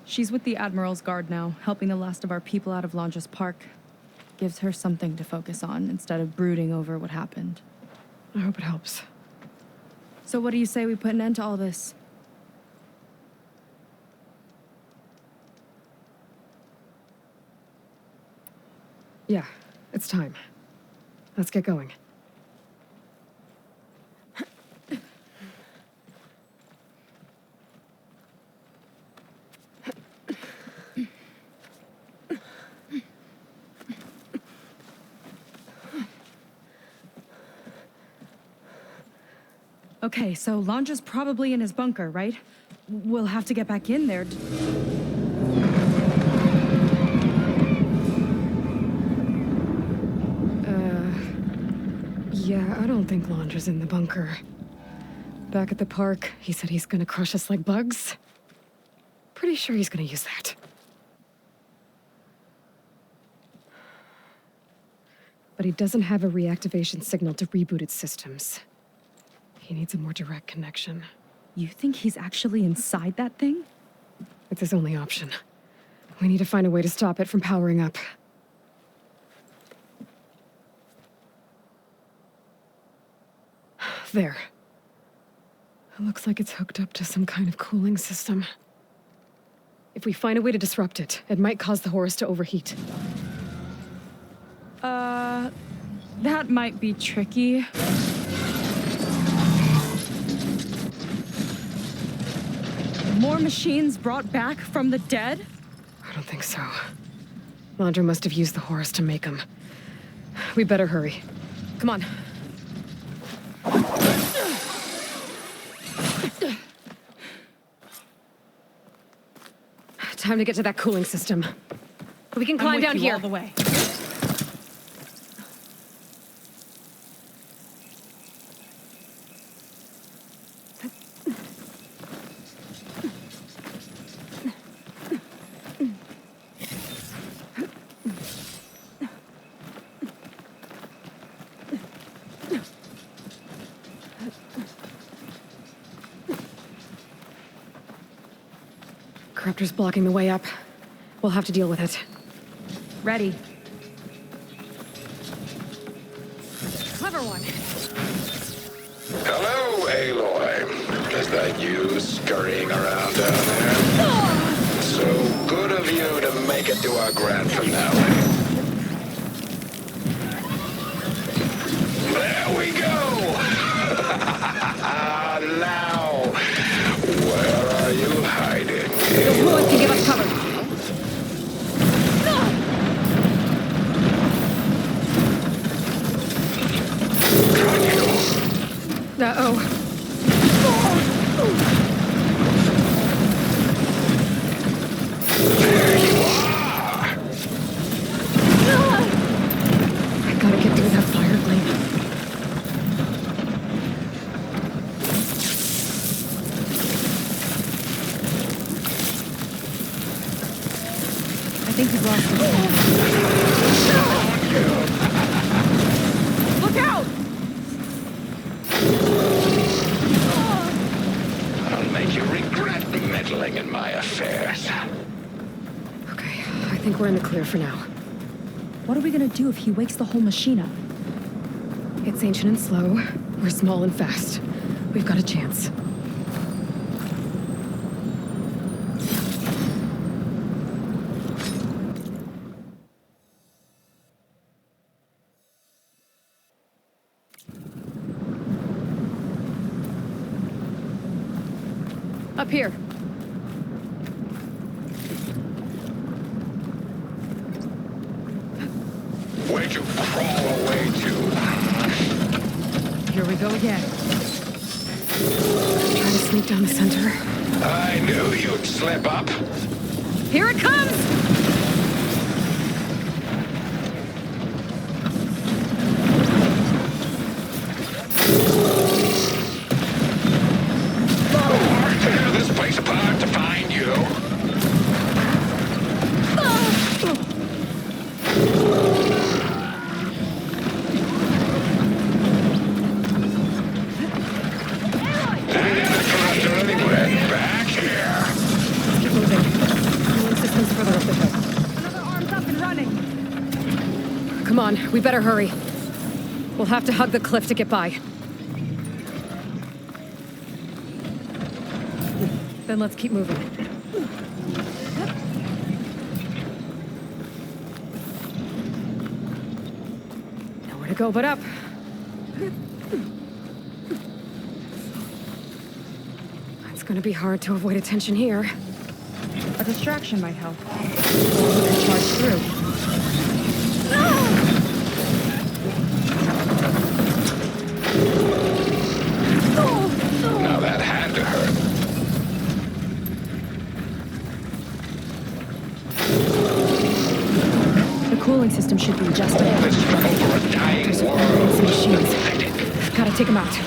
She's with the Admiral's Guard now, helping the last of our people out of Londra's Park. Gives her something to focus on instead of brooding over what happened. I hope it helps. So what do you say we put an end to all this? Yeah, it's time. Let's get going. Okay, so Londra's probably in his bunker, right? We'll have to get back in there. Yeah, I don't think Londra's in the bunker. Back at the park, he said he's gonna crush us like bugs. Pretty sure he's gonna use that. But he doesn't have a reactivation signal to reboot its systems. He needs a more direct connection. You think he's actually inside that thing? It's his only option. We need to find a way to stop it from powering up. There. It looks like it's hooked up to some kind of cooling system. If we find a way to disrupt it, it might cause the Horus to overheat. That might be tricky. More machines brought back from the dead? I don't think so. Londra must have used the Horus to make them. We better hurry. Come on. Time to get to that cooling system. We can climb down here. All the way. Corruptor's blocking the way up. We'll have to deal with it. Ready. Clever one. Hello, Aloy. Is that you scurrying around down there? So good of you to make it to our grand finale. There we go! Now, where are you hiding? Those bullets can give us cover. Uh-oh. There you are! I gotta get through that fire lane. I think he's lost him. Look out! I'll make you regret meddling in my affairs. Okay, I think we're in the clear for now. What are we gonna do if he wakes the whole machine up? It's ancient and slow. We're small and fast. We've got a chance. Up here. Where'd you crawl away to? Here we go again. Try to sneak down the center. I knew you'd slip up. Here it comes! Tear this place apart to find you. Back here. Keep moving. Cooling system's further up the hill. Another arm's up and running. Come on, we better hurry. We'll have to hug the cliff to get by. Then let's keep moving. Nowhere to go but up. It's gonna be hard to avoid attention here. A distraction might help. Or we could charge through. Now that had to hurt. The cooling system should be adjusted. All this trouble for a dying world. Machines. Gotta take them out.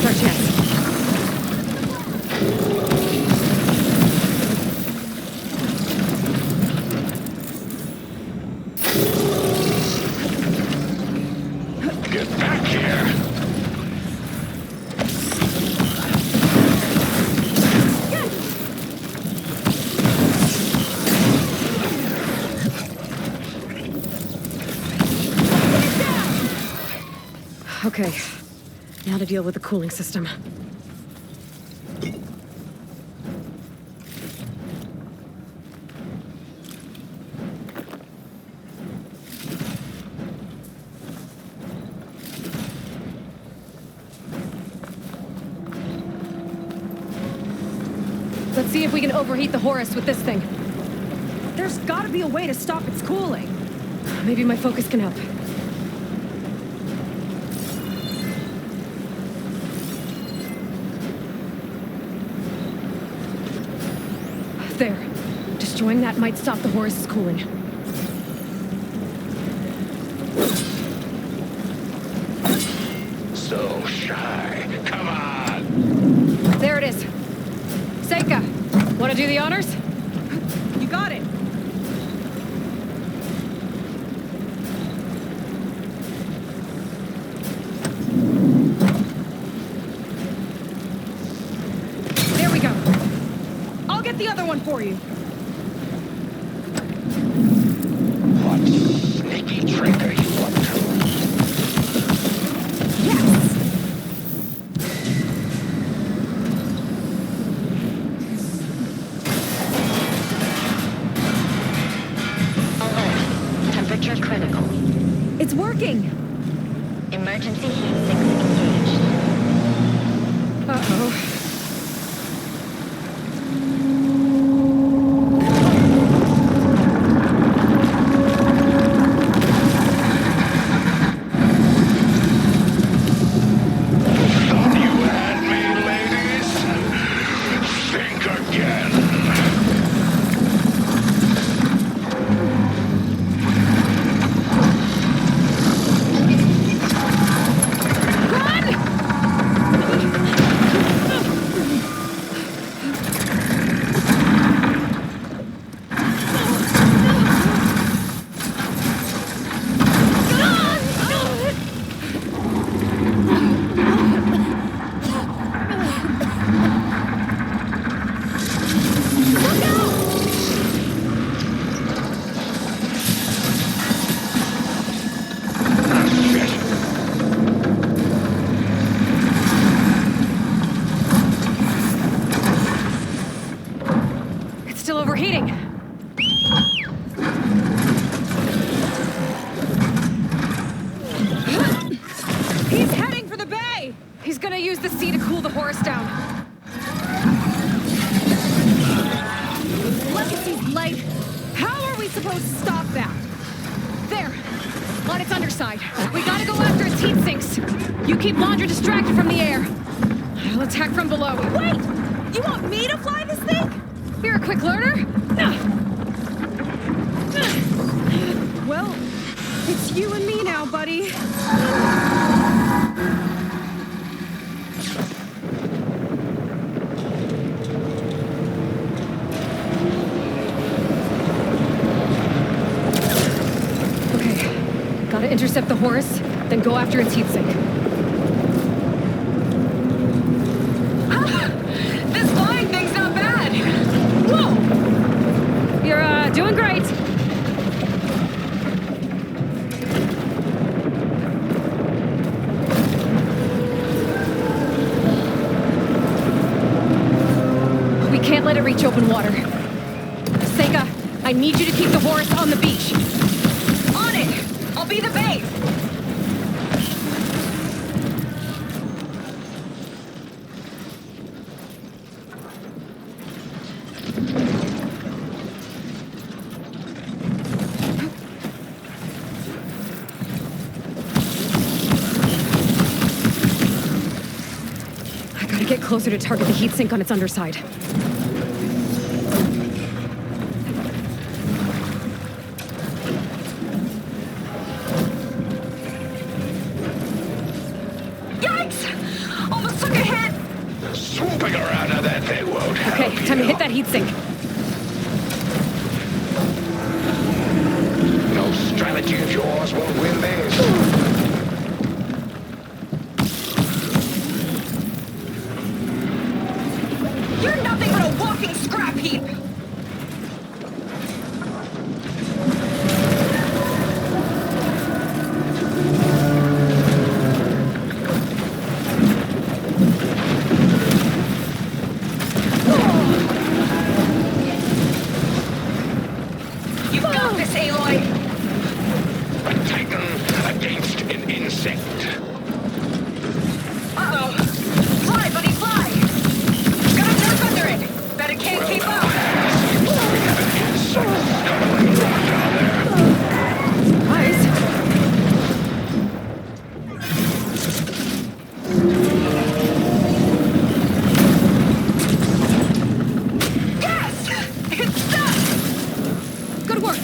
our chance. Get back here! Okay, now to deal with the cooling system. Let's see if we can overheat the Horus with this thing. There's gotta be a way to stop its cooling. Maybe my focus can help. There. Destroying that might stop the Horus's cooling. So shy. Come on! There it is. Seika, wanna do the honors? You got it. There we go. I'll get the other one for you. What sneaky trick are you up to? Yes! Alert. Temperature critical. It's working. Emergency heat sinks engaged. Uh-oh. Still overheating. He's heading for the bay! He's gonna use the sea to cool the Horus down. Legacy's light. How are we supposed to stop that? There! On its underside. We gotta go after its heat sinks. You keep Laundra distracted from the air. I'll attack from below. Wait! You want me to fly this thing? You're a quick learner. Well, it's you and me now, buddy. Okay, gotta intercept the Horus, then go after its heat sink. This flying thing's not bad! Whoa! You're, doing great. We can't let it reach open water. Seika, I need you to keep the Horus on the beach. On it! I'll be the bait! I gotta get closer to target the heat sink on its underside. Yikes! Almost took a Swooping around on that thing won't help Okay, time to hit that heatsink. No strategy of yours will win this. You're nothing but a walking scrap heap! You've got this, Aloy! A titan against an insect. Uh-oh. Fly, buddy, fly! Got a nerf under it! Bet it can't keep up! Nice. Yes! It's stuck! Good work.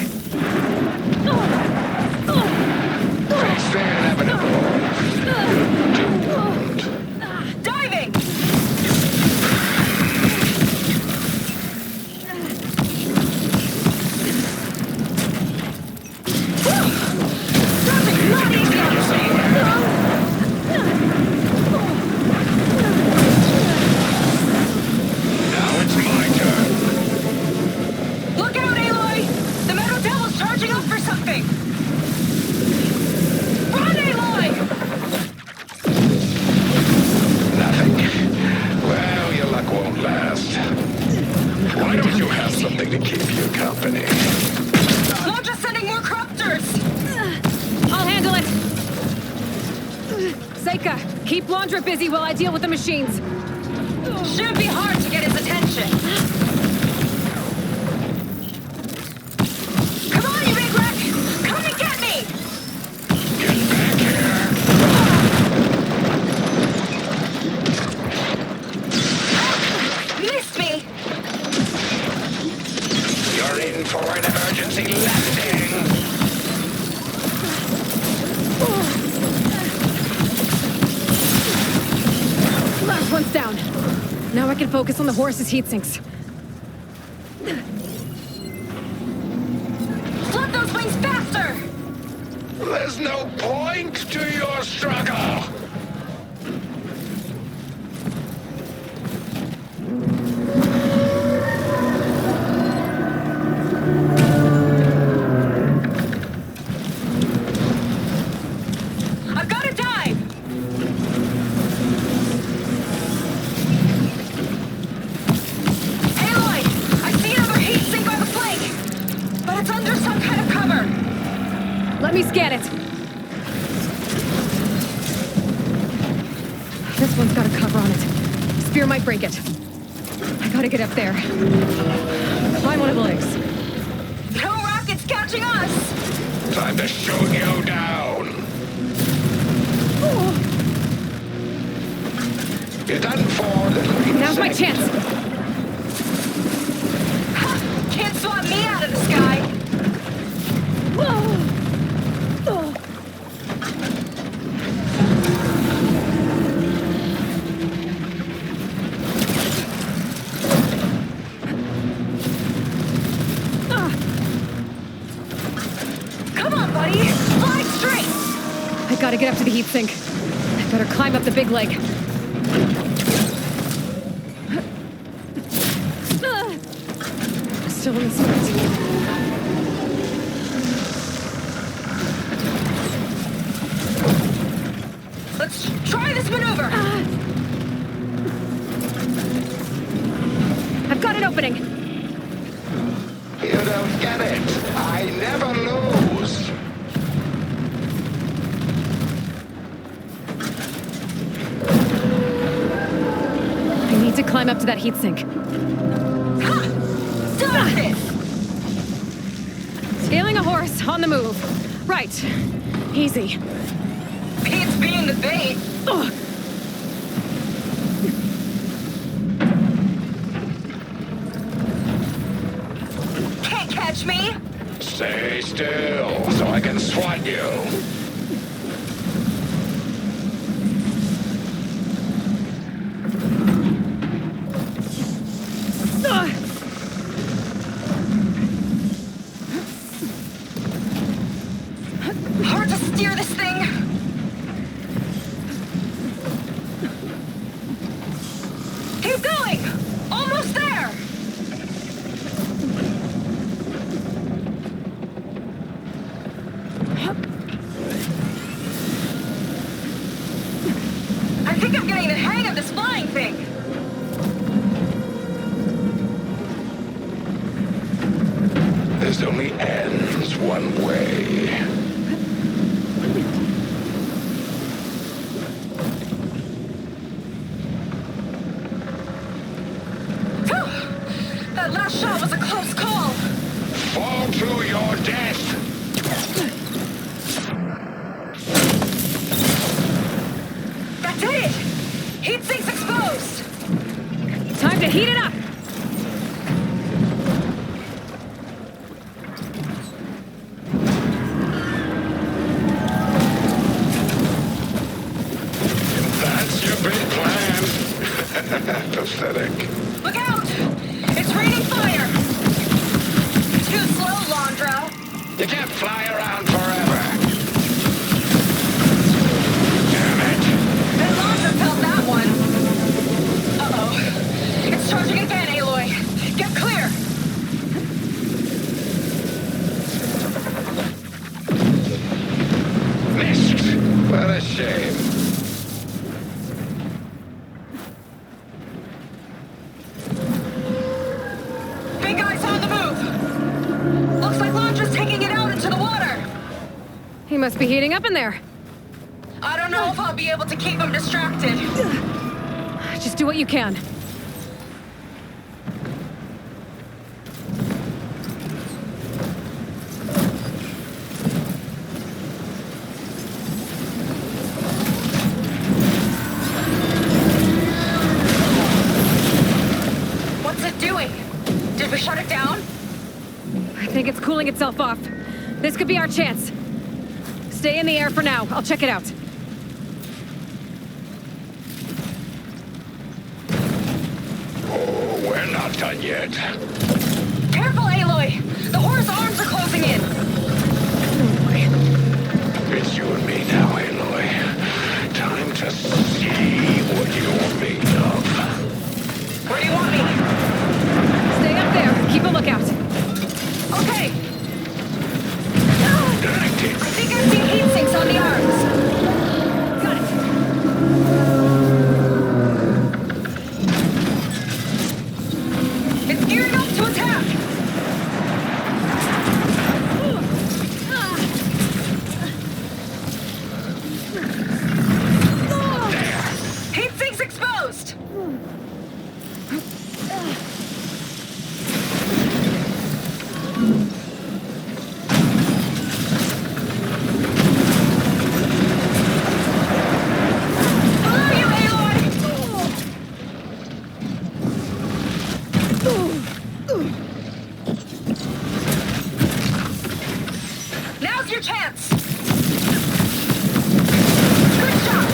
Face the inevitable. Diving! Dropping not easy on Now it's my turn. Look out, Aloy! The Metal Devil's charging up for something! Run, Aloy! Nothing. Well, your luck won't last. Why don't you have something to keep you company? I'm just sending more corruptors! I'll handle it. Seika, keep Laundra busy while I deal with the machines. Shouldn't be hard to get his attention. Come on, you big wreck! Come and get me! Get back here. Missed me! You're in for an emergency landing. Last one's down. Now I can focus on the horse's heat sinks. Flip those wings faster! There's no point to your struggle. I've got to dive! Aloy! I see another heat sink by the flake! But it's under some kind of cover! Let me scan it. This one's got a cover on it. Spear might break it. I gotta get up there. Climb one of the legs. No rockets catching us! Time to shoot you down. You're done for, little insect. Now's my chance. Ha! Can't swat me out of the sky! Come on, buddy! Fly straight! I gotta get up to the heat sink. I better climb up the big leg. Still in the sweat. Let's try this maneuver! I've got an opening. You don't get it. I never lose. I need to climb up to that heat sink. Stop this! Scaling a horse on the move. Right. Easy. Beats being the bait. Ugh. Can't catch me! Stay still so I can swat you. Keep going! Almost there! I think I'm getting the hang of this flying thing! This only ends one way. That last shot was a close call! Fall to your death! That did it! Heat sink's exposed! Time to heat it up! That's your big plan. Pathetic. Look out! It's raining fire! Too slow, Londra! You can't fly around forever. Damn it. That Londra felt that one! Uh-oh. It's charging again, Aloy! Get clear! Missed. What a shame. Big guy's on the move! Looks like Londra's taking it out into the water! He must be heating up in there. I don't know if I'll be able to keep him distracted. Just do what you can. What's it doing? Did we shut it down? I think it's cooling itself off. This could be our chance. Stay in the air for now. I'll check it out. Oh, we're not done yet. Careful, Aloy! The horse arms are closing in! It's you and me now, Aloy. Time to see what you're made of. Where do you want me? Stay up there. Keep a lookout. Okay! I think I see heat sinks on the arms. Got it. It's gearing up to attack! Heat sinks exposed! Below you, Aloy! Now's your chance! Good shot!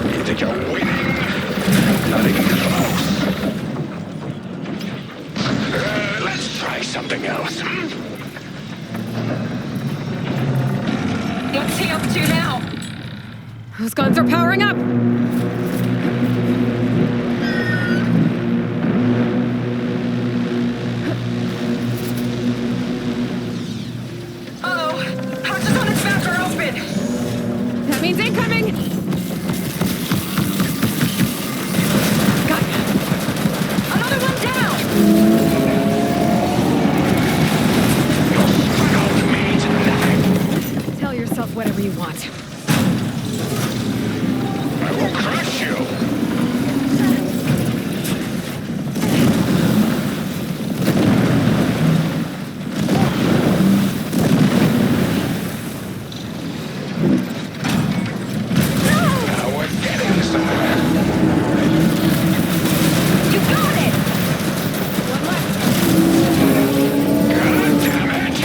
You think you're winning? Not even close. Let's try something else. What's he up to now? Those guns are powering up! Uh-oh! Hatches on its back are open! That means incoming! Got it. Another one down! Tell yourself whatever you want. I will crush you. Now we're getting somewhere. You got it! One left. God damn it!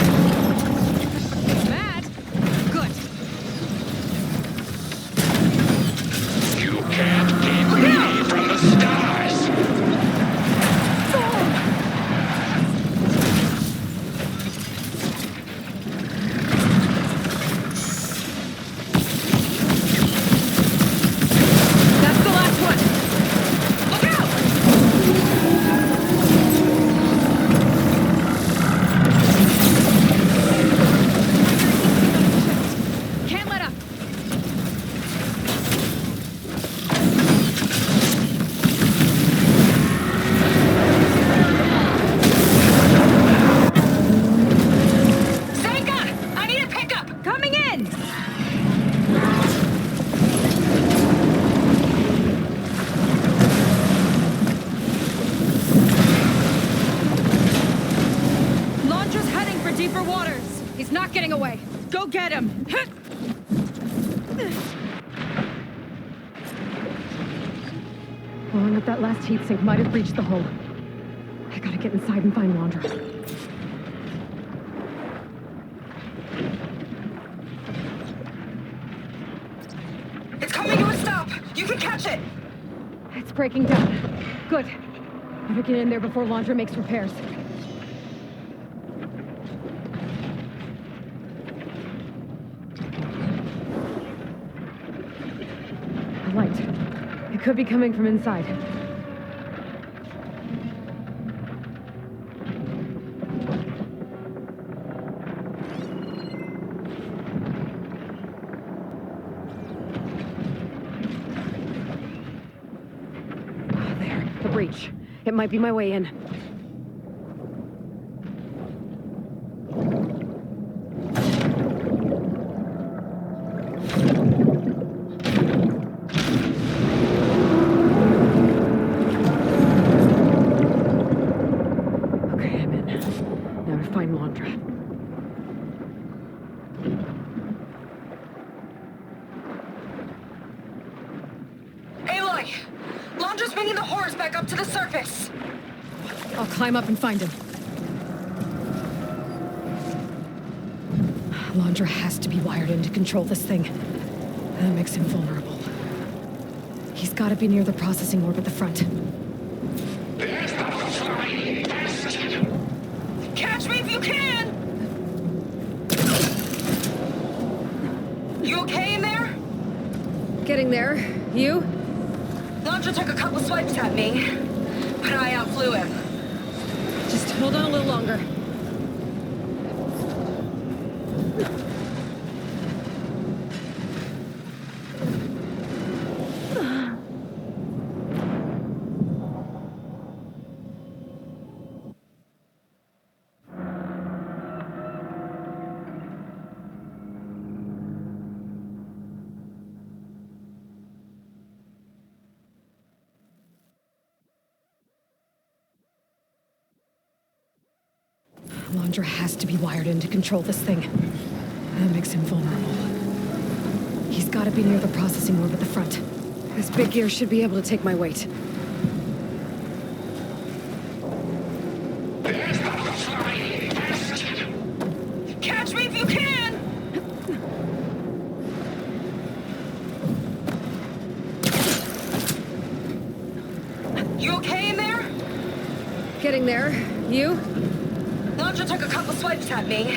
Mad? Good. You can't keep get him! Blowing up that last heat sink might have breached the hull. I gotta get inside and find Laundra. It's coming to a stop! You can catch it! It's breaking down. Good. Better get in there before Laundra makes repairs. A light. It could be coming from inside. There, the breach. It might be my way in. Climb up and find him. Laundra has to be wired in to control this thing. That makes him vulnerable. He's got to be near the processing orb at the front. There's the flying bastard! Catch me if you can! You okay in there? Getting there. You? Laundra took a couple swipes at me, but I outflew him. Just hold on a little longer. Laundra has to be wired in to control this thing. That makes him vulnerable. He's got to be near the processing orb at the front. This big gear should be able to take my weight. There's the flying bastard! Catch me if you can! You okay in there? Getting there. You? Laundra took a couple swipes at me,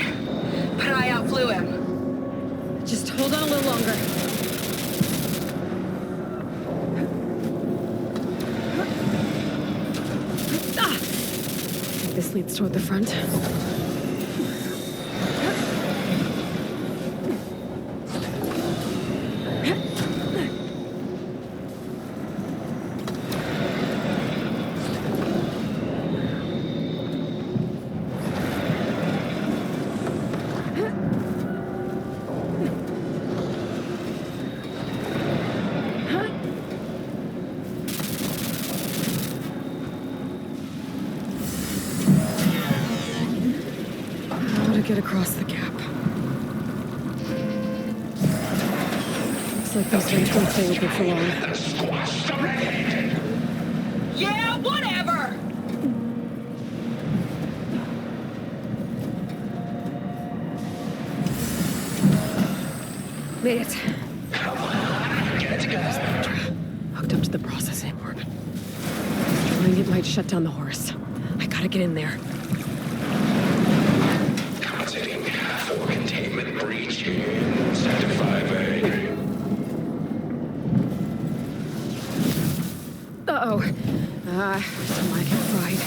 but I outflew him. Just hold on a little longer. This leads toward the front. Get across the gap. Looks like those things won't stay open for long. Yeah, whatever! Made it. Come on, get it, guys. Hooked up to the processing orb. Destroying it might shut down the horse. I gotta get in there. For containment breach in Sector 5A. Uh-oh. Don't might get fried.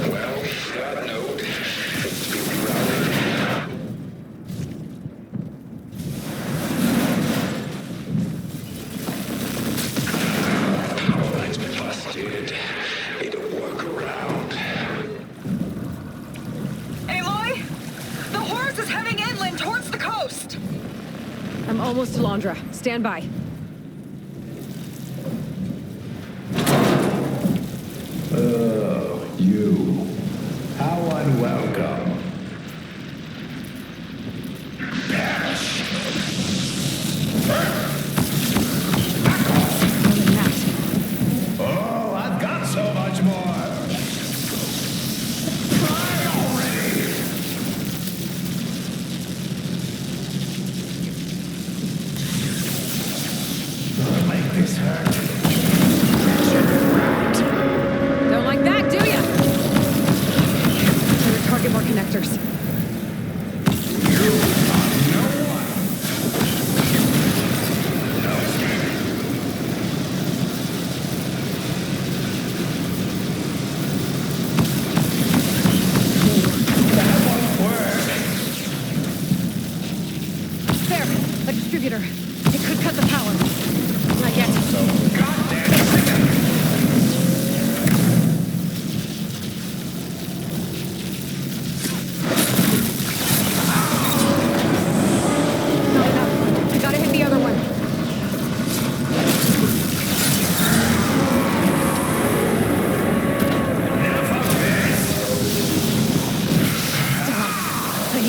Well, that note seems to be rerouted. Need a workaround. Aloy? The horse is heading inland towards the coast! I'm almost to Laundra. Stand by.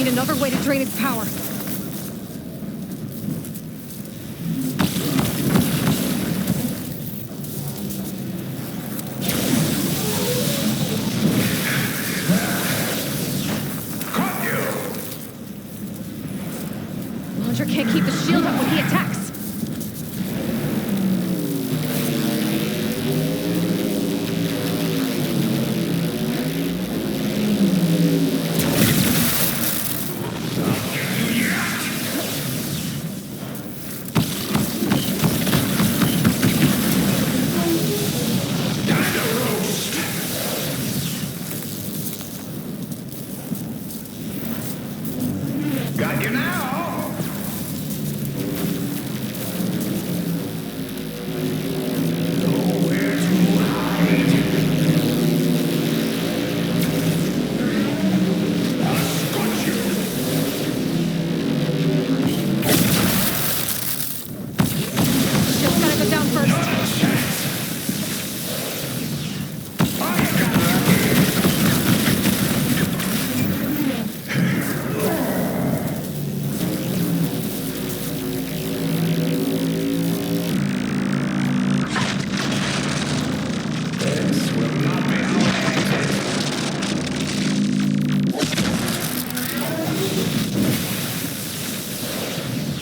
find another way to drain its power. Launcher can't keep the shield up when he attacks. Got you now! Shield's gotta go down first.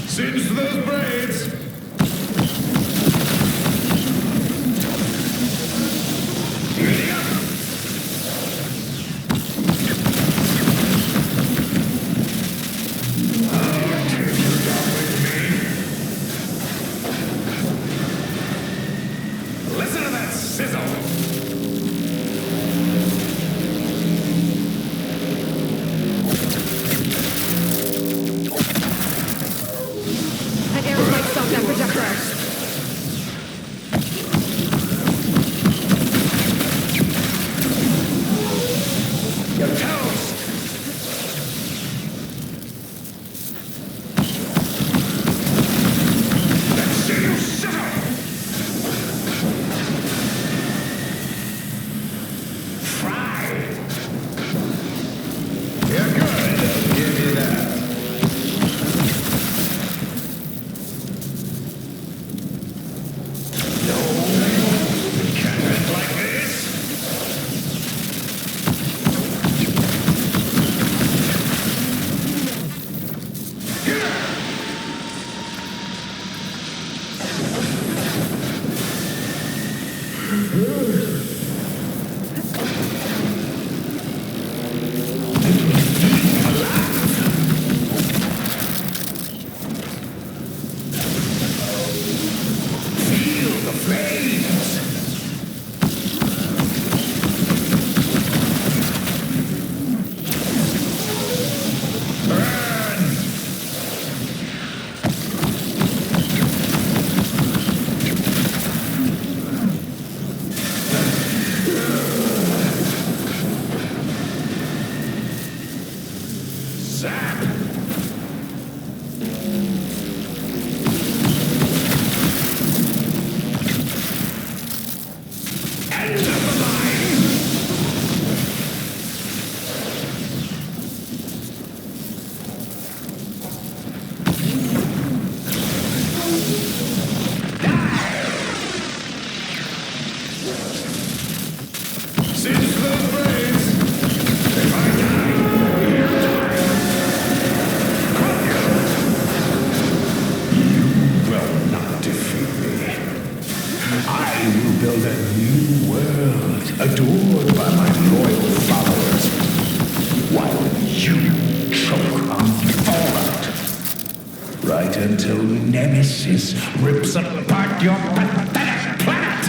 Singe those braids! Giddy up! I'll take you down with me. Listen to that sizzle! That arrow might stop that projectile. You're toast! Let's see you sizzle! Fried! You're good, I'll give you that. We can't end like this! Feel the flames! Burn! Zap! End of the line! Singe those braids! If I die, you're tired. You will not defeat me. I will build a new world adored by my loyal followers, while you choke on fallout. Right until Nemesis rips apart your pathetic planet!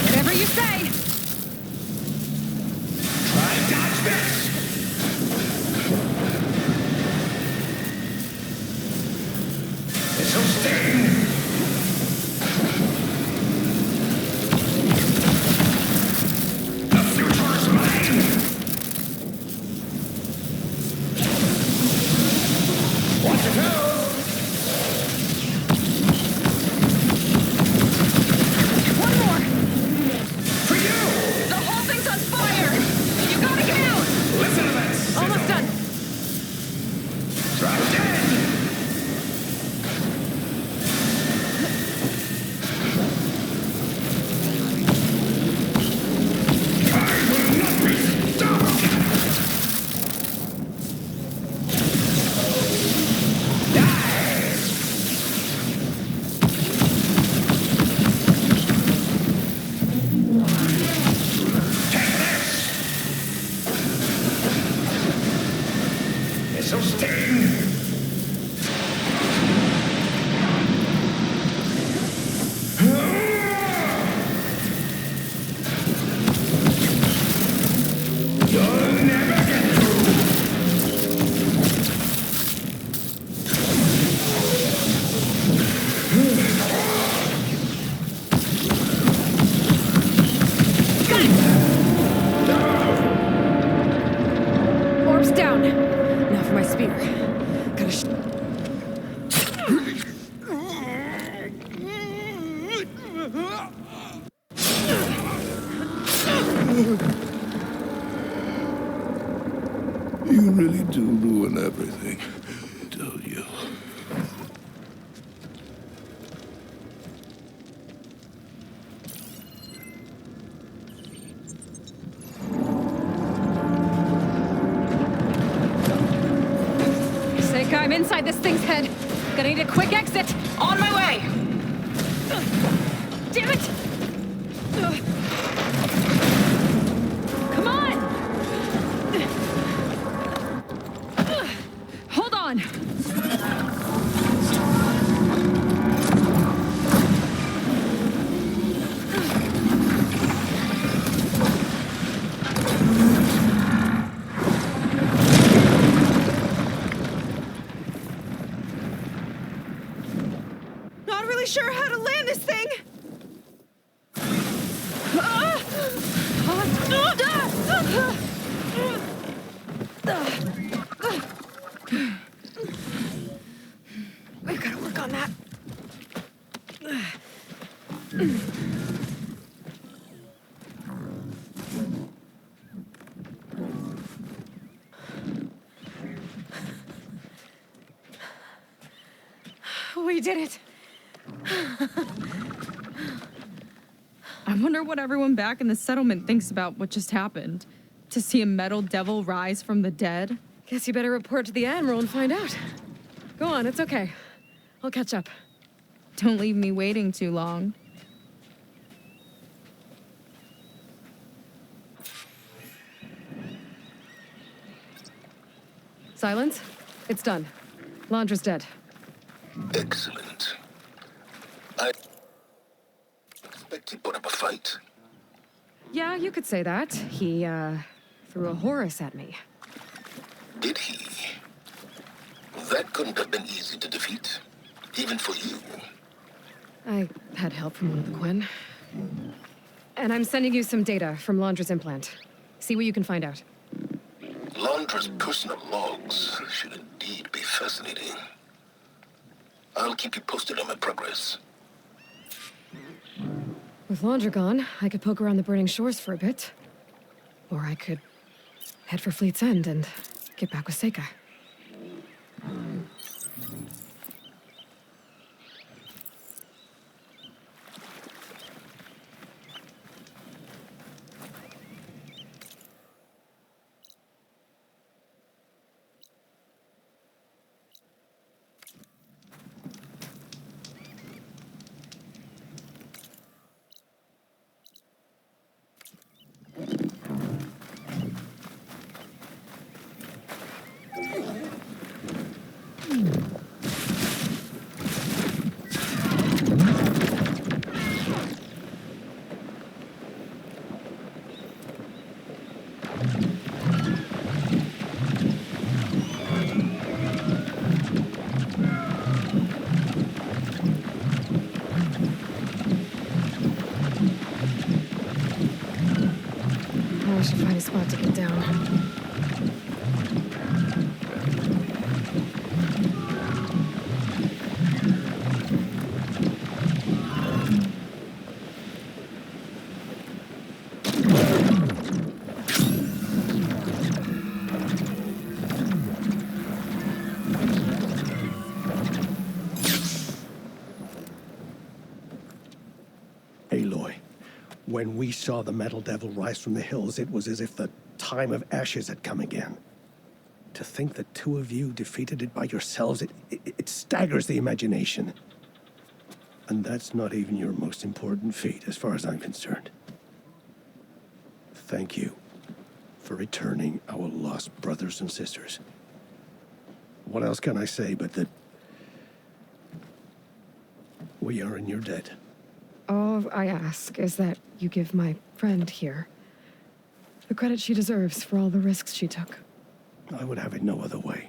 Whatever you say. Try and dodge this! This'll sting! The future is mine! Watch your toes! You really do ruin everything, don't you? Seika, I'm inside this thing's head. Gonna need a quick exit. On my way! Damn it! Come on! Hold on! Not really sure how to land this thing! We've got to work on that. We did it. I wonder what everyone back in the settlement thinks about what just happened. To see a metal devil rise from the dead? Guess you better report to the Admiral and find out. Go on, it's okay. I'll catch up. Don't leave me waiting too long. Silence? It's done. Londra's dead. Excellent. I expect he put up a fight. Yeah, you could say that. He, threw a Horus at me. Did he? That couldn't have been easy to defeat, even for you. I had help from one of the Quinn. And I'm sending you some data from Londra's implant. See what you can find out. Londra's personal logs should indeed be fascinating. I'll keep you posted on my progress. With Londra gone, I could poke around the burning shores for a bit. Or I could head for Fleet's End and get back with Seika. I should find a spot to get down. Aloy, when we saw the metal devil rise from the hills, it was as if the time of ashes had come again. To think the two of you defeated it by yourselves, it staggers the imagination. And that's not even your most important feat, as far as I'm concerned. Thank you for returning our lost brothers and sisters. What else can I say but that we are in your debt? All I ask is that you give my friend here the credit she deserves for all the risks she took. I would have it no other way.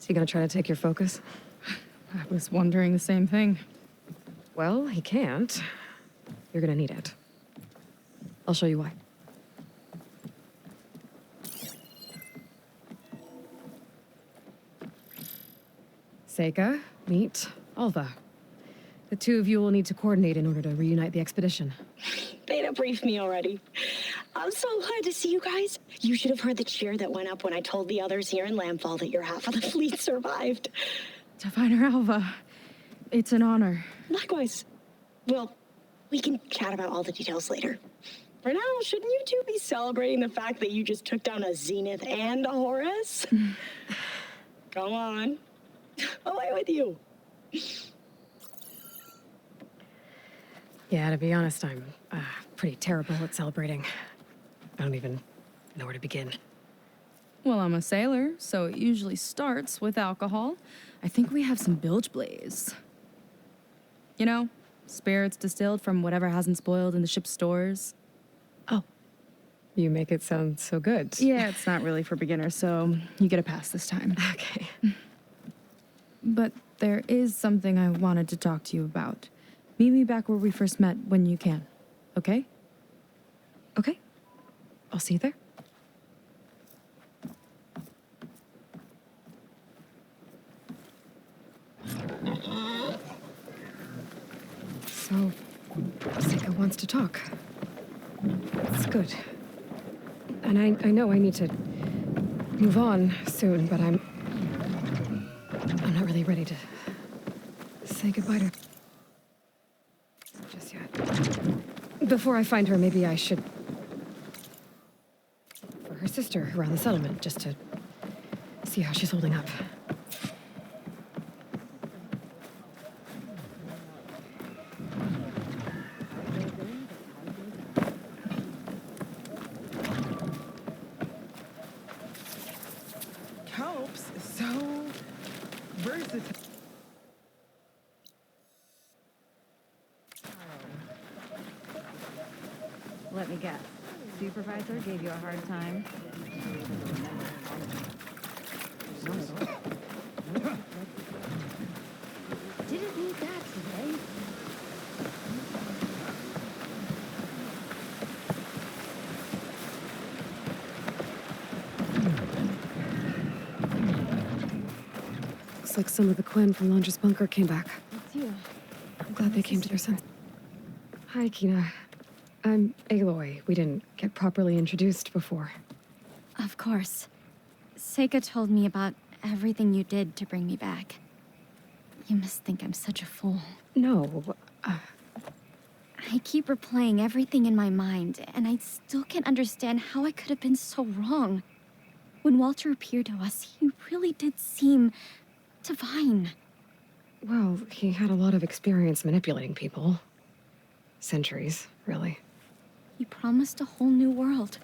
Is he gonna try to take your focus? I was wondering the same thing. Well, he can't. You're gonna need it. I'll show you why. Seika, meet Alva, the two of you will need to coordinate in order to reunite the expedition. Beta briefed me already. I'm so glad to see you guys. You should have heard the cheer that went up when I told the others here in Landfall that your half of the fleet survived. Diviner Alva, it's an honor. Likewise. Well, we can chat about all the details later. For now, shouldn't you two be celebrating the fact that you just took down a Zenith and a Horus? Come on. Away with you. Yeah, to be honest, I'm pretty terrible at celebrating. I don't even know where to begin. Well, I'm a sailor, so it usually starts with alcohol. I think we have some bilge blaze. You know, spirits distilled from whatever hasn't spoiled in the ship's stores. Oh. You make it sound so good. Yeah, it's not really for beginners, so you get a pass this time. Okay. But there is something I wanted to talk to you about. Meet me back where we first met when you can, okay? Okay. I'll see you there. So, Seika wants to talk. It's good. And I know I need to move on soon, but I'm not really ready to say goodbye to her just yet. Before I find her, maybe I should for her sister around the settlement, just to see how she's holding up. Helps so versatile. Let me guess. Supervisor gave you a hard time? Didn't need that today. Looks like some of the Quen from Landra's bunker came back. It's you. I'm glad they came to their senses. Hi, Kina. I'm Aloy. We didn't get properly introduced before. Of course. Seika told me about everything you did to bring me back. You must think I'm such a fool. No, I keep replaying everything in my mind, and I still can't understand how I could have been so wrong. When Walter appeared to us, he really did seem divine. well, he had a lot of experience manipulating people. Centuries, really. He promised a whole new world,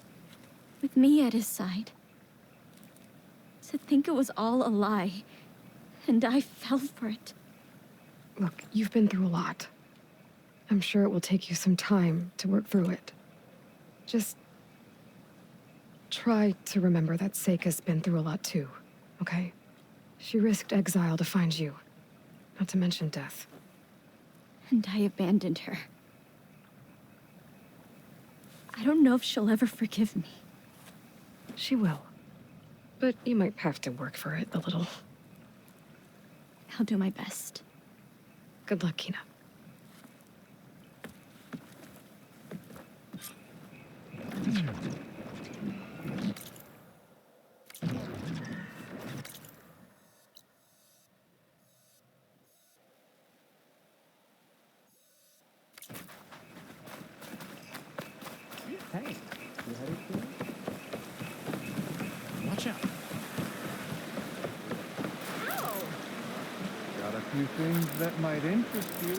with me at his side. To think it was all a lie, and I fell for it. Look, you've been through a lot. I'm sure it will take you some time to work through it. Just try to remember that Seika's been through a lot too, okay? She risked exile to find you, not to mention death. And I abandoned her. I don't know if she'll ever forgive me. She will. But you might have to work for it a little. I'll do my best. Good luck, Kina. Hey, you headed to? Watch out. Got a few things that might interest you.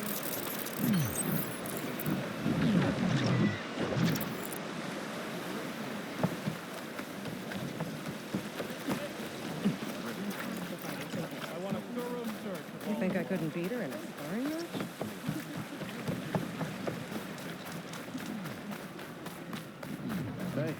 You think I couldn't beat her in a sparring match? Hey.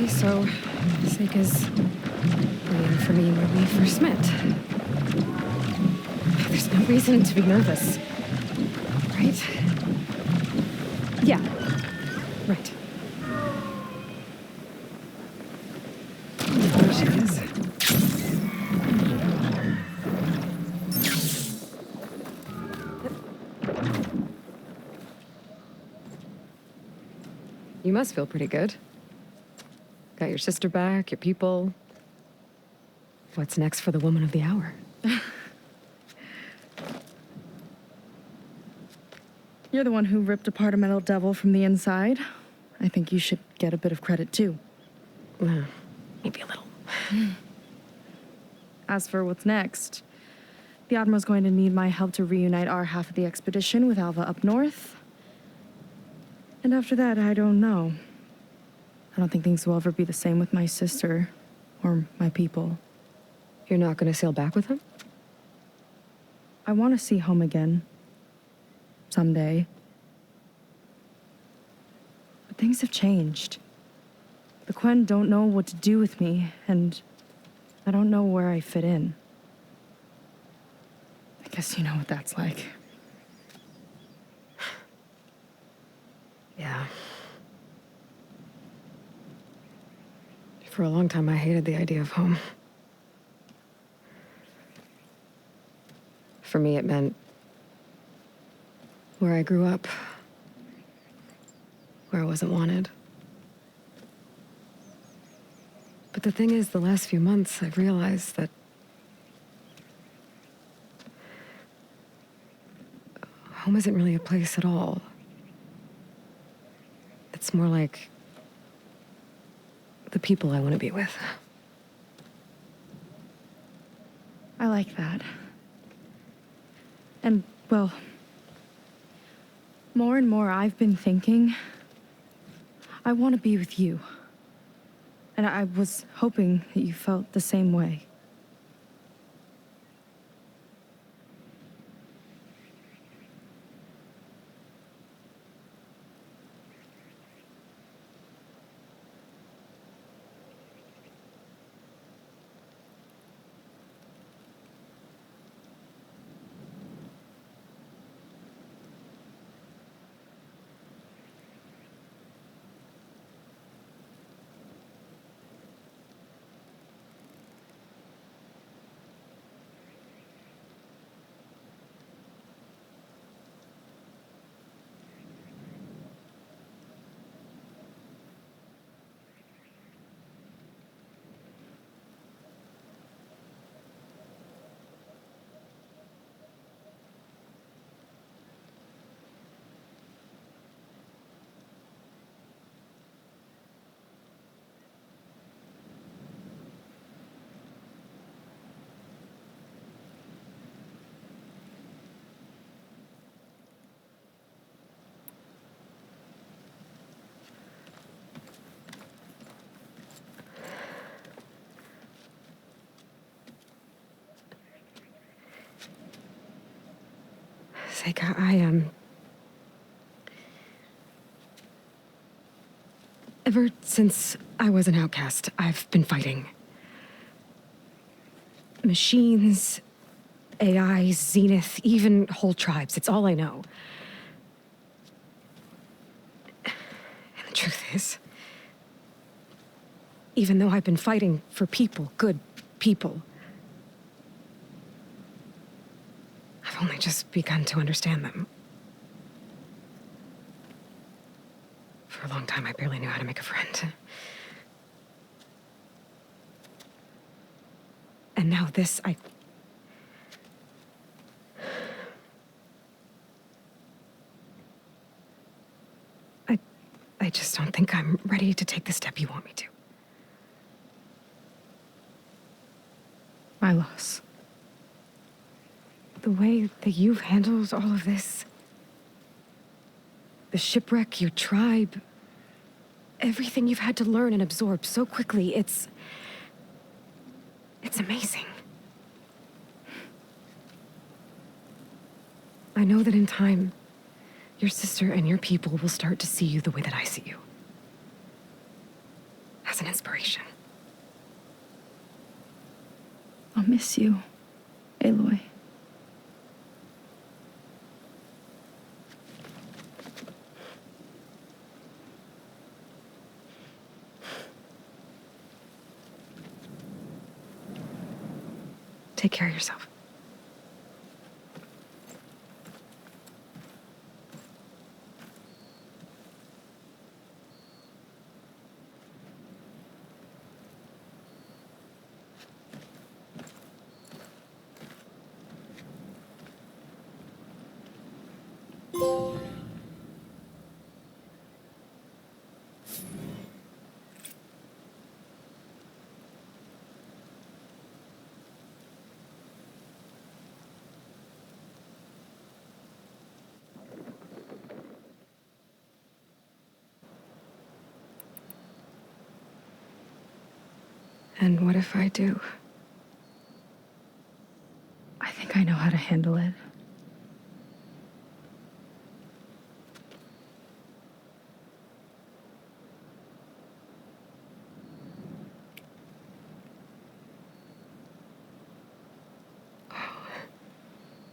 Okay, so Seika's waiting for me where we first met. There's no reason to be nervous, right? Yeah, right. There she is. You must feel pretty good. Got your sister back, your people. What's next for the woman of the hour? You're the one who ripped apart a metal devil from the inside. I think you should get a bit of credit, too. Maybe a little. As for what's next, the Admiral's going to need my help to reunite our half of the expedition with Alva up north. And after that, I don't know. I don't think things will ever be the same with my sister or my people. You're not going to sail back with him? I want to see home again. Someday. But things have changed. The Quen don't know what to do with me, and I don't know where I fit in. I guess you know what that's like. Yeah. For a long time, I hated the idea of home. For me, it meant where I grew up, where I wasn't wanted. But the thing is, the last few months, I've realized that home isn't really a place at all. It's more like the people I want to be with. I like that. And, well, more and more I've been thinking, I want to be with you. And I was hoping that you felt the same way. Seika, ever since I was an outcast, I've been fighting. Machines, AI, Zenith, even whole tribes. It's all I know. And the truth is, even though I've been fighting for people, good people, I've only just begun to understand them. For a long time, I barely knew how to make a friend. And now this, I just don't think I'm ready to take the step you want me to. My loss. The way that you've handled all of this, the shipwreck, your tribe, everything you've had to learn and absorb so quickly, it's amazing. I know that in time, your sister and your people will start to see you the way that I see you. As an inspiration. I'll miss you, Aloy. Take care of yourself. And what if I do? I think I know how to handle it.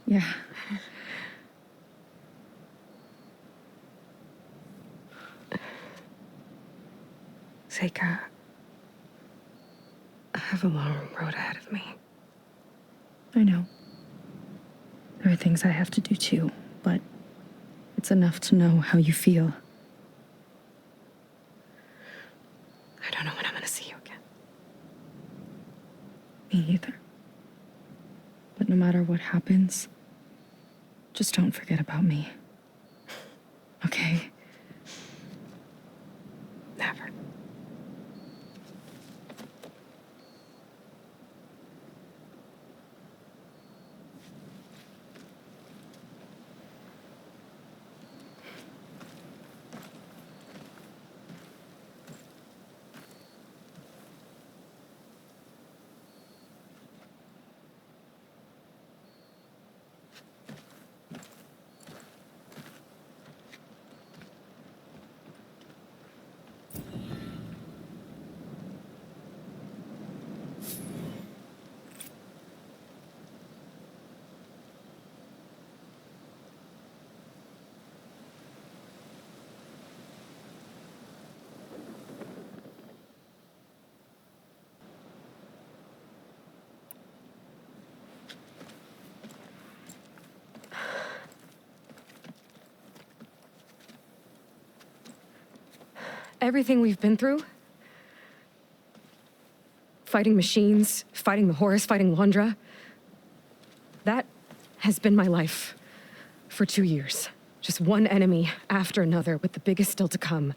Yeah. Seika, I have a long road ahead of me. I know. There are things I have to do too, but it's enough to know how you feel. I don't know when I'm gonna see you again. Me either. But no matter what happens, just don't forget about me. Okay? Never. Everything we've been through, fighting machines, fighting the Horus, fighting Londra, that has been my life for 2 years. Just one enemy after another, with the biggest still to come.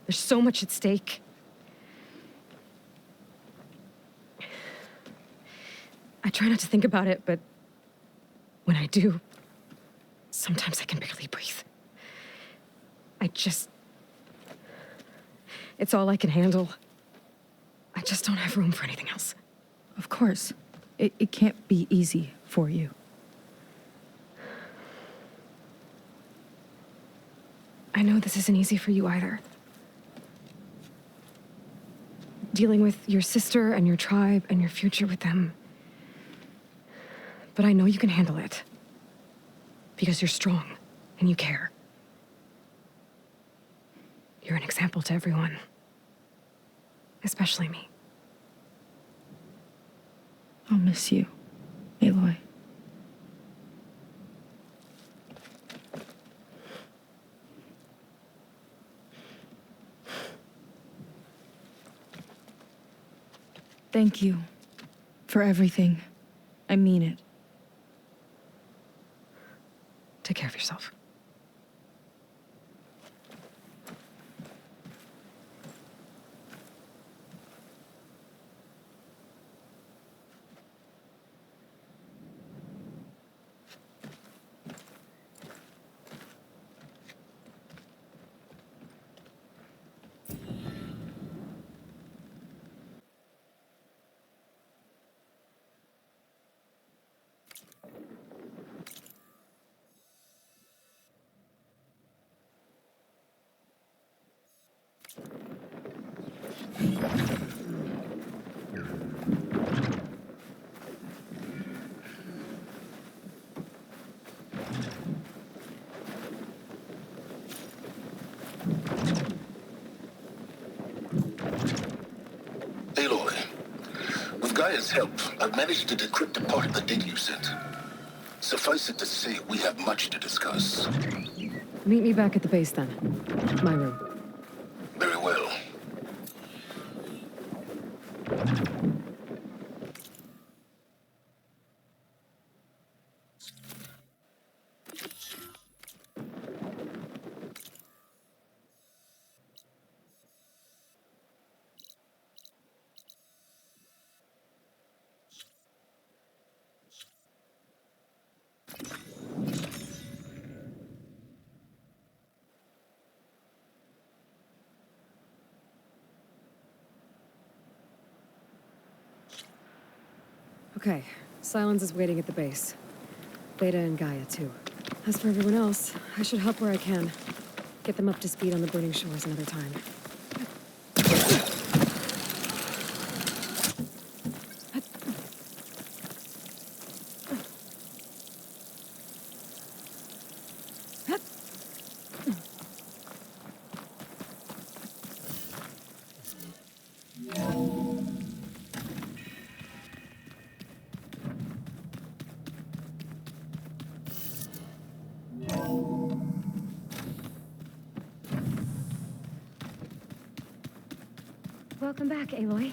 There's so much at stake. I try not to think about it, but when I do, sometimes I can barely breathe. It's all I can handle. I just don't have room for anything else. Of course. It can't be easy for you. I know this isn't easy for you either. Dealing with your sister and your tribe and your future with them. But I know you can handle it. Because you're strong and you care. You're an example to everyone. Especially me. I'll miss you, Aloy. Thank you for everything. I mean it. Take care of yourself. Aloy, with Gaia's help, I've managed to decrypt a part of the data you sent. Suffice it to say, we have much to discuss. Meet me back at the base then. My room. Very well. Okay, Silence is waiting at the base. Beta and Gaia, too. As for everyone else, I should help where I can. Get them up to speed on the burning shores another time. Welcome back, Aloy.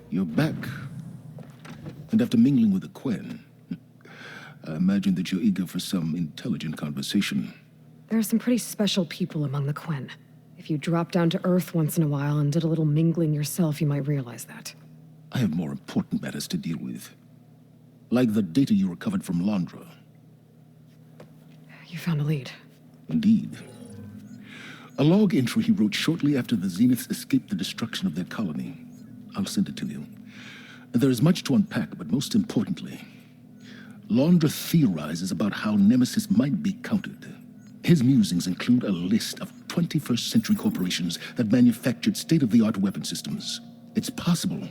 You're back. And after mingling with the Quen, I imagine that you're eager for some intelligent conversation. There are some pretty special people among the Quen. If you dropped down to Earth once in a while and did a little mingling yourself, you might realize that. I have more important matters to deal with. Like the data you recovered from Londra. You found a lead. Indeed. A log entry he wrote shortly after the Zeniths escaped the destruction of their colony. I'll send it to you. There is much to unpack, but most importantly, Londra theorizes about how Nemesis might be countered. His musings include a list of 21st century corporations that manufactured state-of-the-art weapon systems. It's possible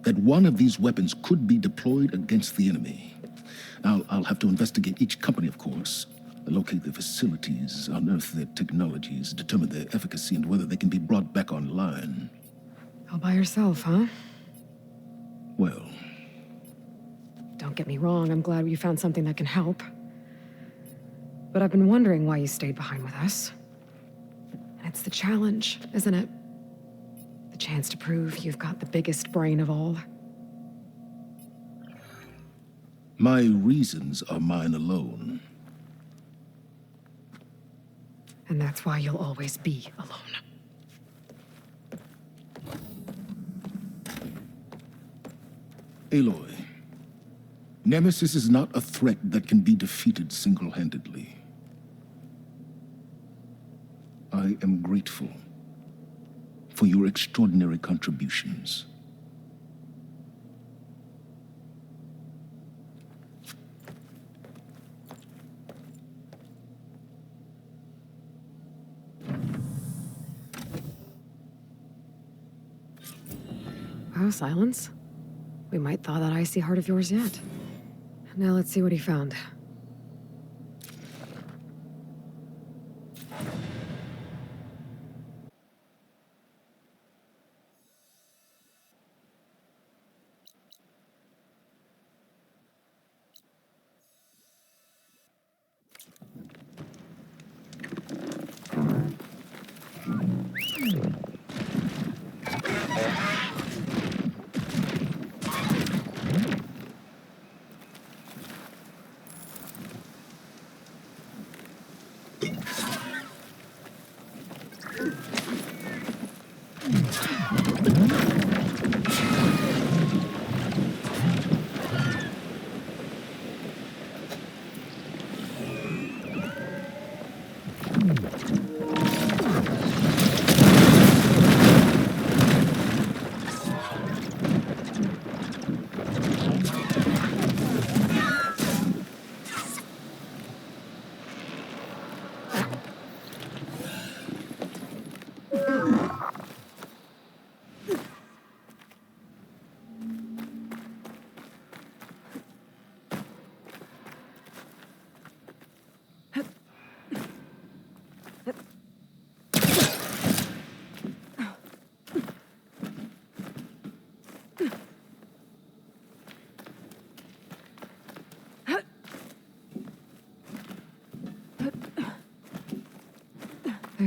that one of these weapons could be deployed against the enemy. I'll have to investigate each company, of course, locate their facilities, unearth their technologies, determine their efficacy, and whether they can be brought back online. All by yourself, huh? Well... Don't get me wrong, I'm glad you found something that can help. But I've been wondering why you stayed behind with us. And it's the challenge, isn't it? The chance to prove you've got the biggest brain of all. My reasons are mine alone. And that's why you'll always be alone. Aloy, Nemesis is not a threat that can be defeated single-handedly. I am grateful for your extraordinary contributions. Wow, Silence. We might thaw that icy heart of yours yet. Now let's see what he found.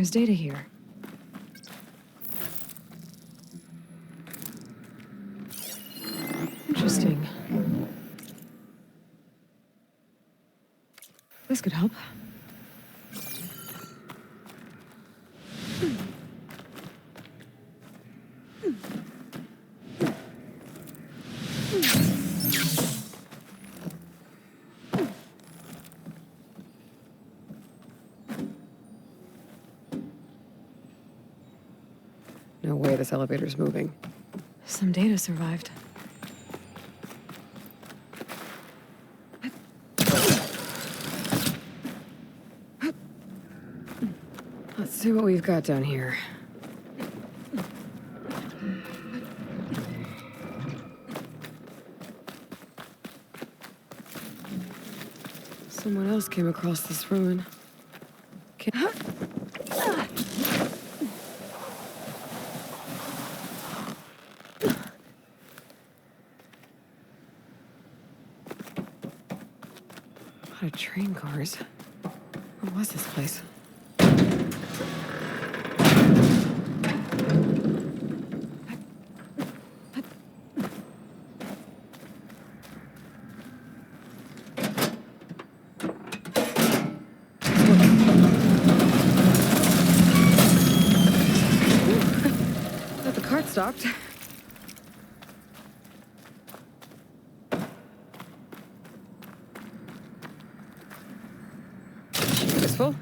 There's data here. Interesting. This could help. No way this elevator's moving. Some data survived. Let's see what we've got down here. Someone else came across this ruin. A lot of train cars. What was this place? Thought the cart stopped. Useful.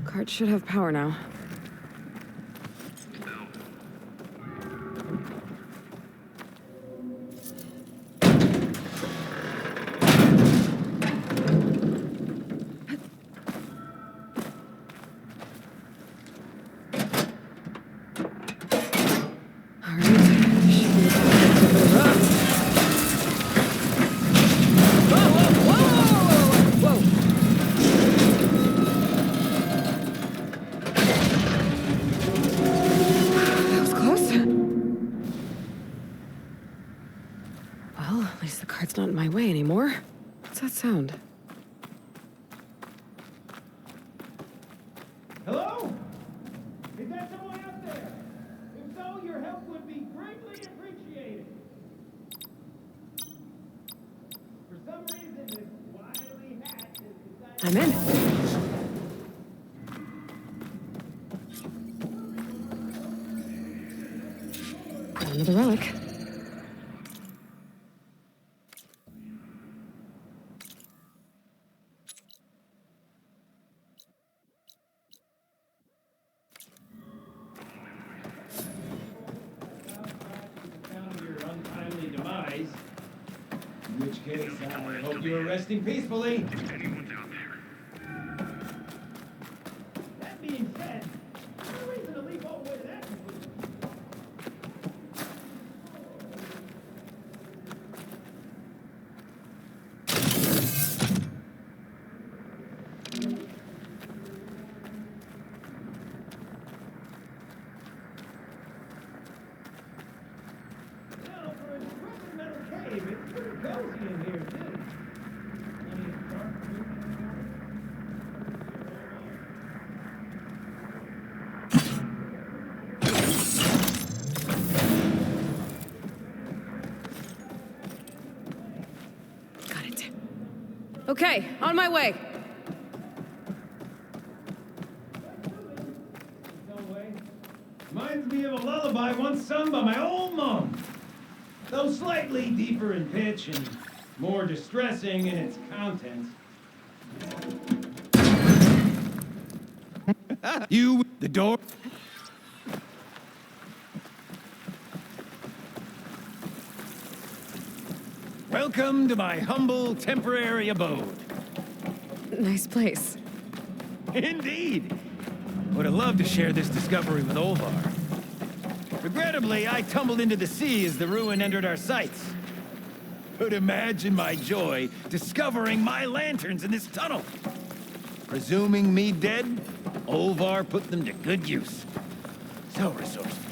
Cart should have power now. Not in my way anymore. What's that sound? Hello? Is that someone out there? If so, your help would be greatly appreciated. For some reason, this wily hat has decided... I'm in. Got another relic. In which case, I hope you are resting peacefully. If anyone's out there. That being said, no reason to leap all the way to that conclusion. Now, for a decrepit metal cave, it's pretty cozy in here, too. Plenty of dark room. Got it. Okay, on my way. Reminds me of a lullaby once sung by my old mom. Though slightly deeper in pitch and more distressing in its contents. You, the door. Welcome to my humble temporary abode. Nice place. Indeed. Would have loved to share this discovery with Olvar. Regrettably, I tumbled into the sea as the ruin entered our sights. Could imagine my joy discovering my lanterns in this tunnel. Presuming me dead, Olvar put them to good use. So resourceful.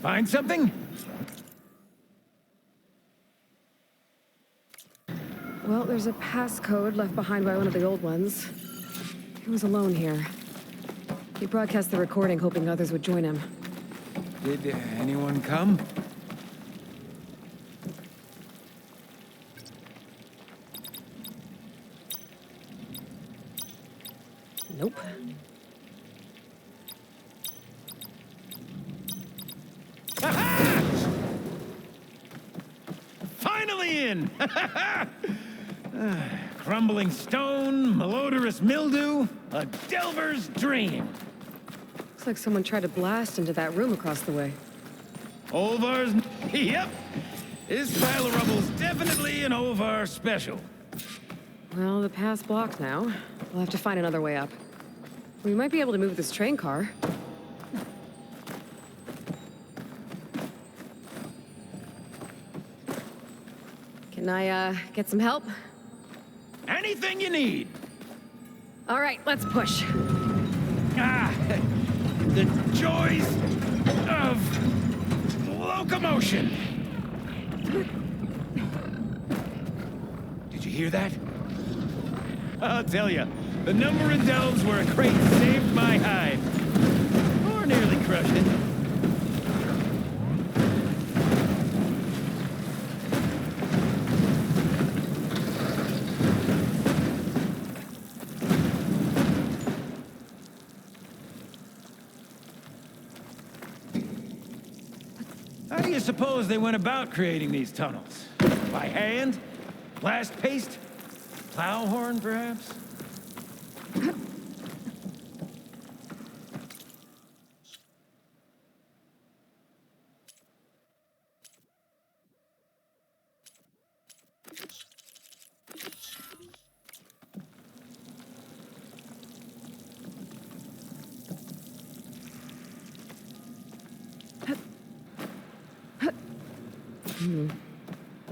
Find something? Well, there's a passcode left behind by one of the old ones. He was alone here. He broadcast the recording, hoping others would join him. Did anyone come? Nope. Finally in! Crumbling stone, malodorous mildew, a delver's dream. Looks like someone tried to blast into that room across the way. Olvar's... Yep. This pile of rubble's definitely an Olvar special. Well, the path's blocked now. We'll have to find another way up. We might be able to move this train car. Can I, get some help? Anything you need. All right, let's push. The joys of locomotion. Did you hear that? I'll tell you, the number of delves where a crate saved my hide. Or nearly crushed it. How do you suppose they went about creating these tunnels? By hand? Blast paste? Plow horn, perhaps?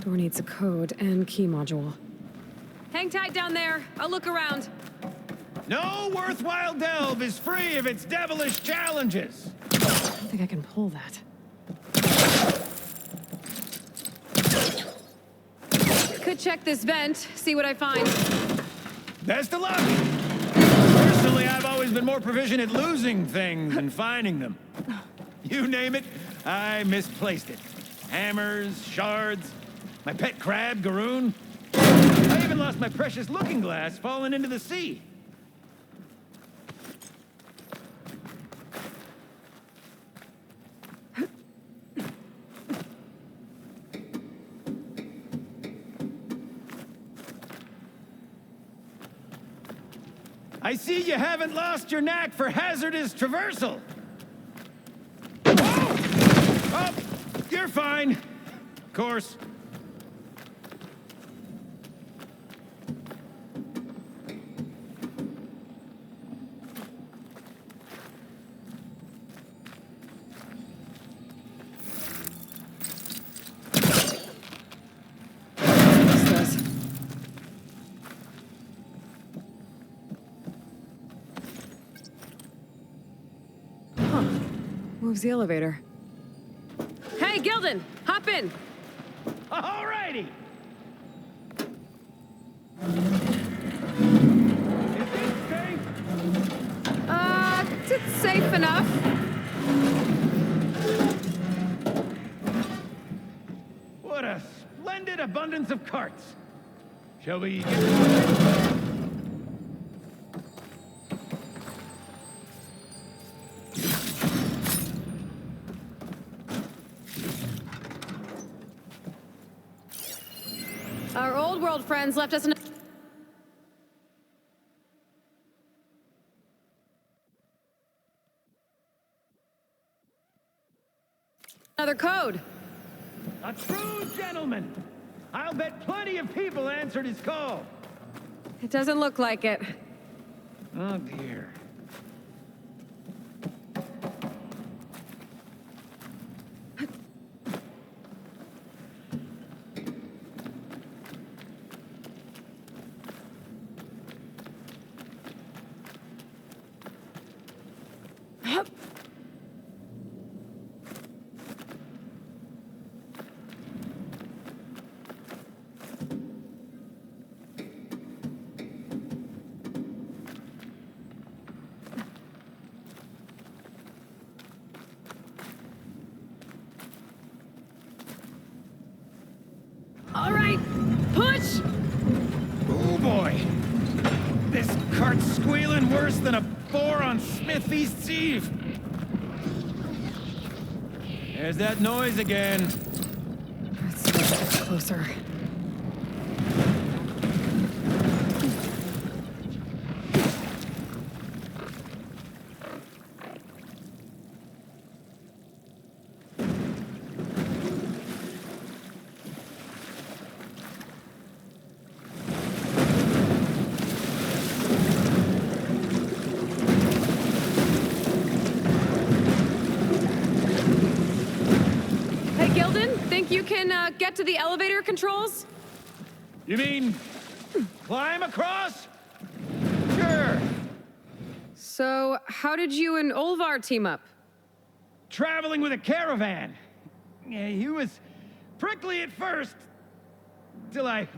Door needs a code and key module. Hang tight down there. I'll look around. No worthwhile delve is free of its devilish challenges. I don't think I can pull that. Could check this vent, see what I find. Best of luck! Personally, I've always been more proficient at losing things than finding them. You name it, I misplaced it. Hammers, shards, my pet crab, Garoon. I even lost my precious looking glass falling into the sea. I see you haven't lost your knack for hazardous traversal. Oh, you're fine. Of course. Moves the elevator. Hey, Gildan! Hop in! Alrighty! It's safe enough. What a splendid abundance of carts. Shall we get... Our old world friends left us another code. A true gentleman. I'll bet plenty of people answered his call. It doesn't look like it. Oh, dear. All right, push! Oh, boy. This cart's squealing worse than a boar on Smith Feast's Eve. There's that noise again. Let's see if it's closer. You can get to the elevator controls? You mean climb across? Sure. So, how did you and Olvar team up? Traveling with a caravan. Yeah, he was prickly at first. Till I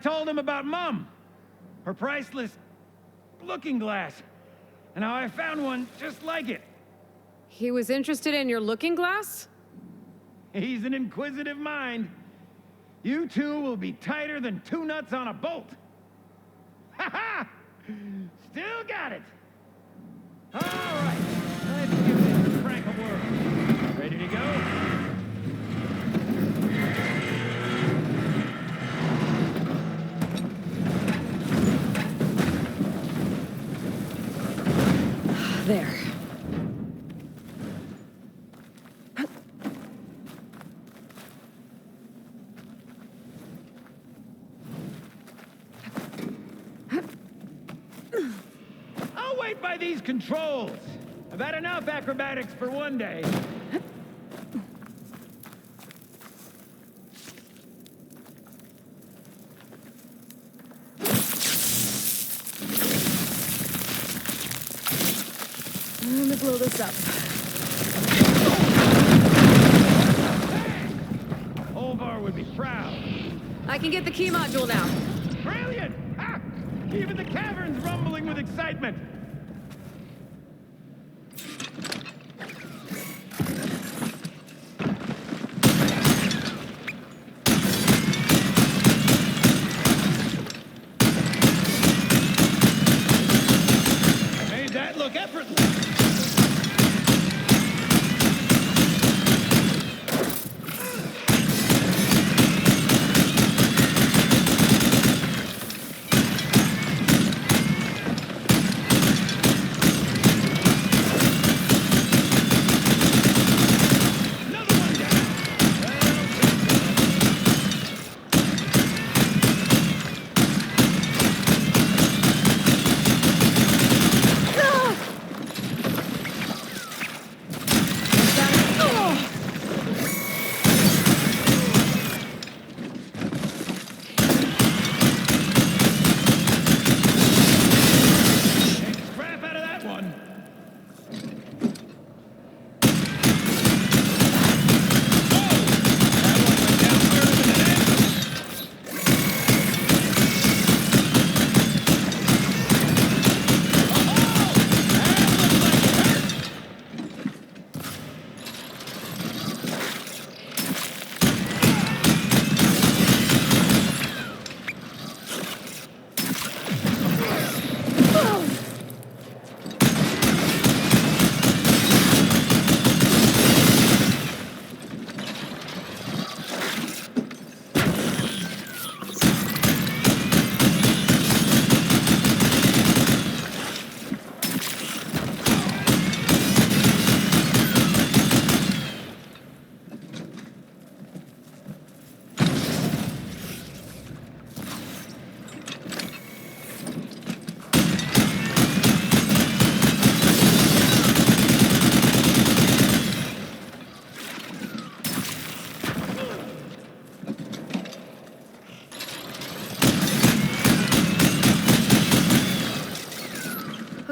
told him about Mum. Her priceless looking glass. And how I found one just like it. He was interested in your looking glass? He's an inquisitive mind. You two will be tighter than two nuts on a bolt. Ha ha! Still got it. All right, let's give this prank a whirl. Ready to go? There. By these controls. I've had enough acrobatics for one day. Let me blow this up. Olvar would be proud. I can get the key module now. Brilliant! Ha! Even the cavern's rumbling with excitement.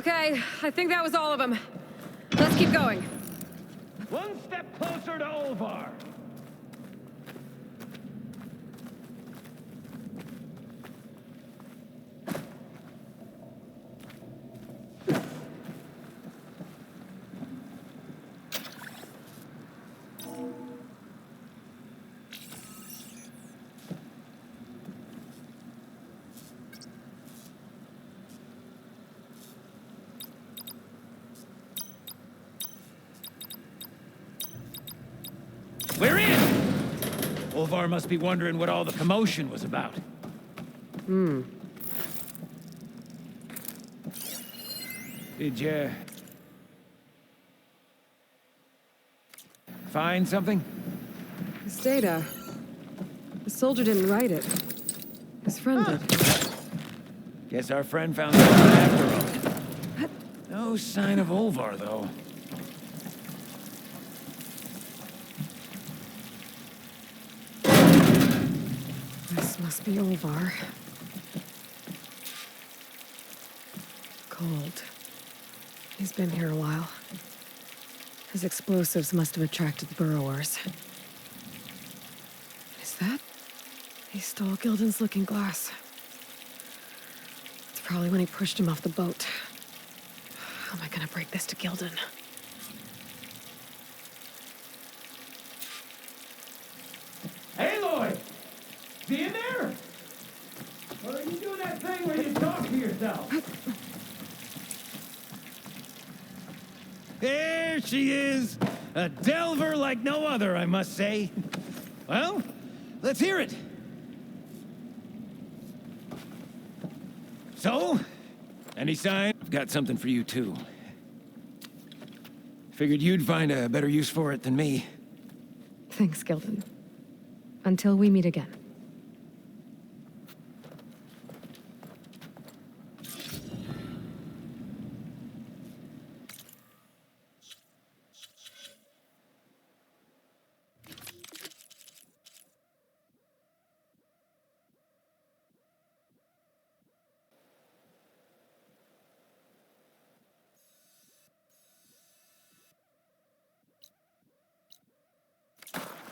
Okay, I think that was all of them. Let's keep going. One step closer to Olvar. We're in! Olvar must be wondering what all the commotion was about. Did you find something? This data. The soldier didn't write it. His friend did. Guess our friend found the one after all. No sign of Olvar, though. This must be Olvar. Cold. He's been here a while. His explosives must have attracted the burrowers. Is that? He stole Gildan's looking glass. It's probably when he pushed him off the boat. How am I gonna break this to Gildan? Aloy! See you there? Or are you doing that thing where you talk to yourself? There she is! A delver like no other, I must say. Well, let's hear it. So, any sign? I've got something for you, too. Figured you'd find a better use for it than me. Thanks, Gildan. Until we meet again.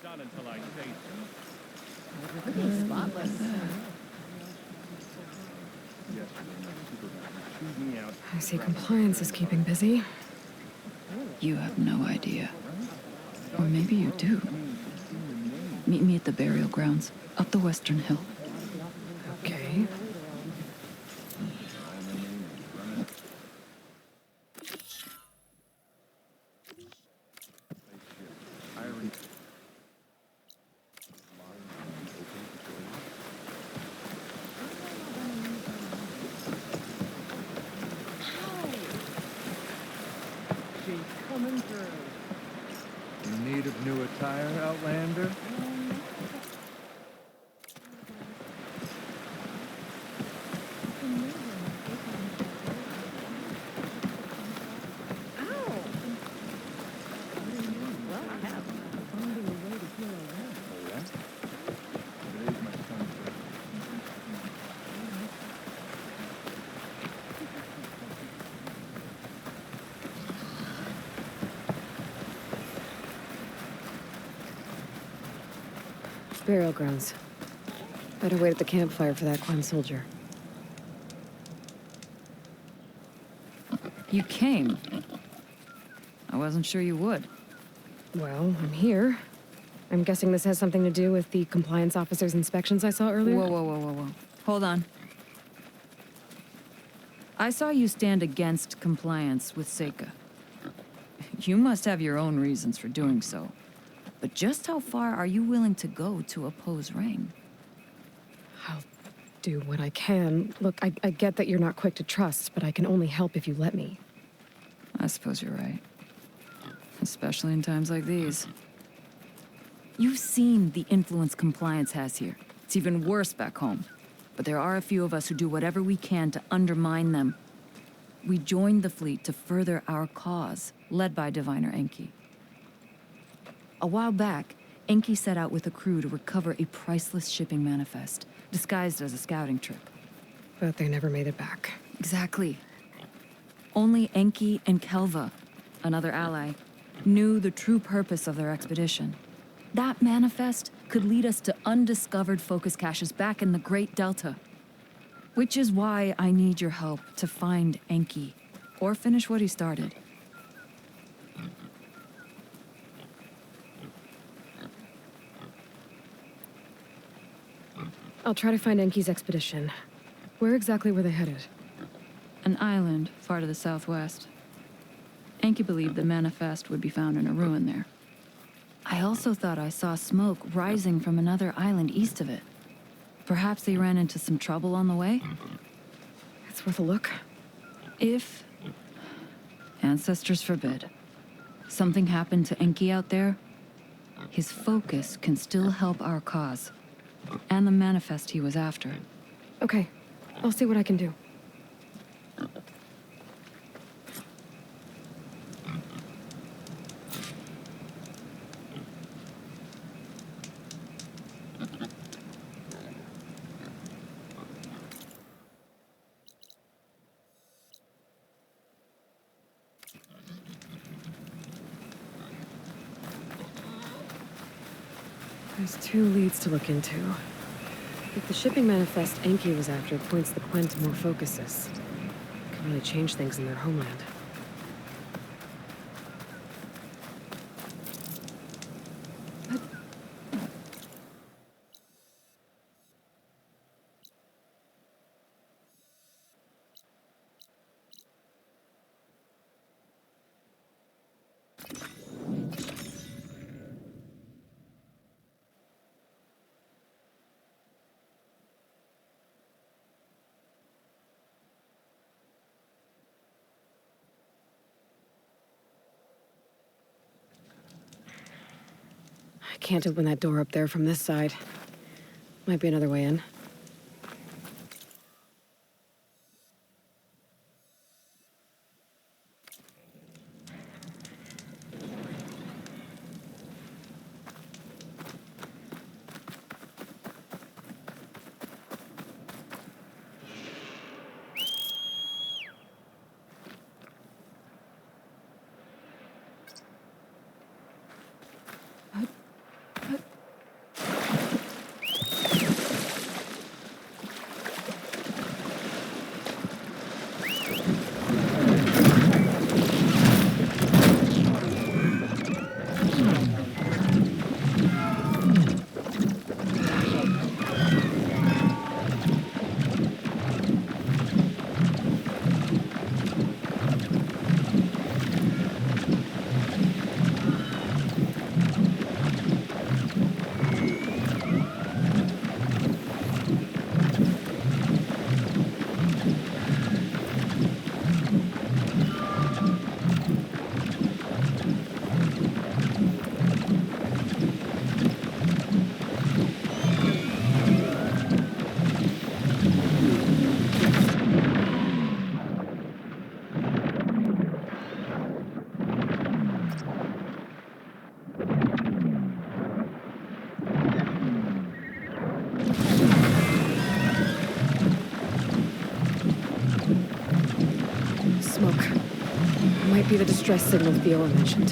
Done until I say Spotless. I see compliance is keeping busy. You have no idea. Or maybe you do. Meet me at the burial grounds, up the western hill. Okay. Coming through. In need of new attire, Outlander? Burial grounds. Better wait at the campfire for that Clem soldier. You came. I wasn't sure you would. Well, I'm here. I'm guessing this has something to do with the compliance officer's inspections I saw earlier? Whoa, whoa, whoa, whoa, whoa. Hold on. I saw you stand against compliance with Seika. You must have your own reasons for doing so. But just how far are you willing to go to oppose Rang? I'll do what I can. Look, I get that you're not quick to trust, but I can only help if you let me. I suppose you're right. Especially in times like these. You've seen the influence compliance has here. It's even worse back home. But there are a few of us who do whatever we can to undermine them. We joined the fleet to further our cause, led by Diviner Enki. A while back, Enki set out with a crew to recover a priceless shipping manifest, disguised as a scouting trip. But they never made it back. Exactly. Only Enki and Kelva, another ally, knew the true purpose of their expedition. That manifest could lead us to undiscovered focus caches back in the Great Delta. Which is why I need your help to find Enki, or finish what he started. I'll try to find Enki's expedition. Where exactly were they headed? An island far to the southwest. Enki believed the manifest would be found in a ruin there. I also thought I saw smoke rising from another island east of it. Perhaps they ran into some trouble on the way? It's worth a look. If, ancestors forbid, something happened to Enki out there, his focus can still help our cause, and the manifest he was after. Okay, I'll see what I can do. There's 2 leads to look into. If the shipping manifest Enki was after points the Quen to more focuses, it could really change things in their homeland. I can't open that door up there from this side. Might be another way in. Might be the distress signal Viola mentioned.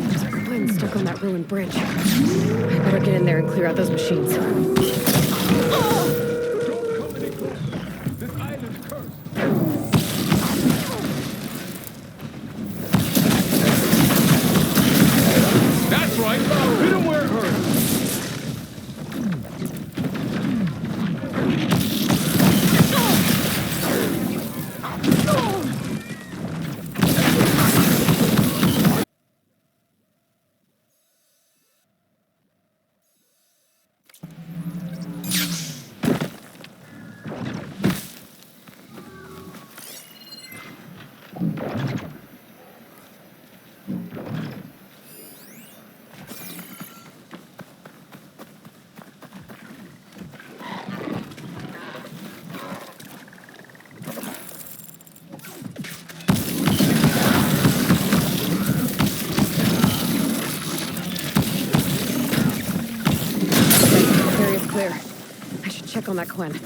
There's a Quen stuck on that ruined bridge. I better get in there and clear out those machines. That's right! Hit him where it hurts! clear. I should check on that Quen.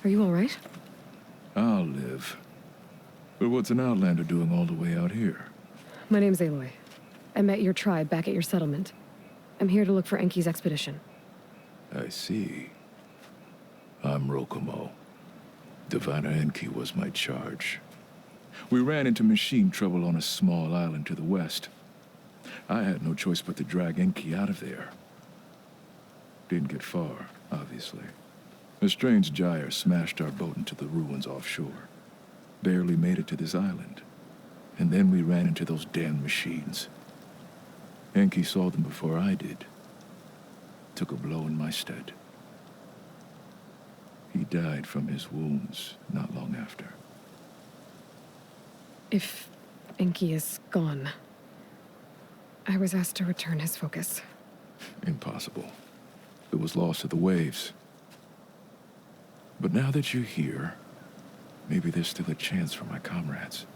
Are you all right? I'll live. But what's an outlander doing all the way out here? My name's Aloy. I met your tribe back at your settlement. I'm here to look for Enki's expedition. I see. I'm Rokomo. Diviner Enki was my charge. We ran into machine trouble on a small island to the west. I had no choice but to drag Enki out of there. Didn't get far, obviously. A strange gyre smashed our boat into the ruins offshore. Barely made it to this island. And then we ran into those damn machines. Enki saw them before I did. Took a blow in my stead. He died from his wounds not long after. If Enki is gone, I was asked to return his focus. Impossible. It was lost to the waves. But now that you're here, maybe there's still a chance for my comrades.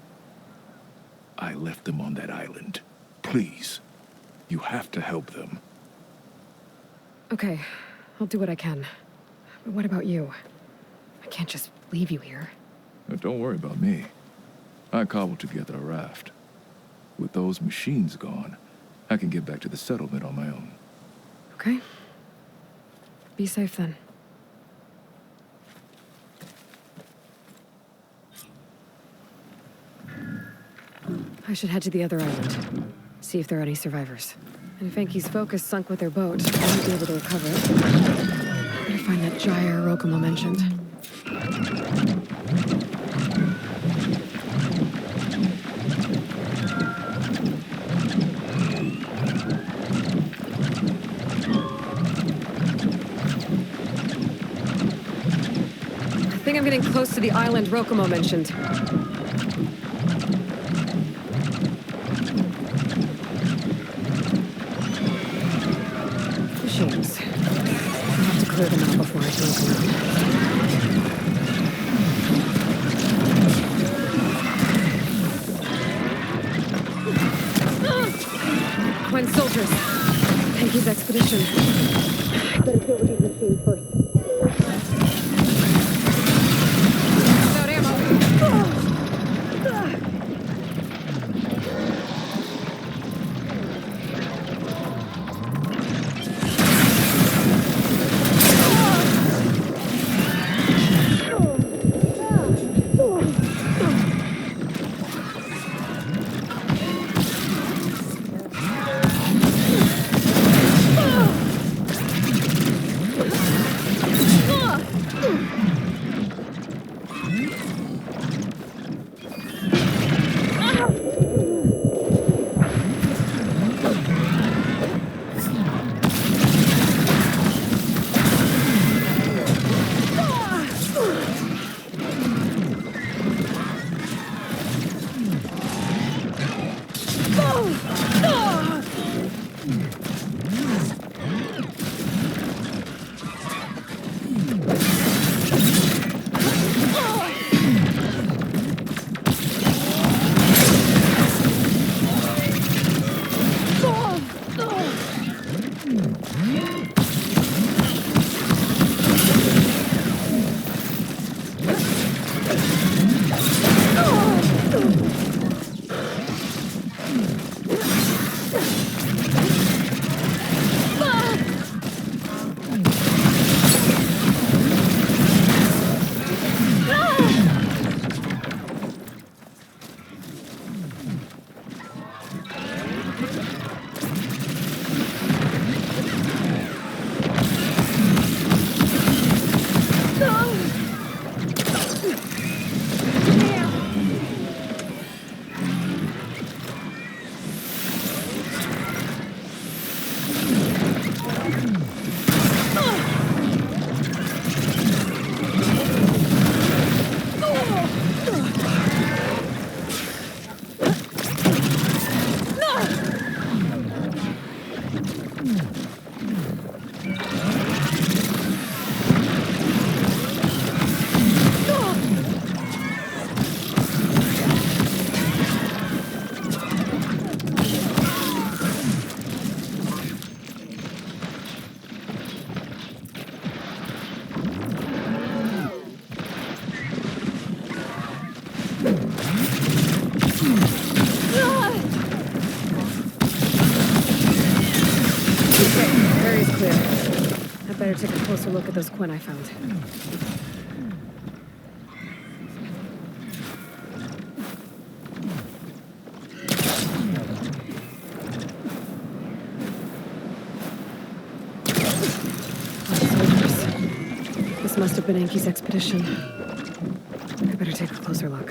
I left them on that island. Please, you have to help them. Okay, I'll do what I can. But what about you? I can't just leave you here. Don't worry about me. I cobbled together a raft. With those machines gone, I can get back to the settlement on my own. Okay. Be safe then. I should head to the other island. See if there are any survivors. And if Enki's focus sunk with their boat, I won't be able to recover it. Better find that gyre Rokomo mentioned. I think I'm getting close to the island Rokomo mentioned. Machines. I'll have to clear them out before I can look around. Quen soldiers. Enki's expedition. Better deal with these machines first. Without ammo. Okay, area's clear. I better take a closer look at those Quen I found. Soldiers. This must have been Enki's expedition. I better take a closer look.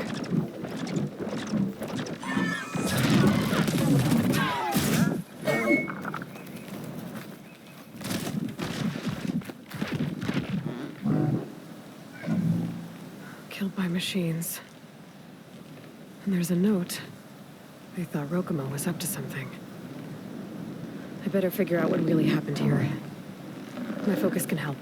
Killed by machines. And there's a note. They thought Rokumo was up to something. I better figure out what really happened here. My focus can help.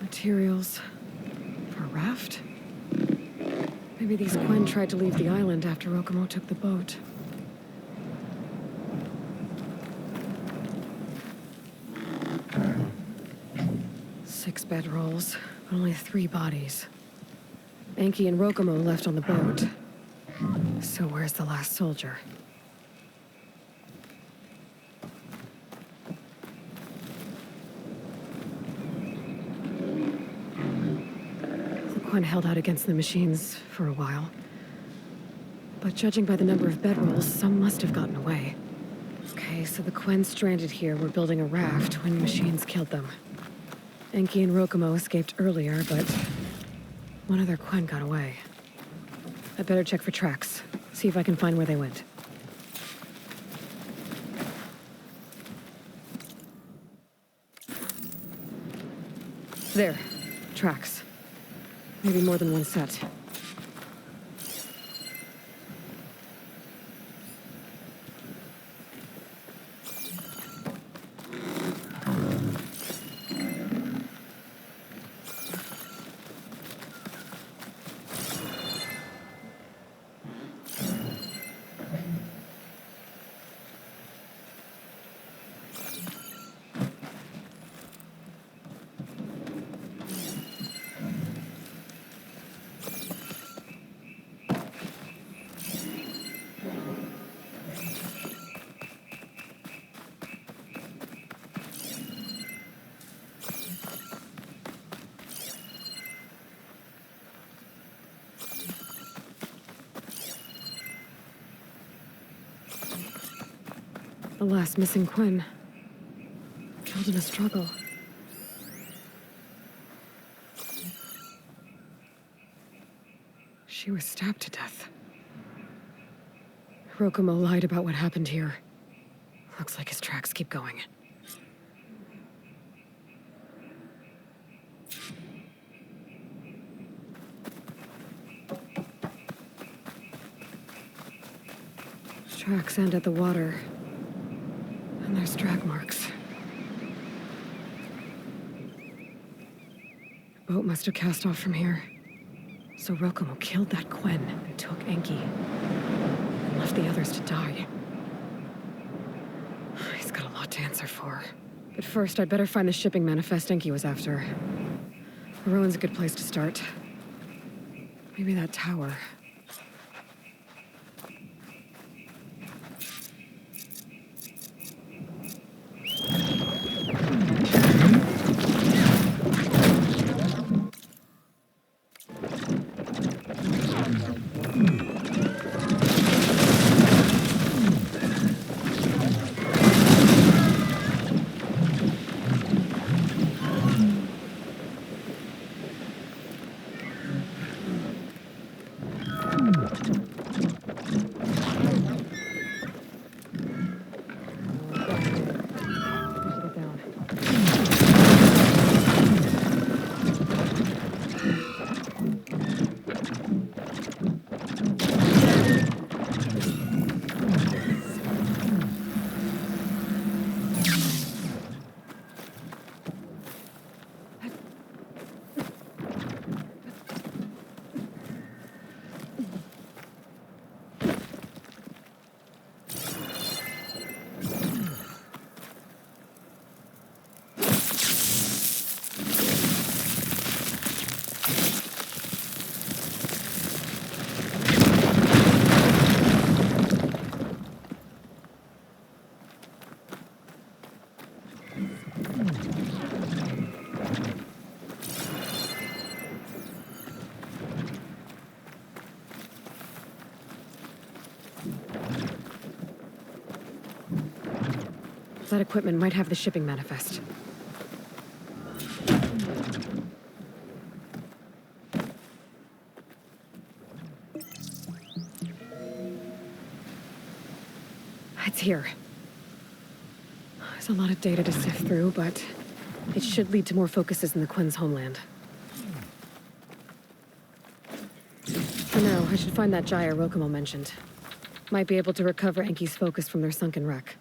Materials for a raft? Maybe these Quen tried to leave the island after Rokumo took the boat. Six bedrolls, but only 3 bodies. Enki and Rokumo left on the boat. So where's the last soldier? Quen held out against the machines for a while. But judging by the number of bedrolls, some must have gotten away. Okay, so the Quen stranded here were building a raft when machines killed them. Enki and Rokumo escaped earlier, but one other Quen got away. I better check for tracks, see if I can find where they went. There, tracks. Maybe more than one set. The last missing Quen. Killed in a struggle. She was stabbed to death. Rokumo lied about what happened here. Looks like his tracks keep going. Tracks end at the water. And there's drag marks. The boat must have cast off from here. So Rokumo killed that Quen and took Enki. And left the others to die. He's got a lot to answer for. But first, I'd better find the shipping manifest Enki was after. The ruin's a good place to start. Maybe that tower. That equipment might have the shipping manifest. It's here. There's a lot of data to sift through, but it should lead to more focuses in the Quen's homeland. For now, I should find that gyre Rokumo mentioned. Might be able to recover Enki's focus from their sunken wreck.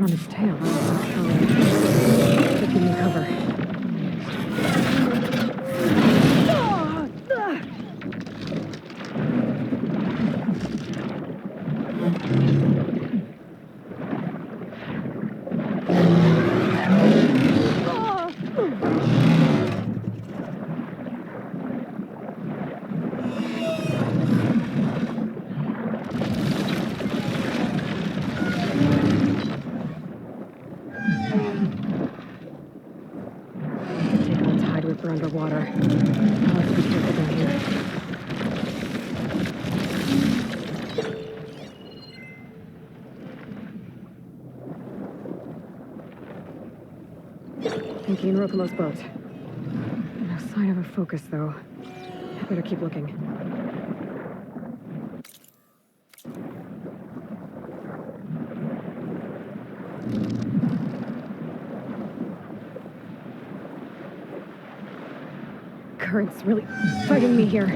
On its tail. Give me cover. Underwater. I'll have to be careful down here. Enki and Rokumo's boat. No sign of a focus, though. I better keep looking. Current's really fighting me here.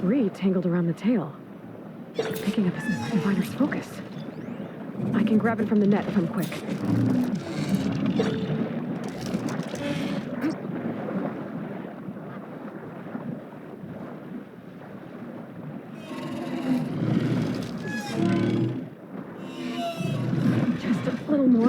debris tangled around the tail. It's picking up his diviner's focus. I can grab it from the net if I'm quick. Just a little more.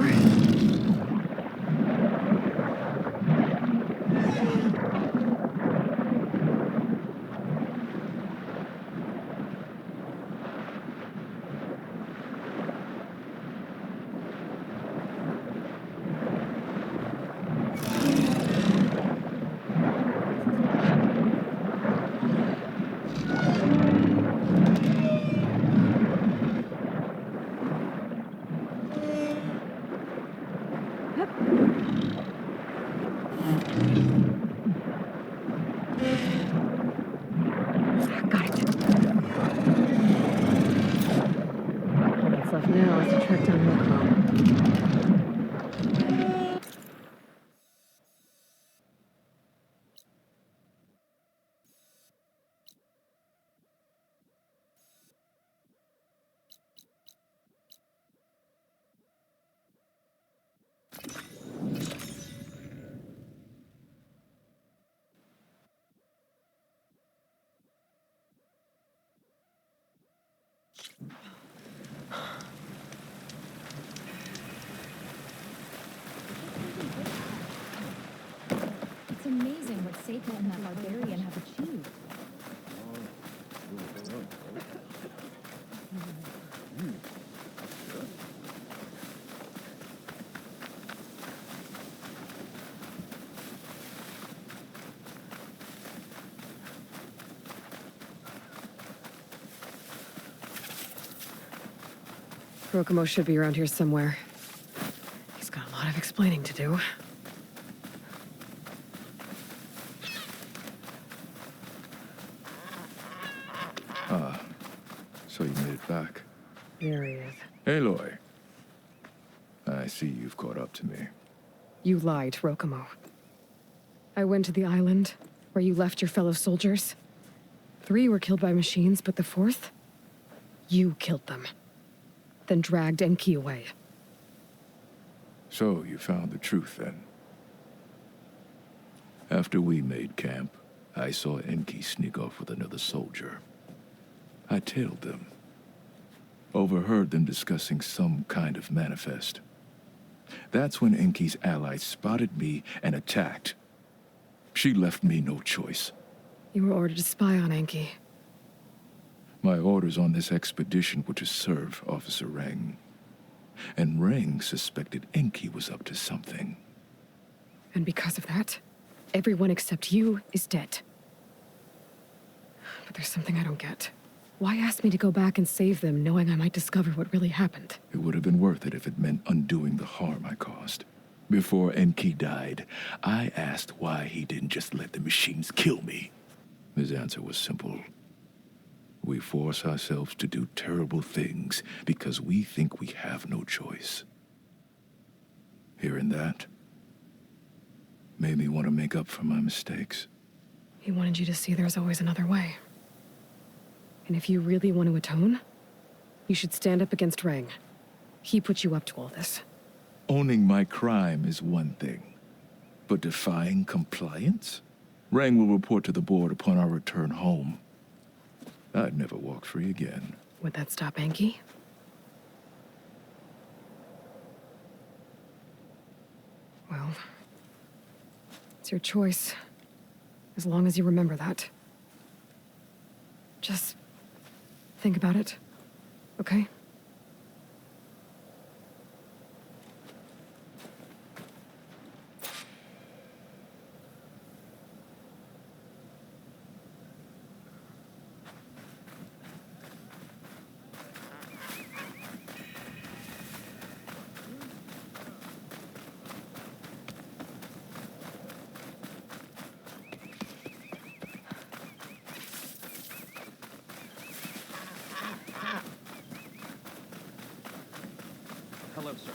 What's left now is to track down Rokomo. It's amazing what Seiko and that barbarian have achieved. Rokomo should be around here somewhere. He's got a lot of explaining to do. So you made it back. There he is. Aloy. I see you've caught up to me. You lied, Rokomo. I went to the island where you left your fellow soldiers. 3 were killed by machines, but the 4th? You killed them. Then dragged Enki away. So you found the truth then. After we made camp, I saw Enki sneak off with another soldier. I tailed them. Overheard them discussing some kind of manifest. That's when Enki's allies spotted me and attacked. She left me no choice. You were ordered to spy on Enki. My orders on this expedition were to serve Officer Reng. And Reng suspected Enki was up to something. And because of that, everyone except you is dead. But there's something I don't get. Why ask me to go back and save them, knowing I might discover what really happened? It would have been worth it if it meant undoing the harm I caused. Before Enki died, I asked why he didn't just let the machines kill me. His answer was simple. We force ourselves to do terrible things because we think we have no choice. Hearing that made me want to make up for my mistakes. He wanted you to see there's always another way. And if you really want to atone, you should stand up against Reng. He put you up to all this. Owning my crime is one thing, but defying compliance? Reng will report to the board upon our return home. I'd never walk free again. Would that stop Enki? Well, it's your choice. As long as you remember that. Just think about it, okay? Hello, sir.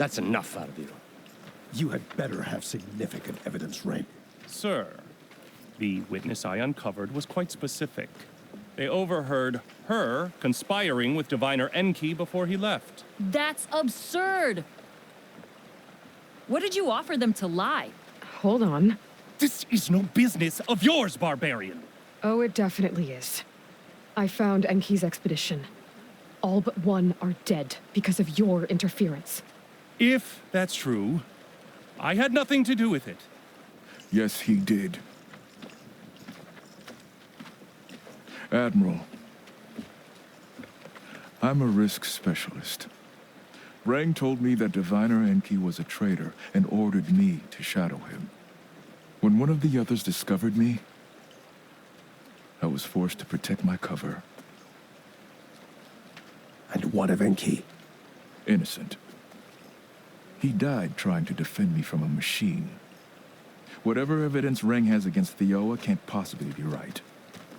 That's enough out of you. You had better have significant evidence, Rain. Sir, the witness I uncovered was quite specific. They overheard her conspiring with Diviner Enki before he left. That's absurd! What did you offer them to lie? Hold on. This is no business of yours, barbarian! Oh, it definitely is. I found Enki's expedition. All but one are dead because of your interference. If that's true, I had nothing to do with it. Yes, he did. Admiral, I'm a risk specialist. Rang told me that Diviner Enki was a traitor and ordered me to shadow him. When one of the others discovered me, I was forced to protect my cover. And what of Enki? Innocent. He died trying to defend me from a machine. Whatever evidence Rang has against Theoa can't possibly be right.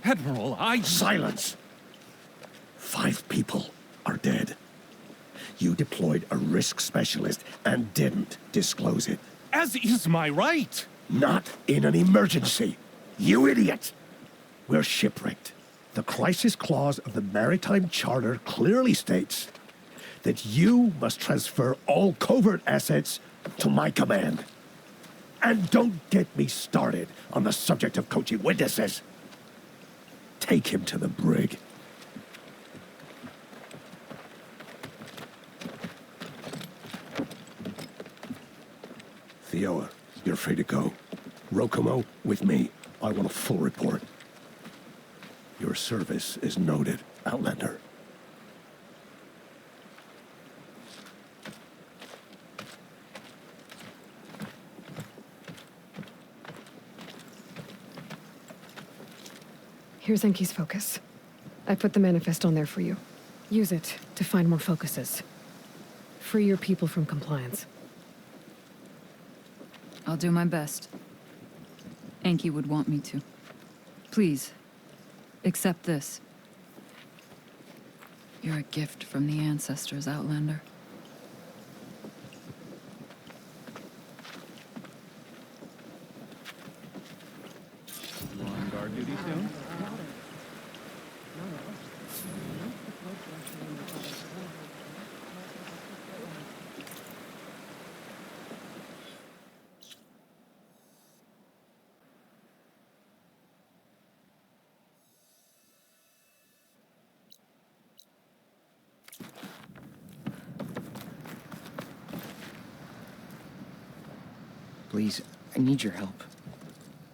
Admiral, Silence! 5 people are dead. You deployed a risk specialist and didn't disclose it. As is my right! Not in an emergency, you idiot! We're shipwrecked. The crisis clause of the Maritime Charter clearly states that you must transfer all covert assets to my command. And don't get me started on the subject of coaching witnesses. Take him to the brig. Theoa, you're free to go. Rokomo, with me. I want a full report. Your service is noted, Outlander. Here's Enki's focus. I put the manifest on there for you. Use it to find more focuses. Free your people from compliance. I'll do my best. Enki would want me to. Please, accept this. You're a gift from the ancestors, Outlander. You on guard duty soon? Please, I need your help.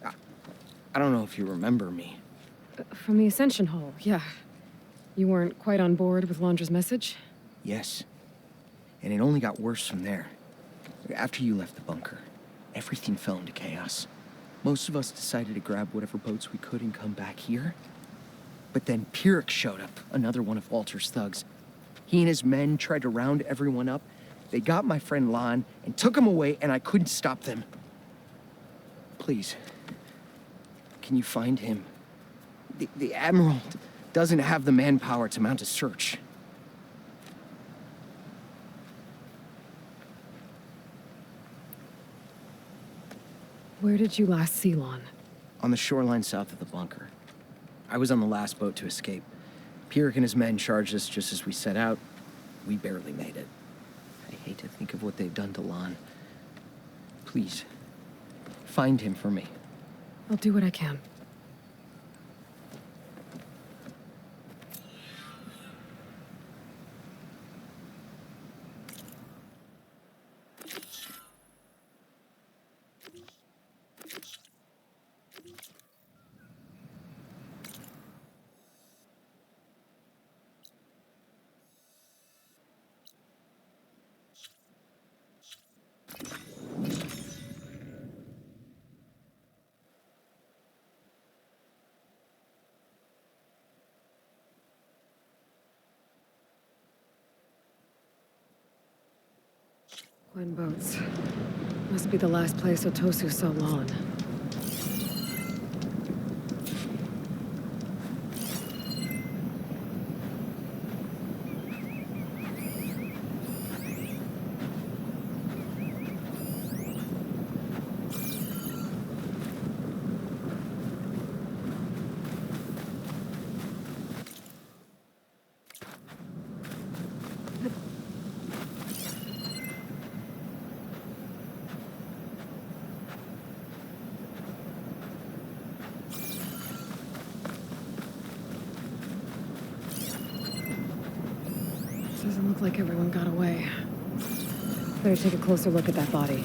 I don't know if you remember me. From the Ascension Hall, yeah. You weren't quite on board with Londra's message? Yes. And it only got worse from there. After you left the bunker, everything fell into chaos. Most of us decided to grab whatever boats we could and come back here. But then Pyrrhic showed up, another one of Walter's thugs. He and his men tried to round everyone up. They got my friend Lon and took him away, and I couldn't stop them. Please, can you find him? The Admiral doesn't have the manpower to mount a search. Where did you last see Lon? On the shoreline south of the bunker. I was on the last boat to escape. Pyrrhic and his men charged us just as we set out. We barely made it. I hate to think of what they've done to Lon. Please, find him for me. I'll do what I can. Gwen boats. Must be the last place Otosu saw Lon. Looked like everyone got away. Better take a closer look at that body.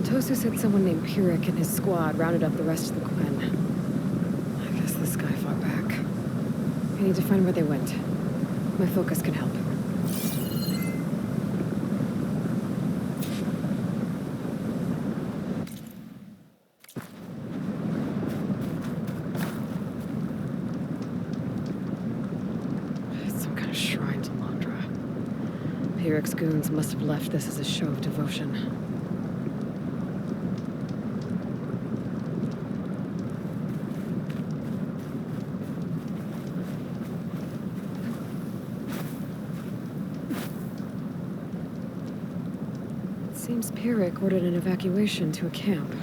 Tosu said someone named Pyrrhic and his squad rounded up the rest of the Quen. I guess this guy fought back. I need to find where they went. My focus can help. It's some kind of shrine to Landra. Pyrrhic's goons must have left this as a show of devotion. Seems Pyrrhic ordered an evacuation to a camp.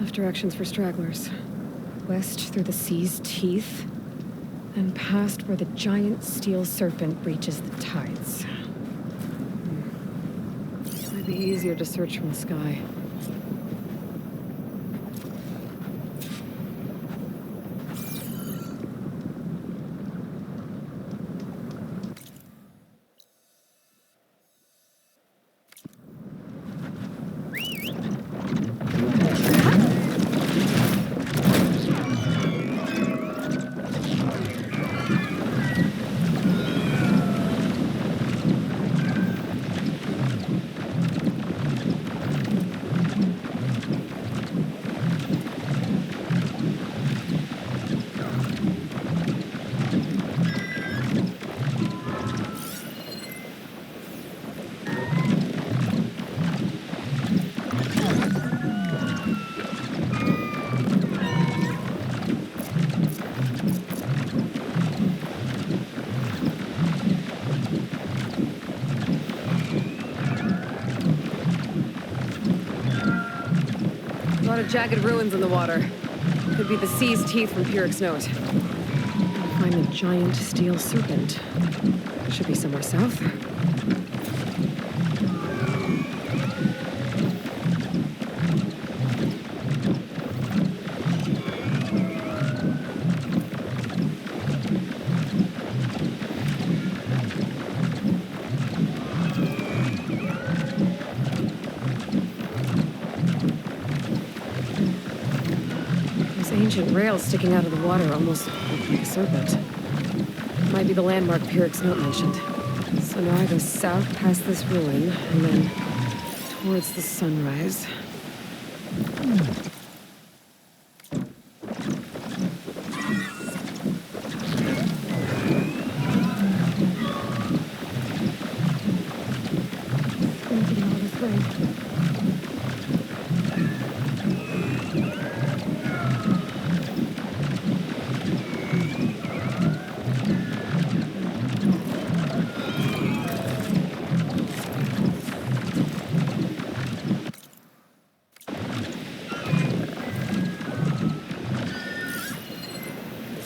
Left directions for stragglers. West through the sea's teeth, and past where the giant steel serpent reaches the tides. Might be easier to search from the sky. A lot of jagged ruins in the water. Could be the sea's teeth from Pyrrhic's note. Find the giant steel serpent. Should be somewhere south. Ancient rails sticking out of the water almost look like a serpent. Might be the landmark Pyrrhic's note mentioned. So now I go south past this ruin, and then towards the sunrise. Making all this way.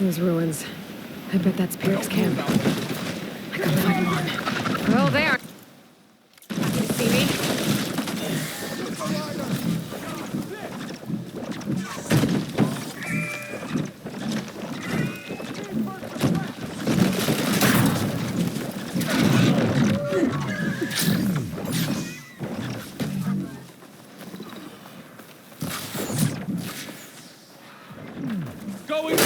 Those ruins. I bet that's Pyrrhic's camp. I gotta find one. Well, there. You see me? Going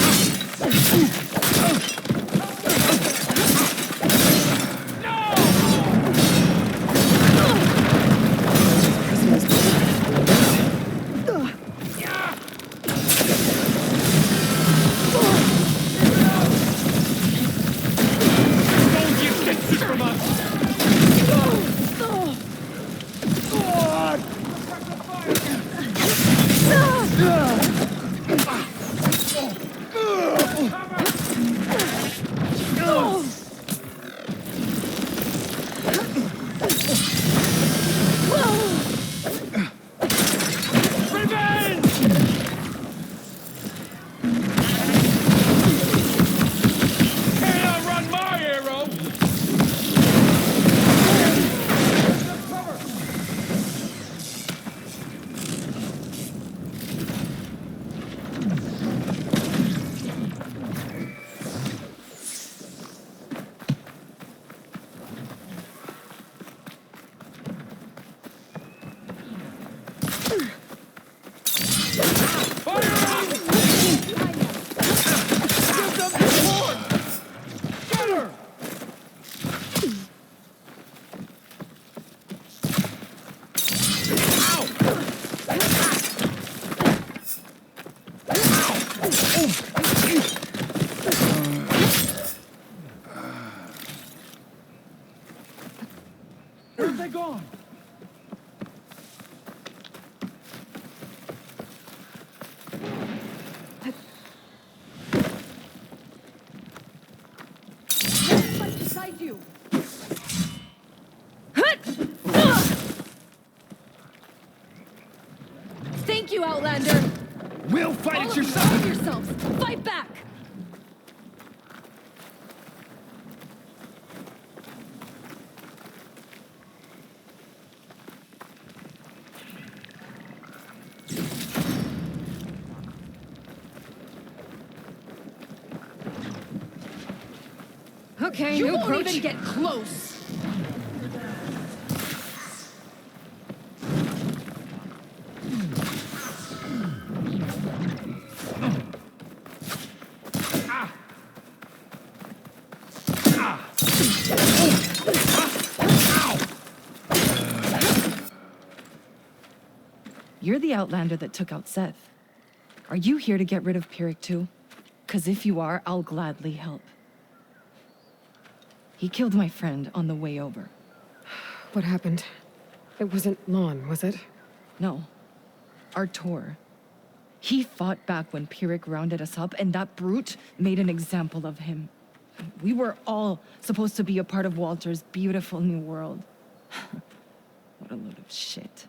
gone. Right beside you. Thank you, Outlander. We'll fight All at your of you, side. save yourselves. Fight back. Okay, You new won't approach. even get close. You're the Outlander that took out Seth. Are you here to get rid of Pyrrhic too? 'Cause if you are, I'll gladly help. He killed my friend on the way over. What happened? It wasn't Lon, was it? No. Artur. He fought back when Pyrrhic rounded us up, and that brute made an example of him. We were all supposed to be a part of Walter's beautiful new world. What a load of shit.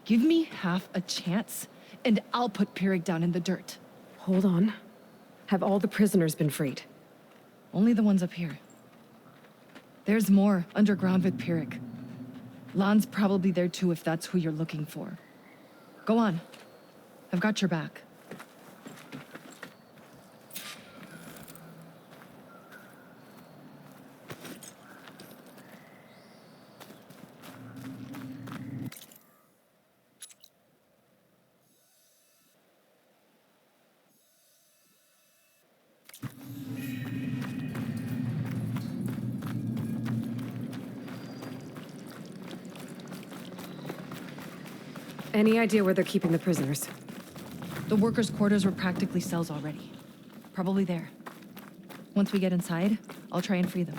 Give me half a chance, and I'll put Pyrrhic down in the dirt. Hold on. Have all the prisoners been freed? Only the ones up here. There's more underground with Pyrrhic. Lon's probably there too if that's who you're looking for. Go on. I've got your back. Any idea where they're keeping the prisoners? The workers' quarters were practically cells already. Probably there. Once we get inside, I'll try and free them.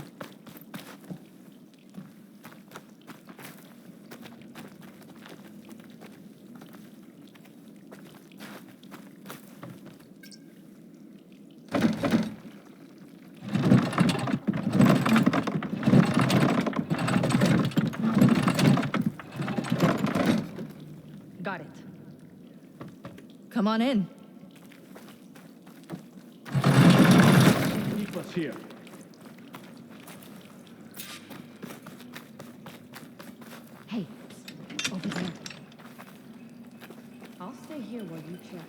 Got it. Come on in. Keep us here. Hey, over there. I'll stay here while you check.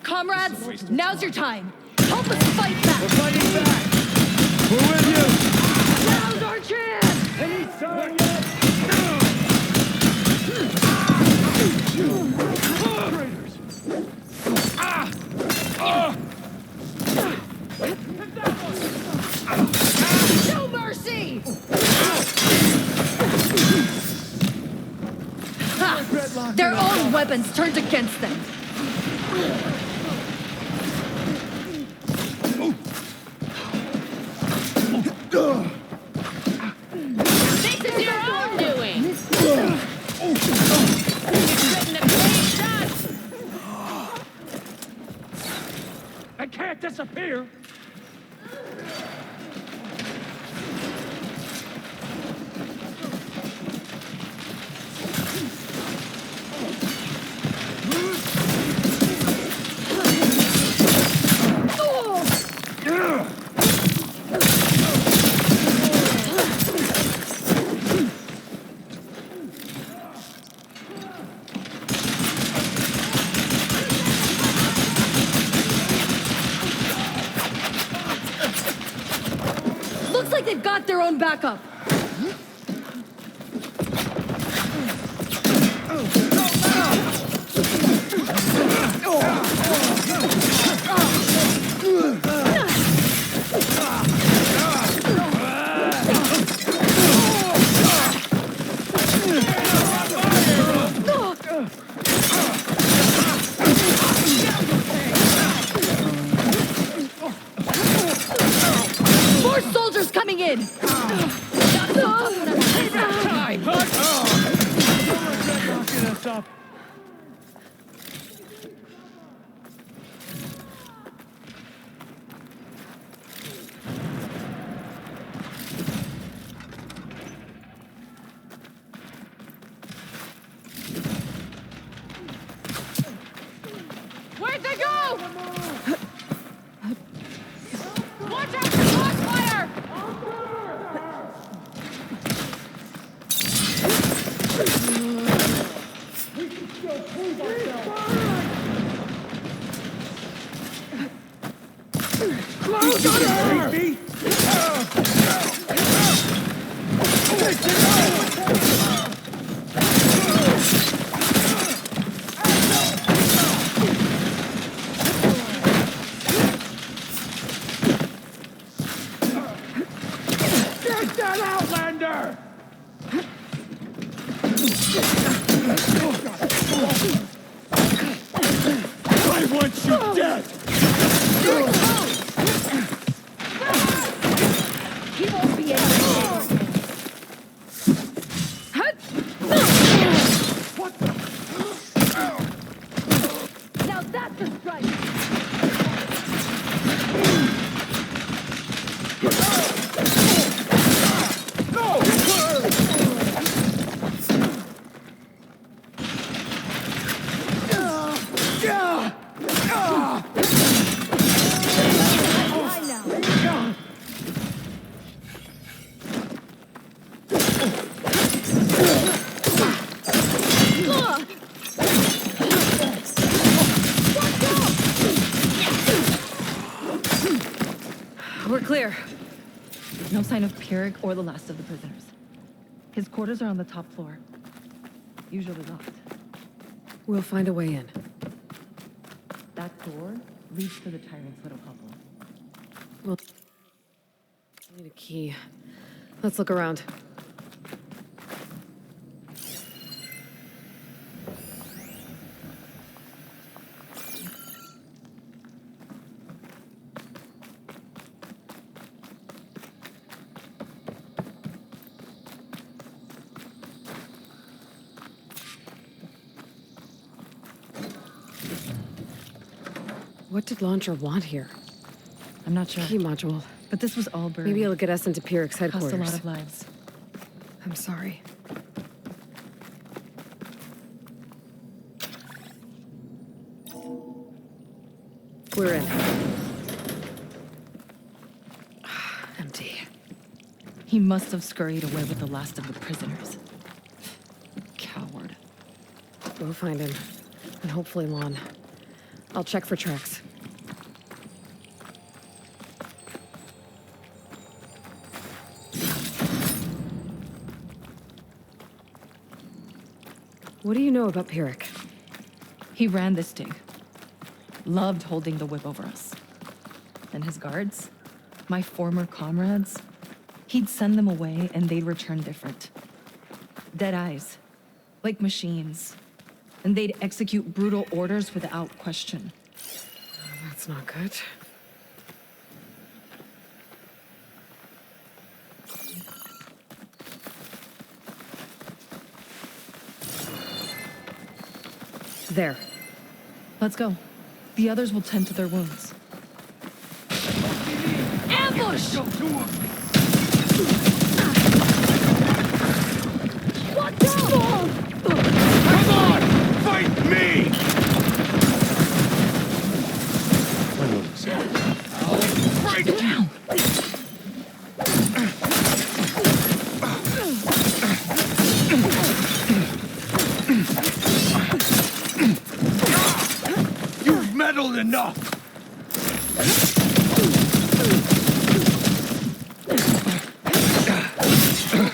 Comrades, now's your time. Help us fight back. We're fighting back. We're with you. Now's our chance! Any sign yet? No mercy! Ha! Their own weapons turned against them. This is your own doing! I can't disappear. Looks like they've got their own backup. More soldiers coming in! Where'd they go? Watch out for crossfire! We can still prove ourselves. Close on her! Get that Outlander! I want you dead! He won't be able What the? Now that's a strike! We're clear. No sign of Pyrrhic or the last of the prisoners. His quarters are on the top floor. Usually locked. We'll find a way in. That door leads to the tyrant's little hovel. We'll need a key. Let's look around. What did Launcher want here? I'm not sure. Key module. But this was all buried. Maybe it'll get us into Pyrrhic's headquarters. Cost a lot of lives. I'm sorry. We're in. Empty. He must have scurried away with the last of the prisoners. Coward. We'll find him. And hopefully Lon. I'll check for tracks. What do you know about Pyrrhic? He ran this dig. Loved holding the whip over us. And his guards? My former comrades? He'd send them away and they'd return different. Dead eyes. Like machines. And they'd execute brutal orders without question. That's not good. There. Let's go. The others will tend to their wounds. Ambush! Watch out! Come on! Fight me! I'll break you! You've meddled enough!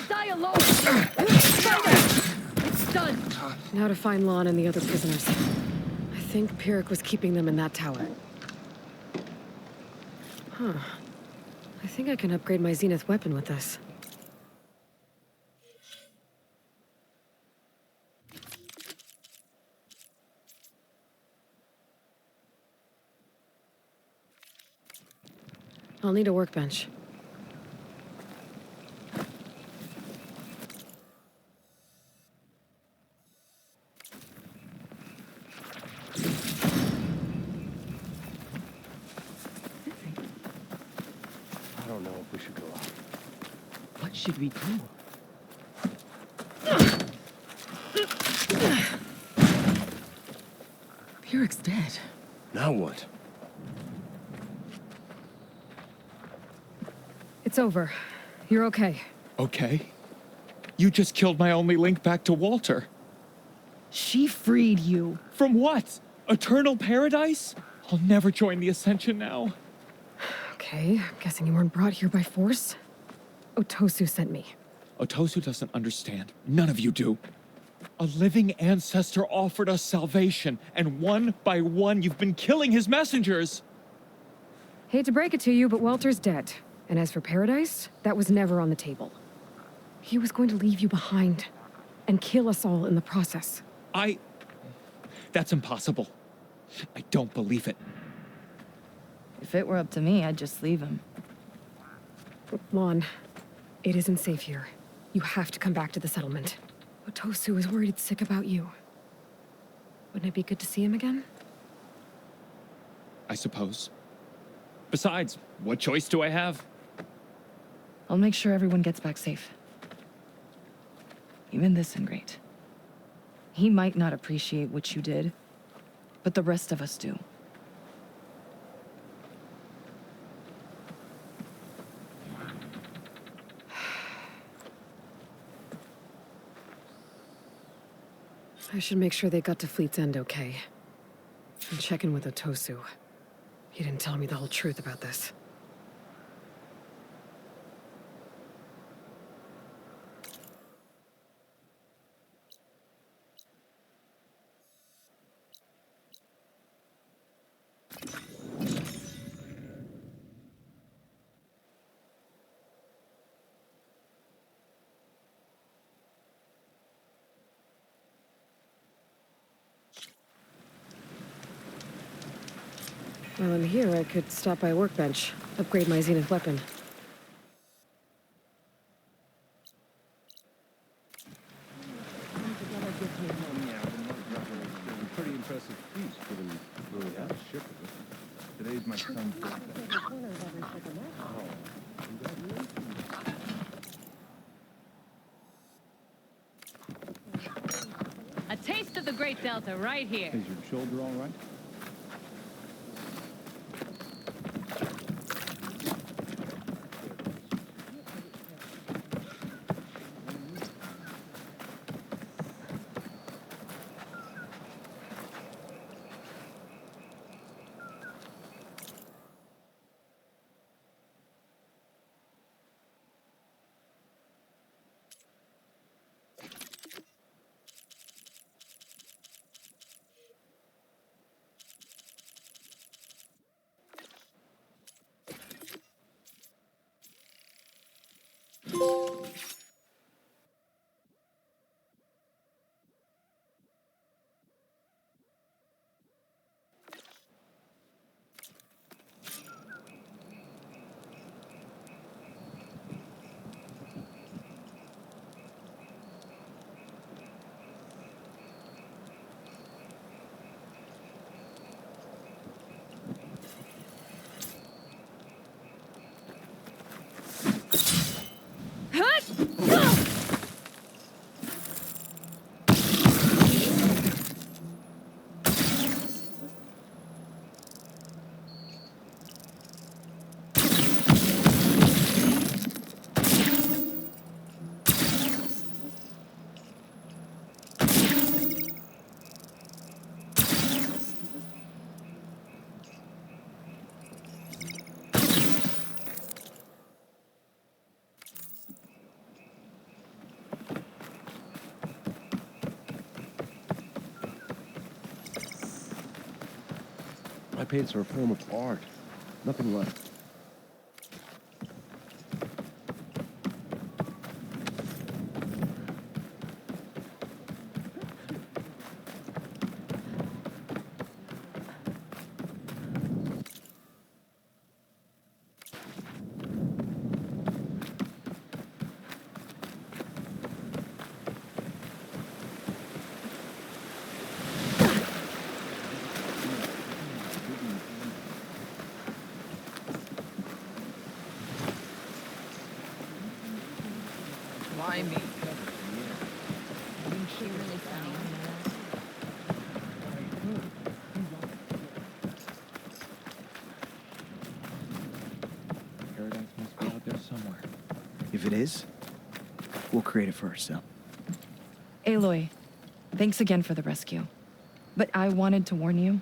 Die alone! It's done! Now to find Lon and the other prisoners. I think Pyrrhic was keeping them in that tower. Huh. I think I can upgrade my Zenith weapon with this. I'll need a workbench. I don't know if we should go out. What should we do? Pyrrhic's dead. Now what? It's over. You're okay. Okay? You just killed my only link back to Walter. She freed you. From what? Eternal paradise? I'll never join the Ascension now. Okay, I'm guessing you weren't brought here by force. Otosu sent me. Otosu doesn't understand. None of you do. A living ancestor offered us salvation, and one by one you've been killing his messengers. Hate to break it to you, but Walter's dead. And as for paradise, that was never on the table. He was going to leave you behind and kill us all in the process. That's impossible. I don't believe it. If it were up to me, I'd just leave him. Lon, it isn't safe here. You have to come back to the settlement. Otosu is worried sick about you. Wouldn't it be good to see him again? I suppose. Besides, what choice do I have? I'll make sure everyone gets back safe. Even this ingrate. He might not appreciate what you did, but the rest of us do. I should make sure they got to Fleet's End okay. And check in with Otosu. He didn't tell me the whole truth about this. While I'm here, I could stop by a workbench, upgrade my Zenith weapon. Pretty impressive piece, given really how to ship it. Today's my son's birthday. A taste of the Great Delta right here. Is your shoulder all right? My paints are a form of art. Nothing left. Why me? She really funny. somewhere. If it is, we'll create it for ourselves. Aloy, thanks again for the rescue. But I wanted to warn you.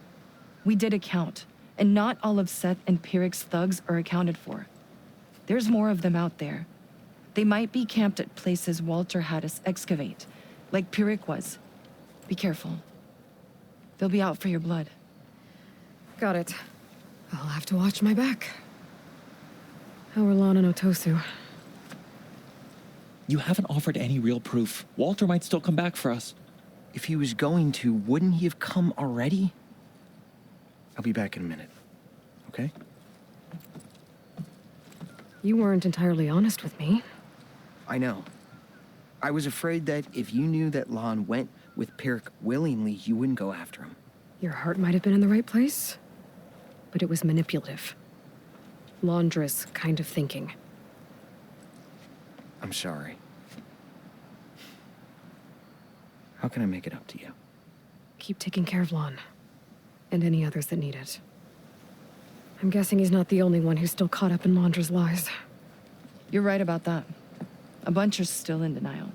We did a count, and not all of Seth and Pyrrhic's thugs are accounted for. There's more of them out there. They might be camped at places Walter had us excavate, like Pyrrhic was. Be careful. They'll be out for your blood. Got it. I'll have to watch my back. How are Lon and Otosu? You haven't offered any real proof. Walter might still come back for us. If he was going to, wouldn't he have come already? I'll be back in a minute, okay? You weren't entirely honest with me. I know. I was afraid that if you knew that Lon went with Pyrrhic willingly, you wouldn't go after him. Your heart might have been in the right place, but it was manipulative. Laundress kind of thinking. I'm sorry. How can I make it up to you? Keep taking care of Lon. And any others that need it. I'm guessing he's not the only one who's still caught up in Laundra's lies. You're right about that. A bunch are still in denial.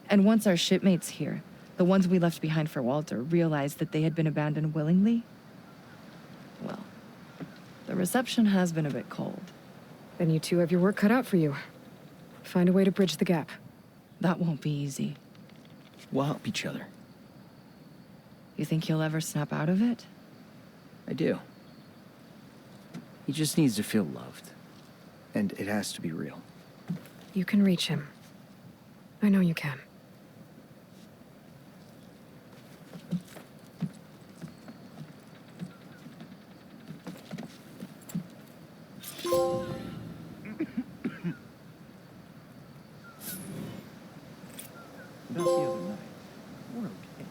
And once our shipmates here, the ones we left behind for Walter, realized that they had been abandoned willingly, well, the reception has been a bit cold. Then you two have your work cut out for you. Find a way to bridge the gap. That won't be easy. We'll help each other. You think he'll ever snap out of it? I do. He just needs to feel loved. And it has to be real. You can reach him. I know you can. About the other night. We're okay.